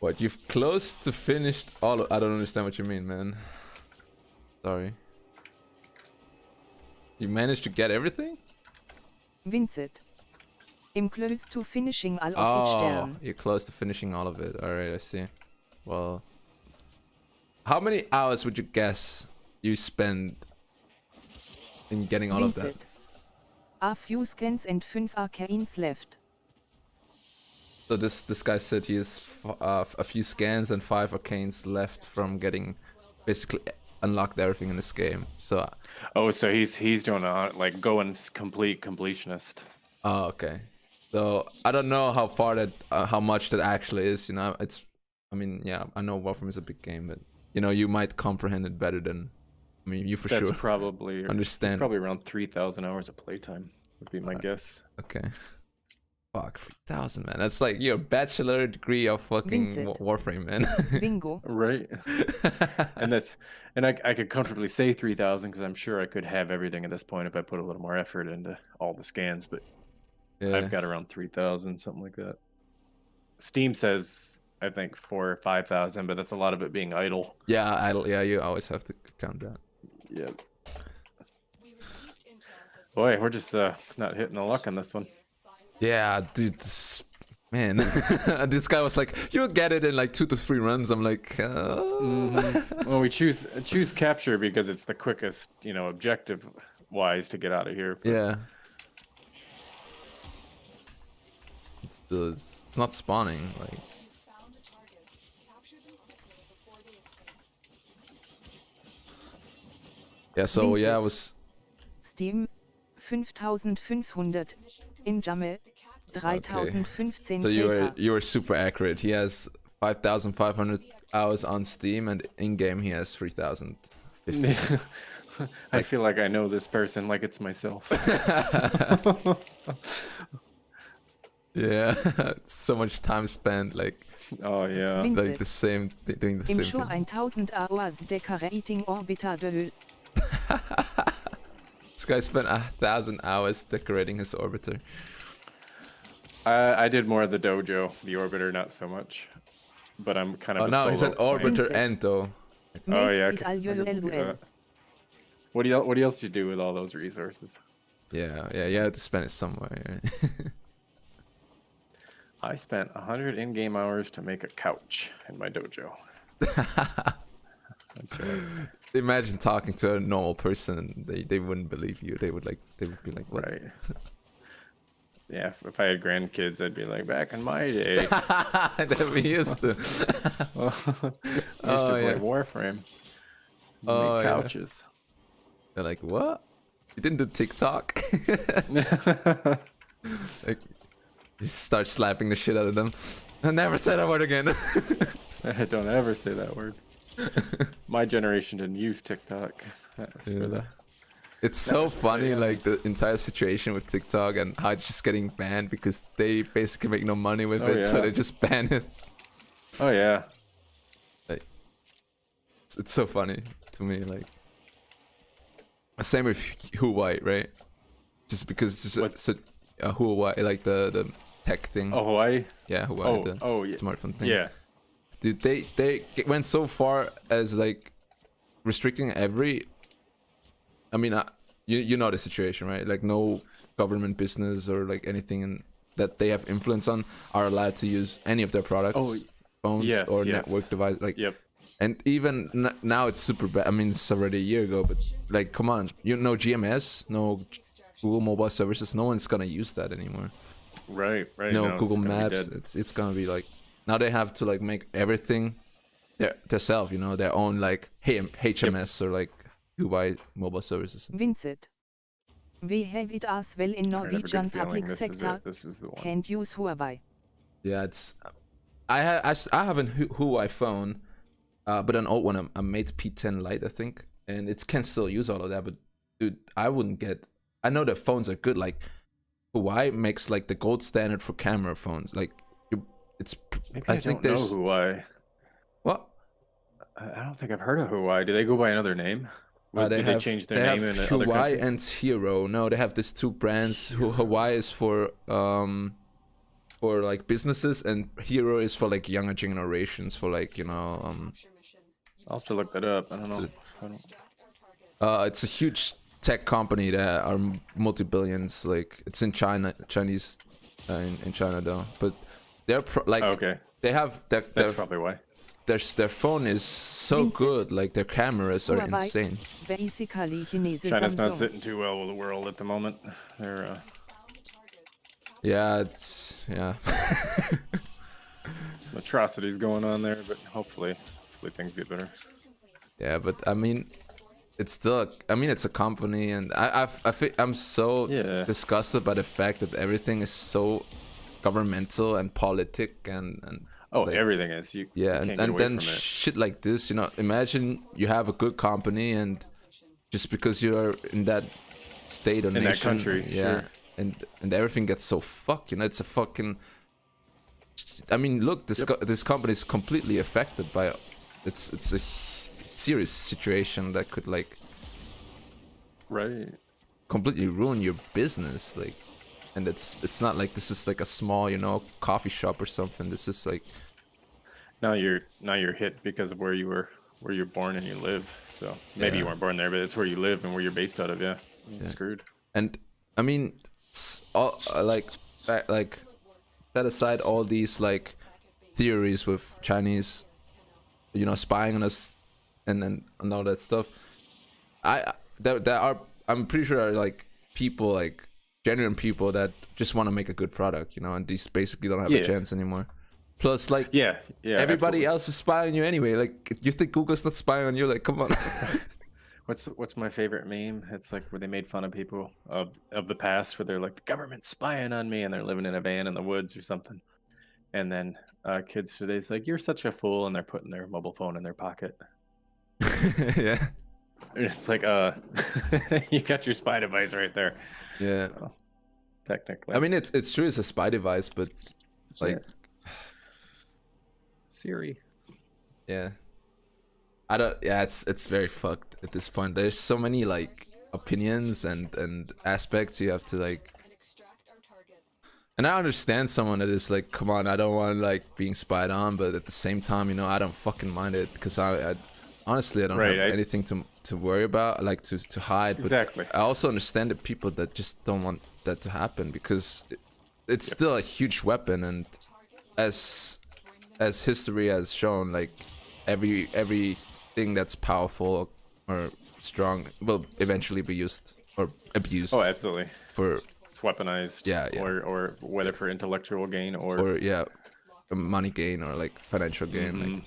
What, you've close to finished all of... I don't understand what you mean, man. Sorry. You managed to get everything? Vincent. I'm close to finishing all of it, Stern. You're close to finishing all of it. Alright, I see. Well... How many hours would you guess you spend in getting all Vincent. of that? A few scans and 5 arcanes left. So this guy said he has a few scans and 5 arcanes left from getting basically unlocked everything in this game. So so he's doing a going complete completionist. Oh, okay. So I don't know how far that, how much that actually is. You know, it's. I mean, yeah, I know Warframe is a big game, but you know, you might comprehend it better than. I mean, you for That's sure. probably understand. It's probably around 3,000 hours of playtime. Would be my guess. Okay. Fuck, 3,000, man. That's like your bachelor degree of fucking Warframe, man. Bingo. Right. and I could comfortably say 3,000 because I'm sure I could have everything at this point if I put a little more effort into all the scans, but I've got around 3,000, something like that. Steam says I think 4,000 or 5,000, but that's a lot of it being idle. Yeah, idle. Yeah, you always have to count that. Yeah. Boy, we're just not hitting the luck on this one. Yeah, dude, man, this guy was like, "You'll get it in like 2 to 3 runs." I'm like, Well, we choose capture because it's the quickest, you know, objective wise to get out of here. But... Yeah. It's not spawning like. Yeah, so yeah, I was. Steam 5500, in Jamme 3015 So you were super accurate. He has 5,500 hours on Steam, and in game he has 3,050. I feel like I know this person like it's myself. Yeah, so much time spent like. Oh yeah. Like the same, doing the Im same Show thing. 1000 hours decorating Orbiter de This guy spent 1,000 hours decorating his orbiter. I did more of the dojo, the orbiter, not so much. But I'm kind of. Oh no, he's an orbiter ento. Oh yeah. What else do you do with all those resources? Yeah, you have to spend it somewhere. I spent 100 in-game hours to make a couch in my dojo. That's right. Imagine talking to a normal person, they wouldn't believe you. They would be like, what? Right. Yeah, if I had grandkids, I'd be like, back in my day. That we used to. I used to play Warframe. Make couches. They're like, what? You didn't do TikTok? Like, you start slapping the shit out of them. I never said that word again. Don't ever say that word. My generation didn't use TikTok. It's so funny, like the entire situation with TikTok and how it's just getting banned because they basically make no money with it, so they just ban it. Oh yeah. Like, it's so funny to me. Like, same with Huawei, right? Just because it's so, Huawei, like the tech thing. Oh, Hawaii. Yeah, Huawei. Yeah. Smartphone thing. Yeah. Dude, they went so far as like restricting every. I mean, you know the situation, right? Like no government business or like anything that they have influence on are allowed to use any of their products, phones or network device. Like, and even now it's super bad. I mean, it's already a year ago, but like, come on, no GMS, no Google Mobile Services, no one's gonna use that anymore. Right. No, Google Maps. It's gonna be like now they have to like make everything themselves. You know, their own like HMS or like Huawei Mobile Services. Vincent. We have it as well in Norwegian public sector. This is the one. Can't use Huawei. Yeah, it's. I have a Huawei phone, but an old one, a Mate P10 Lite, I think, and it can still use all of that. But dude, I wouldn't get. I know the phones are good. Like Huawei makes like the gold standard for camera phones. Like it's. Maybe I think there's know Huawei. What? I don't think I've heard of Huawei. Do they go by another name? Did they change their name in other Huawei countries? and Hero. No, they have these two brands. Huawei is for like businesses, and Hero is for like younger generations. For like, you know. I'll have to look that up. I don't know. It's a huge tech company that are multi-billions. Like it's in Chinese, in China though. But they're they have that's probably why. Their phone is so good, like their cameras are insane. Basically, China's not sitting too well with the world at the moment. They're some atrocities going on there, but hopefully things get better. Yeah, but I mean, it's still, I mean, it's a company, and I'm so disgusted by the fact that everything is so governmental and politic and Oh, like, everything is. You yeah, can't and get away then from it. shit like this, you know, imagine you have a good company, and just because you're in that state or In that nation, country, yeah, sure. and everything gets so fucked, you know, it's a fucking, I mean, look, this company is completely affected by, it's a serious situation that could like right completely ruin your business, like, and it's not like this is like a small, you know, coffee shop or something. This is like now you're hit because of where you're born and you live. So maybe you weren't born there, but it's where you live and where you're based out of. Yeah, you're screwed. And I mean, it's all like set aside all these like theories with Chinese, you know, spying on us and all that stuff. I'm pretty sure there are like people, like genuine people that just want to make a good product, you know, and these basically don't have a chance anymore. Plus, like, everybody else is spying on you anyway. Like, you think Google's not spying on you? Like, come on. What's my favorite meme? It's like where they made fun of people of the past, where they're like, the government's spying on me, and they're living in a van in the woods or something. And then kids today's like, you're such a fool, and they're putting their mobile phone in their pocket. Yeah. And it's like, you got your spy device right there. Yeah. So, technically. I mean, it's true, it's a spy device, but like Siri. Yeah. It's very fucked at this point. There's so many like opinions and aspects you have to like. And I understand someone that is like, come on, I don't want like being spied on, but at the same time, you know, I don't fucking mind it, because I honestly, I don't have anything to worry about, like to hide. But exactly. I also understand the people that just don't want that to happen, because it's still a huge weapon, and as history has shown, like everything that's powerful or strong will eventually be used or abused. Oh, absolutely. For it's weaponized. Yeah. Or whether for intellectual gain or money gain or like financial gain. Like,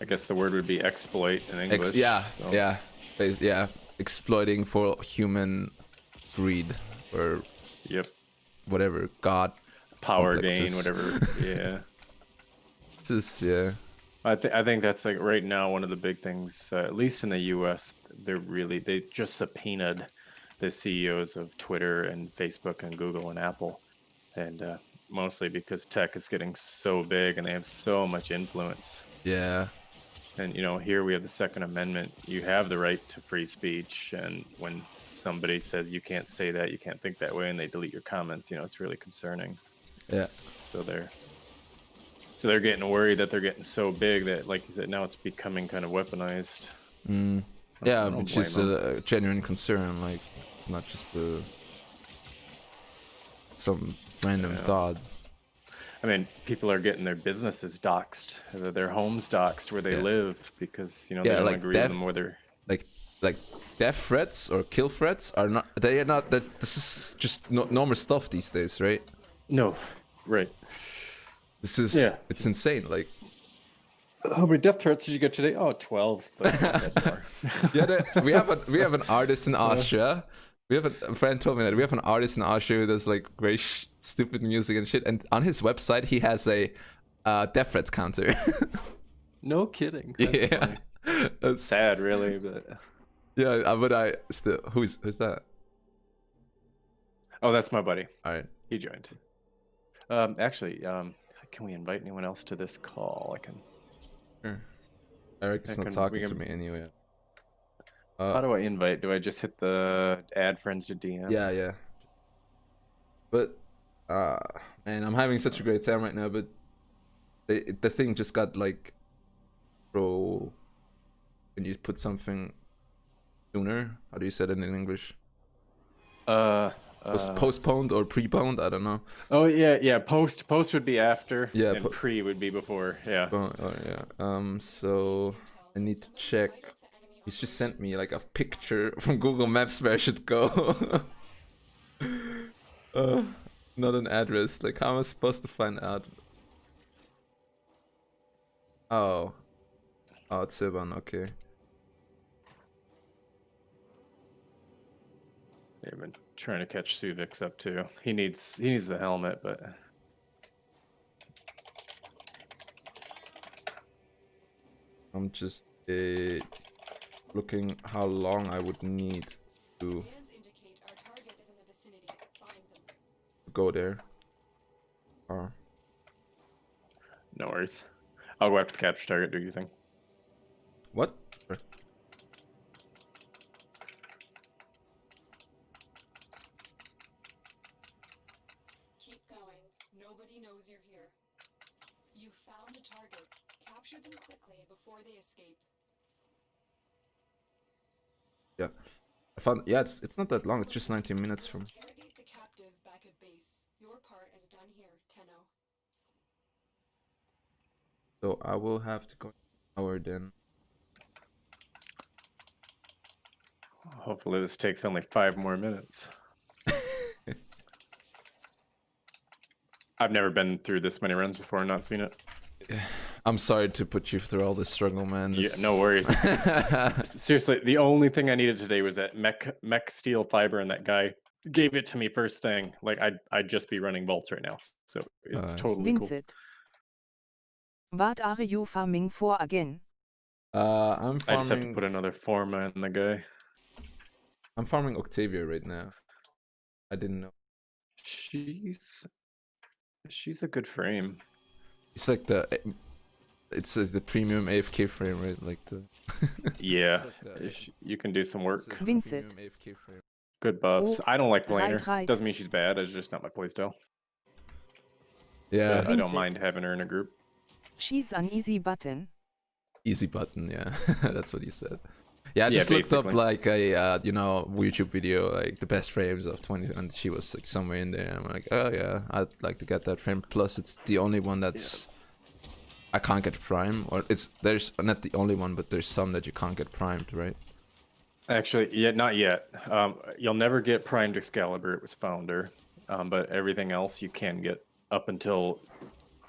I guess the word would be exploit in English. Exploiting for human greed or whatever, god power complexes. gain, whatever. Yeah. Just I think that's like right now one of the big things, at least in the U.S. They just subpoenaed the CEOs of Twitter and Facebook and Google and Apple, and mostly because tech is getting so big and they have so much influence. Yeah. And, you know, here we have the Second Amendment. You have the right to free speech. And when somebody says you can't say that, you can't think that way, and they delete your comments, you know, it's really concerning. Yeah. So they're getting worried that they're getting so big that, like you said, now it's becoming kind of weaponized. Yeah, which is a genuine concern. Like, it's not just some random thought. I mean, people are getting their businesses doxxed, their homes doxxed where they live, because, you know, they don't agree with them whether like death threats or kill threats are not. They are not. That this is just normal stuff these days, right? No, right. This is it's insane. Like, how many death threats did you get today? Oh, 12. But we have an artist in Austria. We have a friend told me that we have an artist in Austria who does like very stupid music and shit, and on his website he has a death threats counter. No kidding. That's funny. That's sad, really, but but I still who's that? Oh, that's my buddy. All right, he joined. Actually, can we invite anyone else to this call? I can. Sure. Eric is not talking to me anyway. How do I invite? Do I just hit the add friends to DM? Yeah. But man, I'm having such a great time right now. But the thing just got like, bro. When you put something sooner, how do you say that in English? Postponed or preponed? I don't know. Oh yeah. Post would be after. Yeah. And pre would be before. Yeah. So I need to check. He's just sent me like a picture from Google Maps where I should go. Not an address. Like, how am I supposed to find out? Oh. Oh, it's Sivan, okay. They've been trying to catch Suvix up too. He needs the helmet, but I'm just looking how long I would need to go there. Or no worries. I'll go after the capture target, do you think? what? Sorry. Keep going. Nobody knows you're here. You found a target. Capture them quickly before they escape. Yeah. I found, yeah, it's not that long, it's just 19 minutes from. Interrogate the captive back at base. Your part is done here, Tenno. So I will have to go an hour then. Hopefully this takes only 5 more minutes. I've never been through this many runs before and not seen it. I'm sorry to put you through all this struggle, man. Yeah, no worries. Seriously, the only thing I needed today was that mech steel fiber, and that guy gave it to me first thing. Like I'd just be running bolts right now, so it's totally cool. Vincent. What are you farming for again? I'm farming. I just have to put another forma in the guy. I'm farming Octavia right now. I didn't know. She's a good frame. It's like it's the premium AFK frame, right? Like the. Yeah, you can do some work. Vincent. Good buffs. I don't like playing her. right. Doesn't mean she's bad. It's just not my playstyle. Yeah, but I don't mind having her in a group. She's an easy button. Easy button, yeah. That's what you said. Yeah, I just looked up like a YouTube video, like the best frames of 20, and she was like somewhere in there. I'm like, oh yeah, I'd like to get that frame. Plus, it's the only one that's I can't get prime, or there's not the only one, but there's some that you can't get primed, right? Actually, not yet. You'll never get primed Excalibur. It was Founder, but everything else you can get up into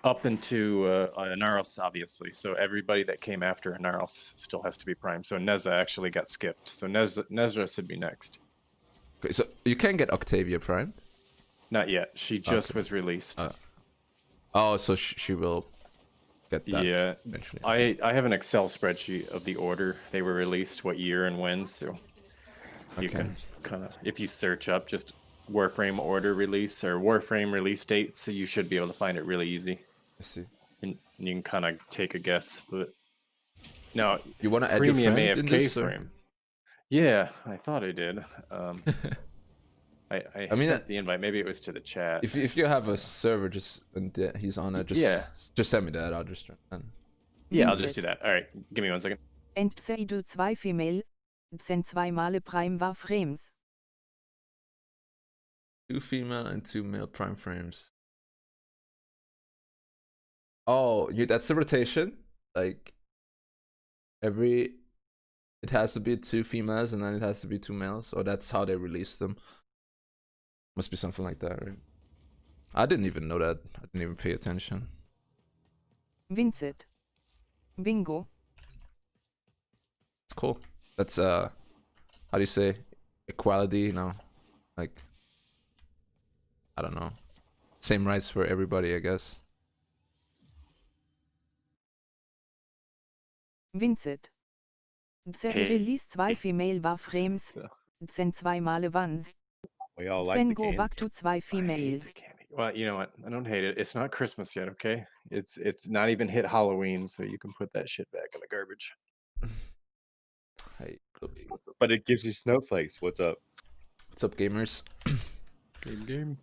Inaros, obviously. So everybody that came after Inaros still has to be primed. So Nezza actually got skipped. So Nezra should be next. Okay, so you can get Octavia primed? Not yet. She just was released. Oh, so she will get that. Yeah. Eventually. I have an Excel spreadsheet of the order they were released, what year and when. So you can kind of, if you search up just Warframe order release or Warframe release dates, so you should be able to find it really easy. I see. And you can kind of take a guess, but no, you want to add your friend AFK in this, frame. Yeah, I thought I did. I mean, sent the invite. Maybe it was to the chat. If you have a server, and he's on it, just send me that. I'll just Yeah, I'll just do that. All right, give me 1 second. Entseedu 2 female, sen 2 Male prime war frames. 2 female and 2 male prime frames. Oh, that's the rotation. Like it has to be 2 females and then it has to be 2 males, or that's how they release them. Must be something like that, right? I didn't even know that. I didn't even pay attention. Vincent. Bingo. It's cool. That's how do you say equality? Like I don't know. Same rights for everybody, I guess. Vincent. Release 2 female war frames. Sen 2 Male Vans. We all like Sen the go game. back to 2 females. Well, you know what? I don't hate it. It's not Christmas yet, okay? It's not even hit Halloween, so you can put that shit back in the garbage. Hey, but it gives you snowflakes. What's up? What's up, gamers? Game.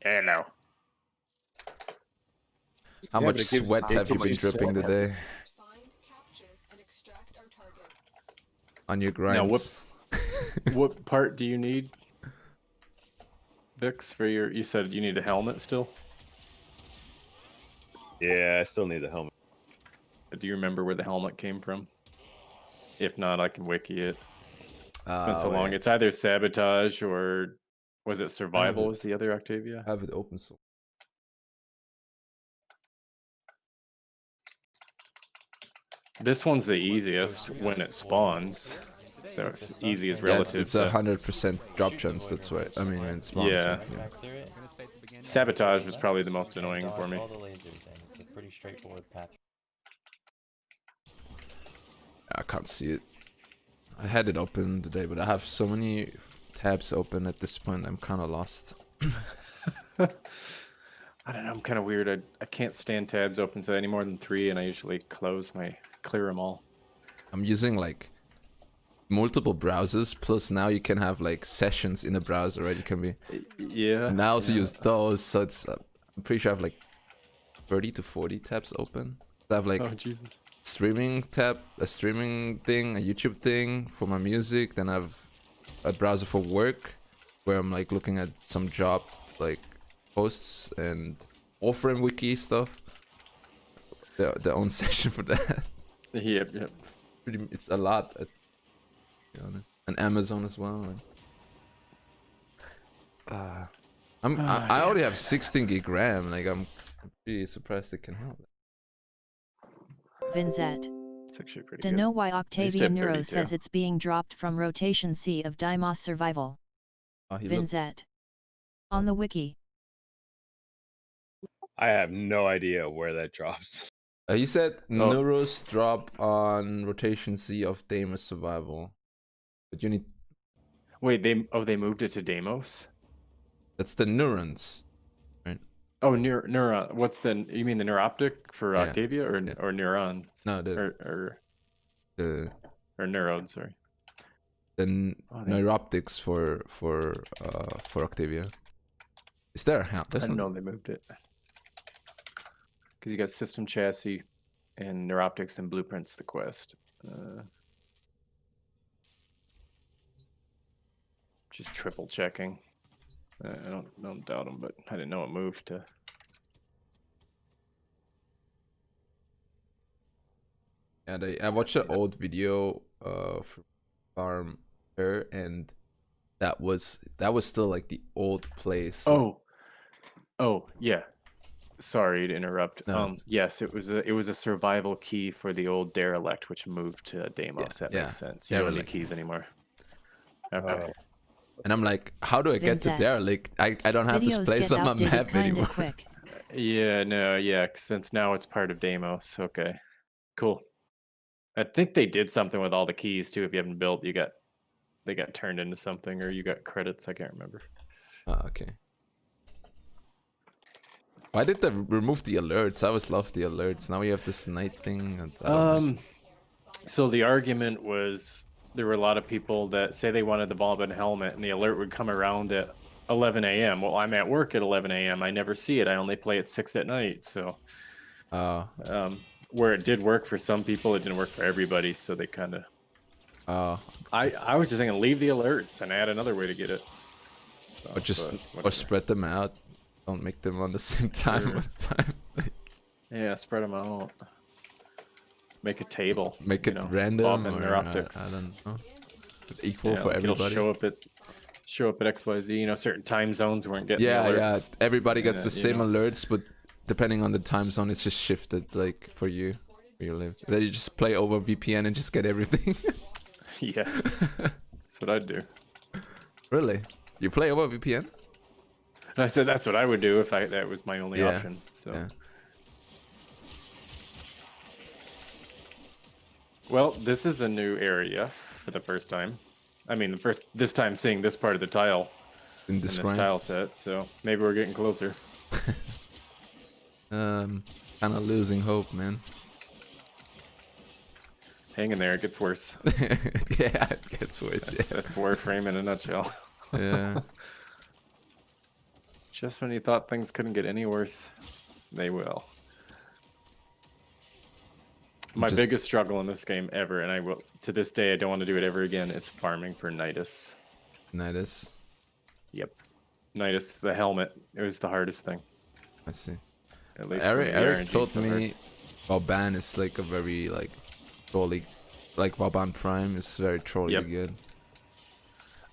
Hello. How much sweat have you been dripping today? On your grind. Now, what part do you need, Vix, for your? You said you need a helmet still. Yeah, I still need the helmet. Do you remember where the helmet came from? If not, I can wiki it. It's been so long. It's either Sabotage or was it Survival? Was the other Octavia? I have it open source. This one's the easiest when it spawns. So it's easy as Yeah, relative it's to... 100% drop chance. That's why. I mean, when it spawns. Yeah. Sabotage was probably the most annoying for me. All the lasers, and it's a pretty straightforward patch. I can't see it. I had it open today, but I have so many tabs open at this point. I'm kind of lost. I don't know. I'm kind of weird. I can't stand tabs open to any more than 3, and I usually clear them all. I'm using like multiple browsers, plus now you can have like sessions in a browser, right? You can be. Yeah. And I also yeah. use those, so it's. I'm pretty sure I have like 30 to 40 tabs open. I have like. Oh Jesus. Streaming tab, a streaming thing, a YouTube thing for my music. Then I have a browser for work, where I'm like looking at some job like posts and Warframe wiki stuff. Their own section for that. Yep. It's a lot, to be honest. And Amazon as well. And, I already have 16 gig RAM. Like I'm pretty surprised it can help. Vinzet. It's actually pretty To good. know why I used to Octavia have Neuro 32. says it's being dropped from Rotation C of Deimos Survival. Oh, Vinzet. On the wiki. I have no idea where that drops. He said Neuros drop on Rotation C of Deimos Survival. But you need. Wait, they moved it to Deimos? That's the neurons, right? Oh, neuron. What's the? You mean the neuroptic for Yeah. Octavia or neurons? No, the or neurons. Sorry. The neuroptics for Octavia. Is there? Yeah, I there's didn't know they moved it. Because you got system chassis and neuroptics and blueprints. The quest. Just triple checking. I don't doubt them, but I didn't know it moved to. And I watched an old video from Farm Fair, and that was still like the old place. Oh yeah. Sorry to interrupt. No, yes, it was a survival key for the old derelict, which moved to Deimos. That makes sense. You don't need Derelict. keys anymore. Okay. And I'm like, how do I get to Vincent. Derelict? I don't have this Videos place get on my updated map kinda anymore. quick. Yeah, since now it's part of Deimos. Okay, cool. I think they did something with all the keys too. If you haven't built, they got turned into something, or you got credits. I can't remember. Okay. Why did they remove the alerts? I always loved the alerts. Now we have this night thing. And I don't know. So the argument was there were a lot of people that say they wanted the Bob and helmet, and the alert would come around at 11 a.m. Well, I'm at work at 11 a.m. I never see it. I only play at 6 at night. So, where it did work for some people, it didn't work for everybody. So they kind of. I was just thinking, leave the alerts and add another way to get it. So, Or just but or whatever. spread them out. Don't make them on the same time Sure. all the time. Yeah, spread them out. Make a table. Make it Bob random and or neuroptics. I don't know. Equal Yeah, for like it'll everybody. show up at XYZ. You know, certain time zones weren't getting Yeah, the yeah. alerts. Everybody gets the you same know. alerts, but depending on the time zone, it's just shifted like for you where you live. Then you just play over VPN and just get everything. Yeah, that's what I'd do. Really? You play over VPN? And I said that's what I would do if that was my only Yeah, option. So. yeah. Well, this is a new area for the first time. I mean, this time seeing this part of the tile in this grind. tile set. So maybe we're getting closer. Kind of losing hope, man. Hang in there, it gets worse. Yeah, it gets worse. That's Warframe in a nutshell. Yeah. Just when you thought things couldn't get any worse, they will. My biggest struggle in this game ever, and I will to this day I don't want to do it ever again, is farming for Nidus. Nidus? Yep. Nidus, the helmet. It was the hardest thing. I see. At least Eric for me, the RNG told so me Vauban is like a very like trolly, like Vauban Prime is very trolly Yep. good.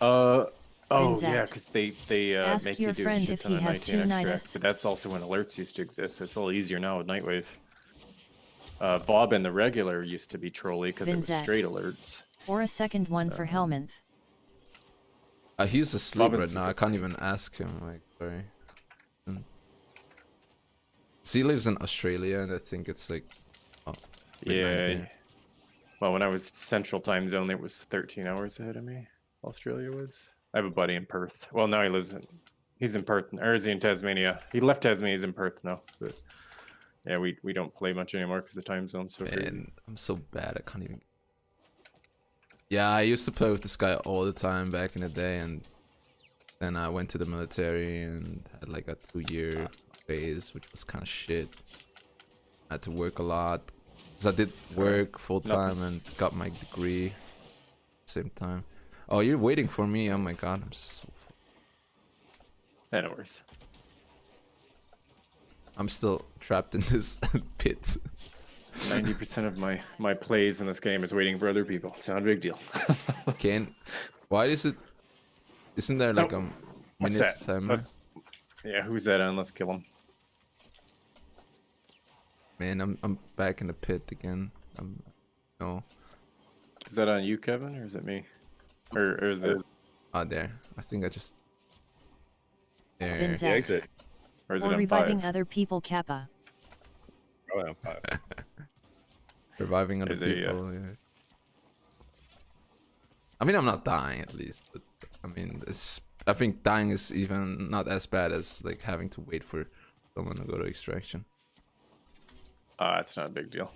Oh Vinzet. yeah, because they Ask make your you do a friend shit if ton he of has 19 two extract, Nidus. but that's also when alerts used to exist. So it's a little easier now with Nightwave. Vob and the regular used to be trolly because it was Vinzette. straight alerts. Or a second one for Helminth. He's asleep right Robin's- now. I can't even ask him. Like, sorry. So he lives in Australia, and I think it's like, oh, midnight Yeah. here. Well, when I was Central Time Zone, it was 13 hours ahead of me. Australia was. I have a buddy in Perth. Well, now he's in Perth, or is he in Tasmania? He left Tasmania. He's in Perth now. But yeah, we don't play much anymore because the time zone's so crazy. Man, I'm so bad. I can't even. Yeah, I used to play with this guy all the time back in the day, and then I went to the military and had like a 2-year phase, which was kind of shit. I had to work a lot because I did work full time and got my degree at the same time. Oh, you're waiting for me? Oh my god, I'm so. Yeah, no worries. I'm still trapped in this pit. 90% of my plays in this game is waiting for other people. It's not a big deal. Why is it? Isn't there like a What's minute that? timer? Yeah, who's that on? Let's kill him. Man, I'm back in the pit again. No. Is that on you, Kevin, or is it me? Or is it? Ah, there. I think I just. There. Vinzette. Or is it Or on reviving 5? other people Kappa. Oh, on 5. Reviving other Is it, people. Yeah. I mean, I'm not dying at least, but I mean, I think dying is even not as bad as like having to wait for someone to go to extraction. It's not a big deal.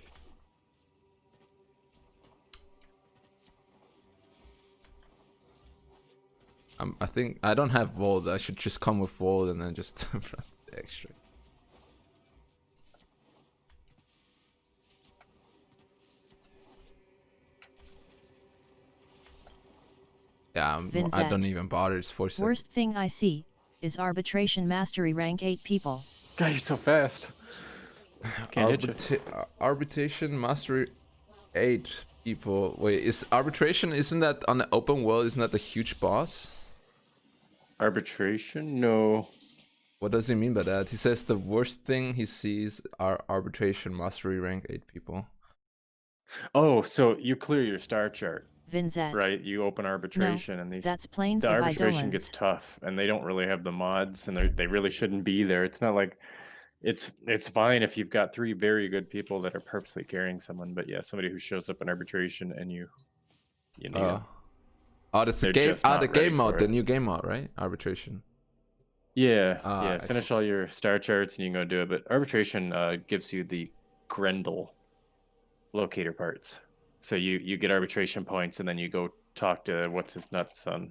I think I don't have Vold. I should just come with Vold and then just run the extra. Yeah, I don't even bother. It's 4 seconds. Worst thing I see is arbitration mastery rank 8 people. God, you're so fast. Can't hit you. Arbitration mastery 8 people. Wait, is arbitration? Isn't that on the open world? Isn't that the huge boss? Arbitration? No. What does he mean by that? He says the worst thing he sees are arbitration mastery rank 8 people. Oh, so you clear your star chart. Vinzette. Right, you open arbitration, and that's Plains the of arbitration Eidolons. gets tough, and they don't really have the mods, and they really shouldn't be there. It's not like it's fine if you've got 3 very good people that are purposely carrying someone, but yeah, somebody who shows up in arbitration and you need them. Oh, that's the They're game. just Ah, not the ready game mode, for the it. new game mode, right? Arbitration. Yeah, Ah, yeah. I Finish see. all your star charts and you can go do it. But arbitration gives you the Grendel locator parts. So you get arbitration points, and then you go talk to what's his nuts on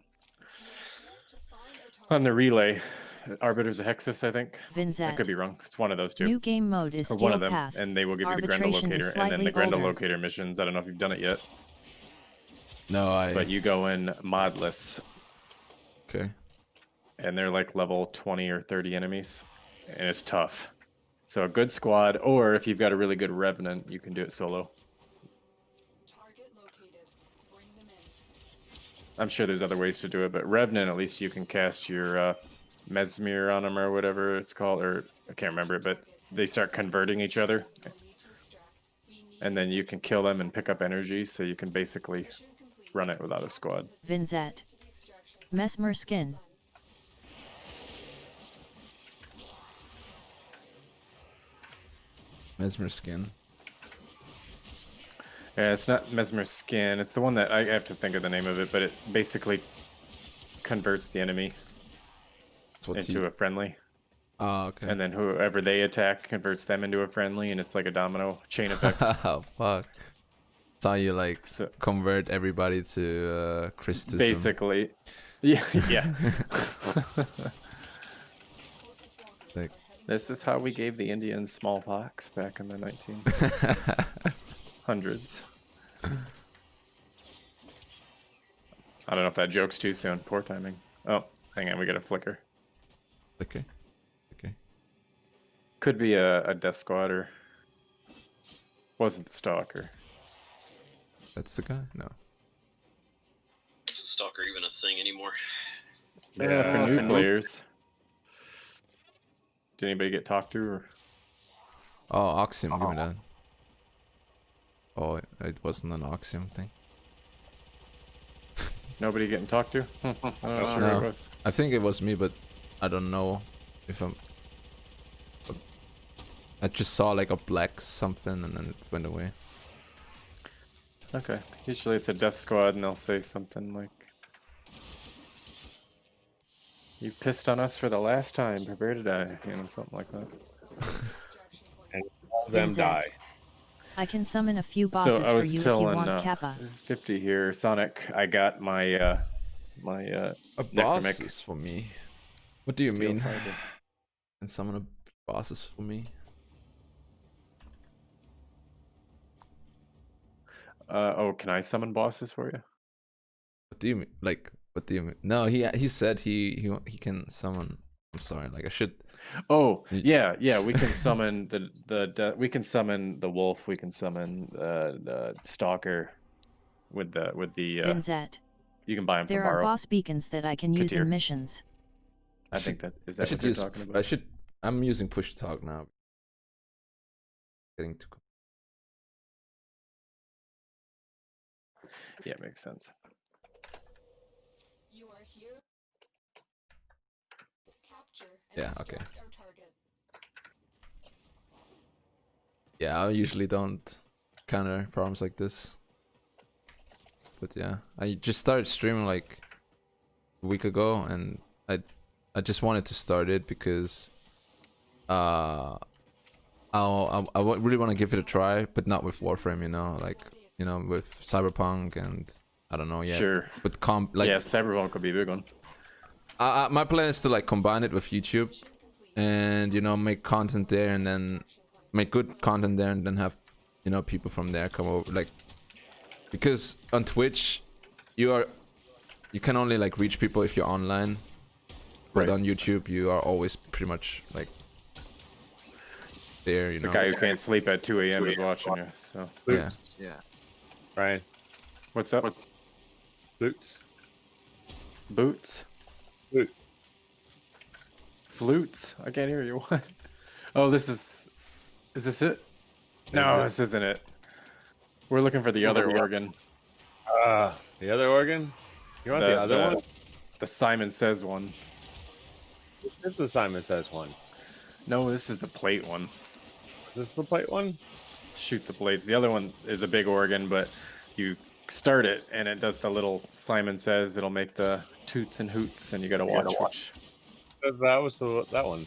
the relay. Arbiters of Hexus, I think. I Vinzette. could be wrong. It's one of those two. New game mode is Or one of Steel them, Path. and they will give you the Grendel Arbitration is locator, and then the slightly Grendel older. locator missions. I don't know if you've done it yet. No, But you go in modless. Okay. And they're like level 20 or 30 enemies, and it's tough. So a good squad, or if you've got a really good Revenant, you can do it solo. I'm sure there's other ways to do it, but Revenant, at least you can cast your Mesmer on them or whatever it's called, or I can't remember it, but they start converting each other. And then you can kill them and pick up energy, so you can basically run it without a squad. Vinzette. Mesmer skin. Mesmer skin. Yeah, it's not Mesmer skin. It's the one that I have to think of the name of it, but it basically converts the enemy into a friendly. Oh, okay. And then whoever they attack converts them into a friendly, and it's like a domino chain effect. Oh fuck! It's how you like convert everybody to Christism. Basically, yeah, yeah. Like, this is how we gave the Indians smallpox back in the 1900s. I don't know if that joke's too soon. Poor timing. Oh, hang on, we got a flicker. Flicker. Could be a death squad, or wasn't the stalker. That's the guy? No. Is the stalker even a thing anymore? Yeah, for new players. Did anybody get talked to? Or? Oh, Oxim, give me that. Oh, it wasn't an Oxium thing. Nobody getting talked to? I'm not sure No, it was. I think it was me, but I don't know if I'm. I just saw like a black something and then it went away. Okay. Usually it's a death squad and they'll say something like, "You pissed on us for the last time. Prepare to die." You know, something like that. And all of them Vinzette. die. I can summon a few bosses So I for was you if telling you want Kappa. 50 here, Sonic. I got my A Necromic bosses for me. What do you Steel mean? Fiber. And summon a bosses for me? Oh, can I summon bosses for you? What do you mean? Like, what do you mean? No, he said he can summon. I'm sorry, like I should. Oh, yeah, we can summon we can summon the wolf. We can summon the stalker with the Vinzette. You can buy them There from are Borrow. boss beacons that I can use Katir. in missions. I think that is I that should what you're use. talking about. I should. I'm using push to talk now. Getting to. Yeah, makes sense. You are here. Capture and Yeah. Okay. extract our target. Yeah, I usually don't counter problems like this. But yeah, I just started streaming like a week ago, and I just wanted to start it because I really want to give it a try, but not with Warframe, you know, like with Cyberpunk and I don't know yet. Sure. But like yeah, Cyberpunk could be a big one. my plan is to like combine it with YouTube, and make content there, and then make good content there, and then have people from there come over, like, because on Twitch you can only like reach people if you're online, but Right. on YouTube you are always pretty much like there, The guy who can't sleep at 2 a.m. is watching you. So Yeah. Ryan, what's up? Boots. Boots. Flute. Flutes. I can't hear you. What? Oh, this is. Is this it? No, this isn't it. We're looking for the other organ. The other organ? You want the other one? The Simon Says one. This is the Simon Says one. No, this is the plate one. Is this the plate one? Shoot the plates. The other one is a big organ, but you start it and it does the little Simon Says. It'll make the toots and hoots, and you gotta watch which. That was that one.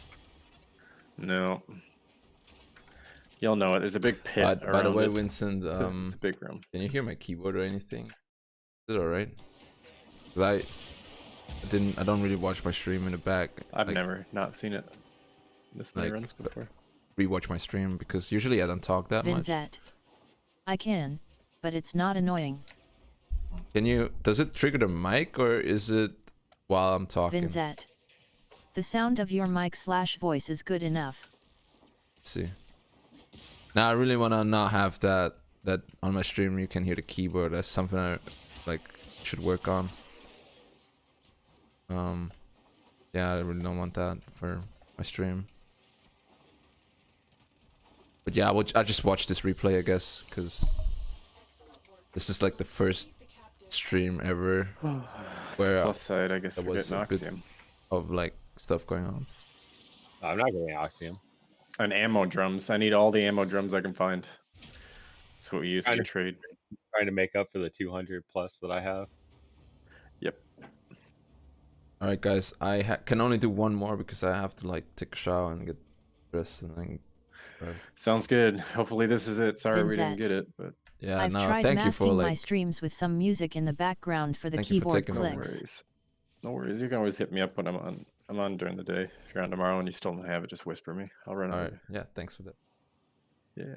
No. You'll know it. There's a big pit. By the around way, it. Vincent, It's a big room. can you hear my keyboard or anything? Is it alright? Because I don't really watch my stream in the back. I've like, never not seen it this many like, runs before. rewatch my stream, because usually I don't talk that much. Vinzette. I can, but it's not annoying. Does it trigger the mic, or is it while I'm talking? Vinzette. The sound of your mic/voice is good enough. Let's see. Now I really wanna not have that on my stream you can hear the keyboard. That's something I like should work on. Yeah, I really don't want that for my stream. But yeah, I just watched this replay, I guess, because this is like the first stream ever where Plus side, I guess there we're was getting a bit Oxium. of like stuff going on. I'm not getting Oxium. And ammo drums. I need all the ammo drums I can find. That's what we used to trade. Trying to make up for the 200 plus that I have. Yep. All right, guys, I can only do one more because I have to like take a shower and get dressed and then. Sounds good. Hopefully this is it. Sorry we didn't Vinzette. get it, but Yeah, I've no, tried thank you for masking my like. streams with some music in the background for the Thank you for keyboard taking no over. clicks. worries. No worries. You can always hit me up when I'm on. I'm on during the day. If you're on tomorrow and you still don't have it, just whisper me. I'll run All over. right, yeah, thanks for that. Yeah.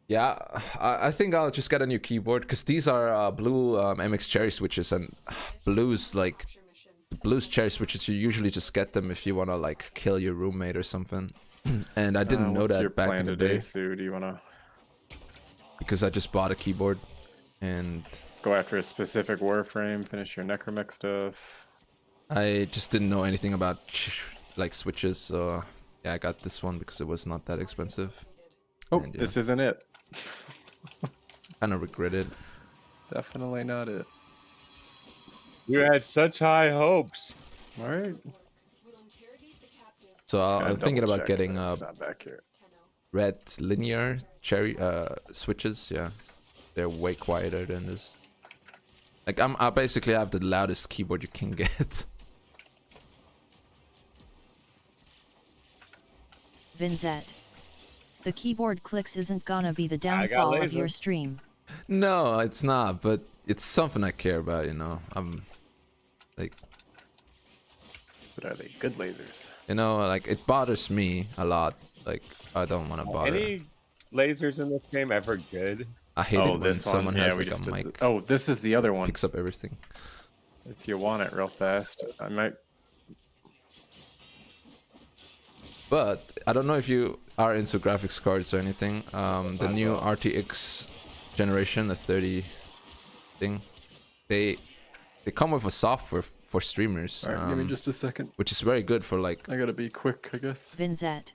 Yeah, I think I'll just get a new keyboard because these are blue MX cherry switches, and blues like blues cherry switches. You usually just get them if you wanna like kill your roommate or something. And I didn't know What's your that back plan in the today, day Sue? Do you wanna because I just bought a keyboard, and go after a specific Warframe? Finish your Necromech stuff. I just didn't know anything about like switches. So yeah, I got this one because it was not that expensive. Oh, And, yeah, this isn't it. kind of regret it. Definitely not it. You had such high hopes. All right. So Just gonna I'm thinking double about check getting that it's not back here. red linear cherry switches. Yeah, they're way quieter than this. Like I basically have the loudest keyboard you can get. Vinzet. The keyboard clicks isn't gonna be the downfall of your stream. No, it's not, but it's something I care about, you know. I'm like, but are they good lasers? You know, like it bothers me a lot. Like I don't want to bother. Any lasers in this game ever good? I hate it when this someone one. has Yeah, we like just a did mic. Oh, this is the other one. Picks up everything. If you want it real fast, I might. But I don't know if you are into graphics cards or anything. The new RTX generation, the 30 thing, they come with a software for streamers. All right, give me just a second. Which is very good for like. I gotta be quick, I guess. Vinzet.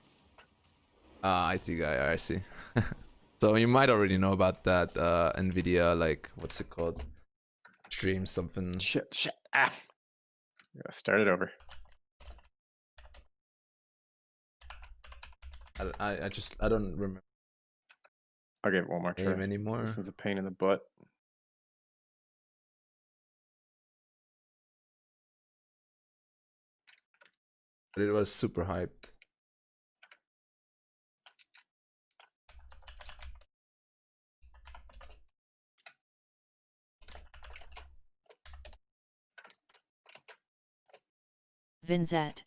IT guy, I see. So you might already know about that. Nvidia, like what's it called? Stream something. Shit. Ah. Yeah, start it over. I don't remember. I'll give it one more try. Name anymore. This is a pain in the butt. But it was super hyped. Vinzet.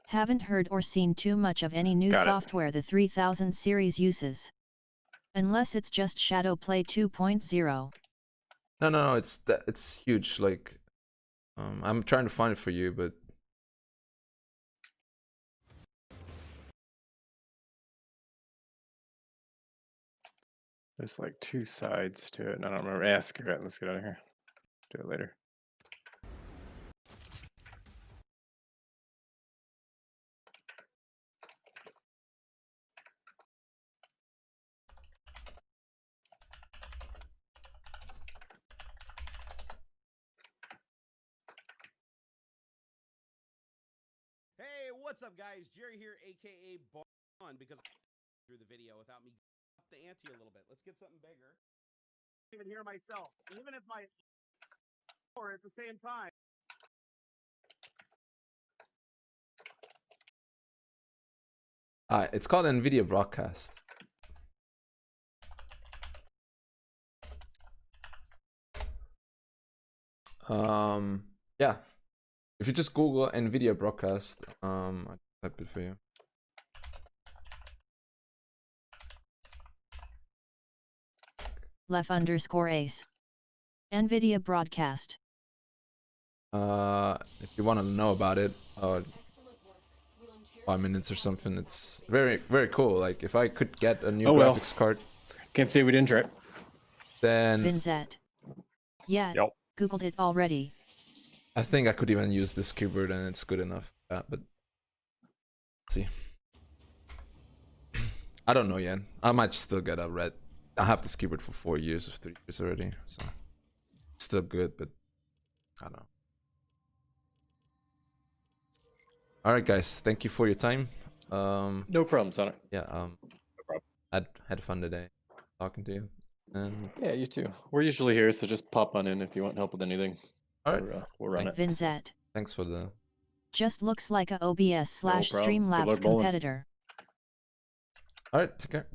Haven't heard or seen too much of any new Got it. software the 3000 series uses. Unless it's just Shadowplay 2.0. No, it's huge. Like, I'm trying to find it for you, but There's like two sides to it, and I don't remember. Yeah, screw it. Let's get out of here. Do it later. Hey, what's up, guys? Jerry here, aka Bon, because through the video without me up the ante a little bit. Let's get something bigger. Even hear myself, even if my or at the same time. it's called Nvidia Broadcast. Yeah. If you just Google Nvidia Broadcast, I type it for you. Lef_ace. Nvidia Broadcast. If you want to know about it, 5 minutes or something. It's very, very cool. Like if I could get a new graphics card, can't say we didn't try. Then Vinzet. Yeah, Googled it already. I think I could even use this keyboard and it's good enough. But let's see. I don't know yet. I might still get a red. I have this keyboard for 4 years or 3 years already, so it's still good, but I don't know. All right, guys. Thank you for your time. No problem, Sonic. Yeah. No problem. Had fun today talking to you. And yeah, you too. We're usually here, so just pop on in if you want help with anything. All right. We'll run it. Vinzet. Thanks for the. Just looks like a OBS / problem. Streamlabs Good luck bowling. competitor. All right. Take care.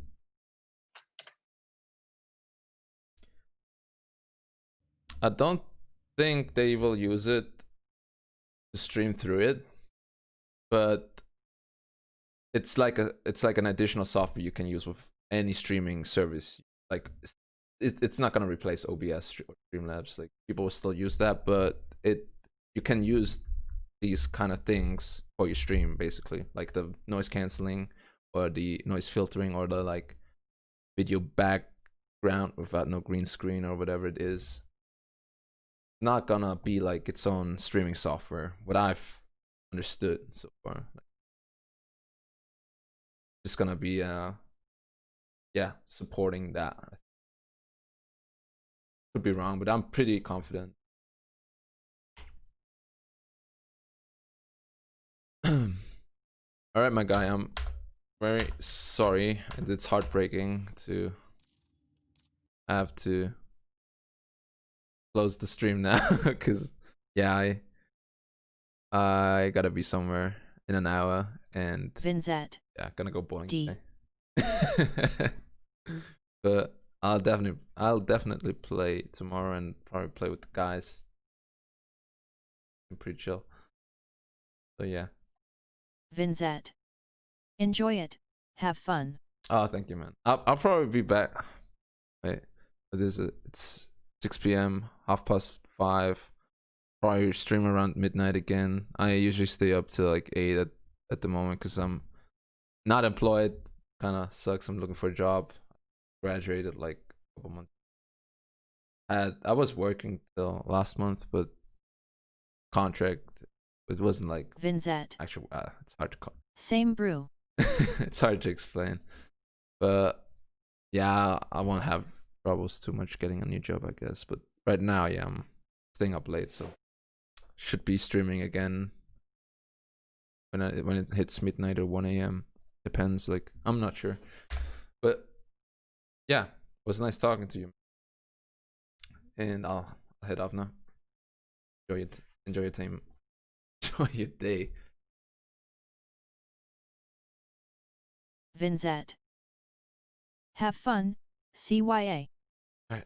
I don't think they will use it to stream through it, but it's like an additional software you can use with any streaming service. Like it's not gonna replace OBS or Streamlabs. Like people will still use that, but you can use these kind of things for your stream, basically, like the noise canceling or the noise filtering or the like video background without no green screen or whatever it is. Not gonna be like its own streaming software, what I've understood so far. It's gonna be yeah, supporting that. Could be wrong, but I'm pretty confident. All right, my guy, I'm very sorry, and it's heartbreaking to have to close the stream now because yeah, I gotta be somewhere in an hour, and Vinzat. yeah, gonna go bowling D. today. But I'll definitely play tomorrow and probably play with the guys. I'm pretty chill. So yeah. Vinzat. Enjoy it. Have fun. Oh, thank you, man. I'll probably be back. Wait, what is it? It's 6 p.m. 5:30. Probably stream around midnight again. I usually stay up till like 8 at the moment because I'm not employed. Kind of sucks. I'm looking for a job. Graduated like a couple months. I was working till last month, but contract. It wasn't like Vinzat. actually. It's hard to call. Same brew. It's hard to explain, but yeah, I won't have troubles too much getting a new job, I guess. But right now, yeah, I'm staying up late, so should be streaming again when it hits midnight or 1 a.m. Depends. Like I'm not sure, but yeah, it was nice talking to you, and I'll head off now. Enjoy it. Enjoy your time. Enjoy your day. Vinzat. Have fun, CYA. Alright,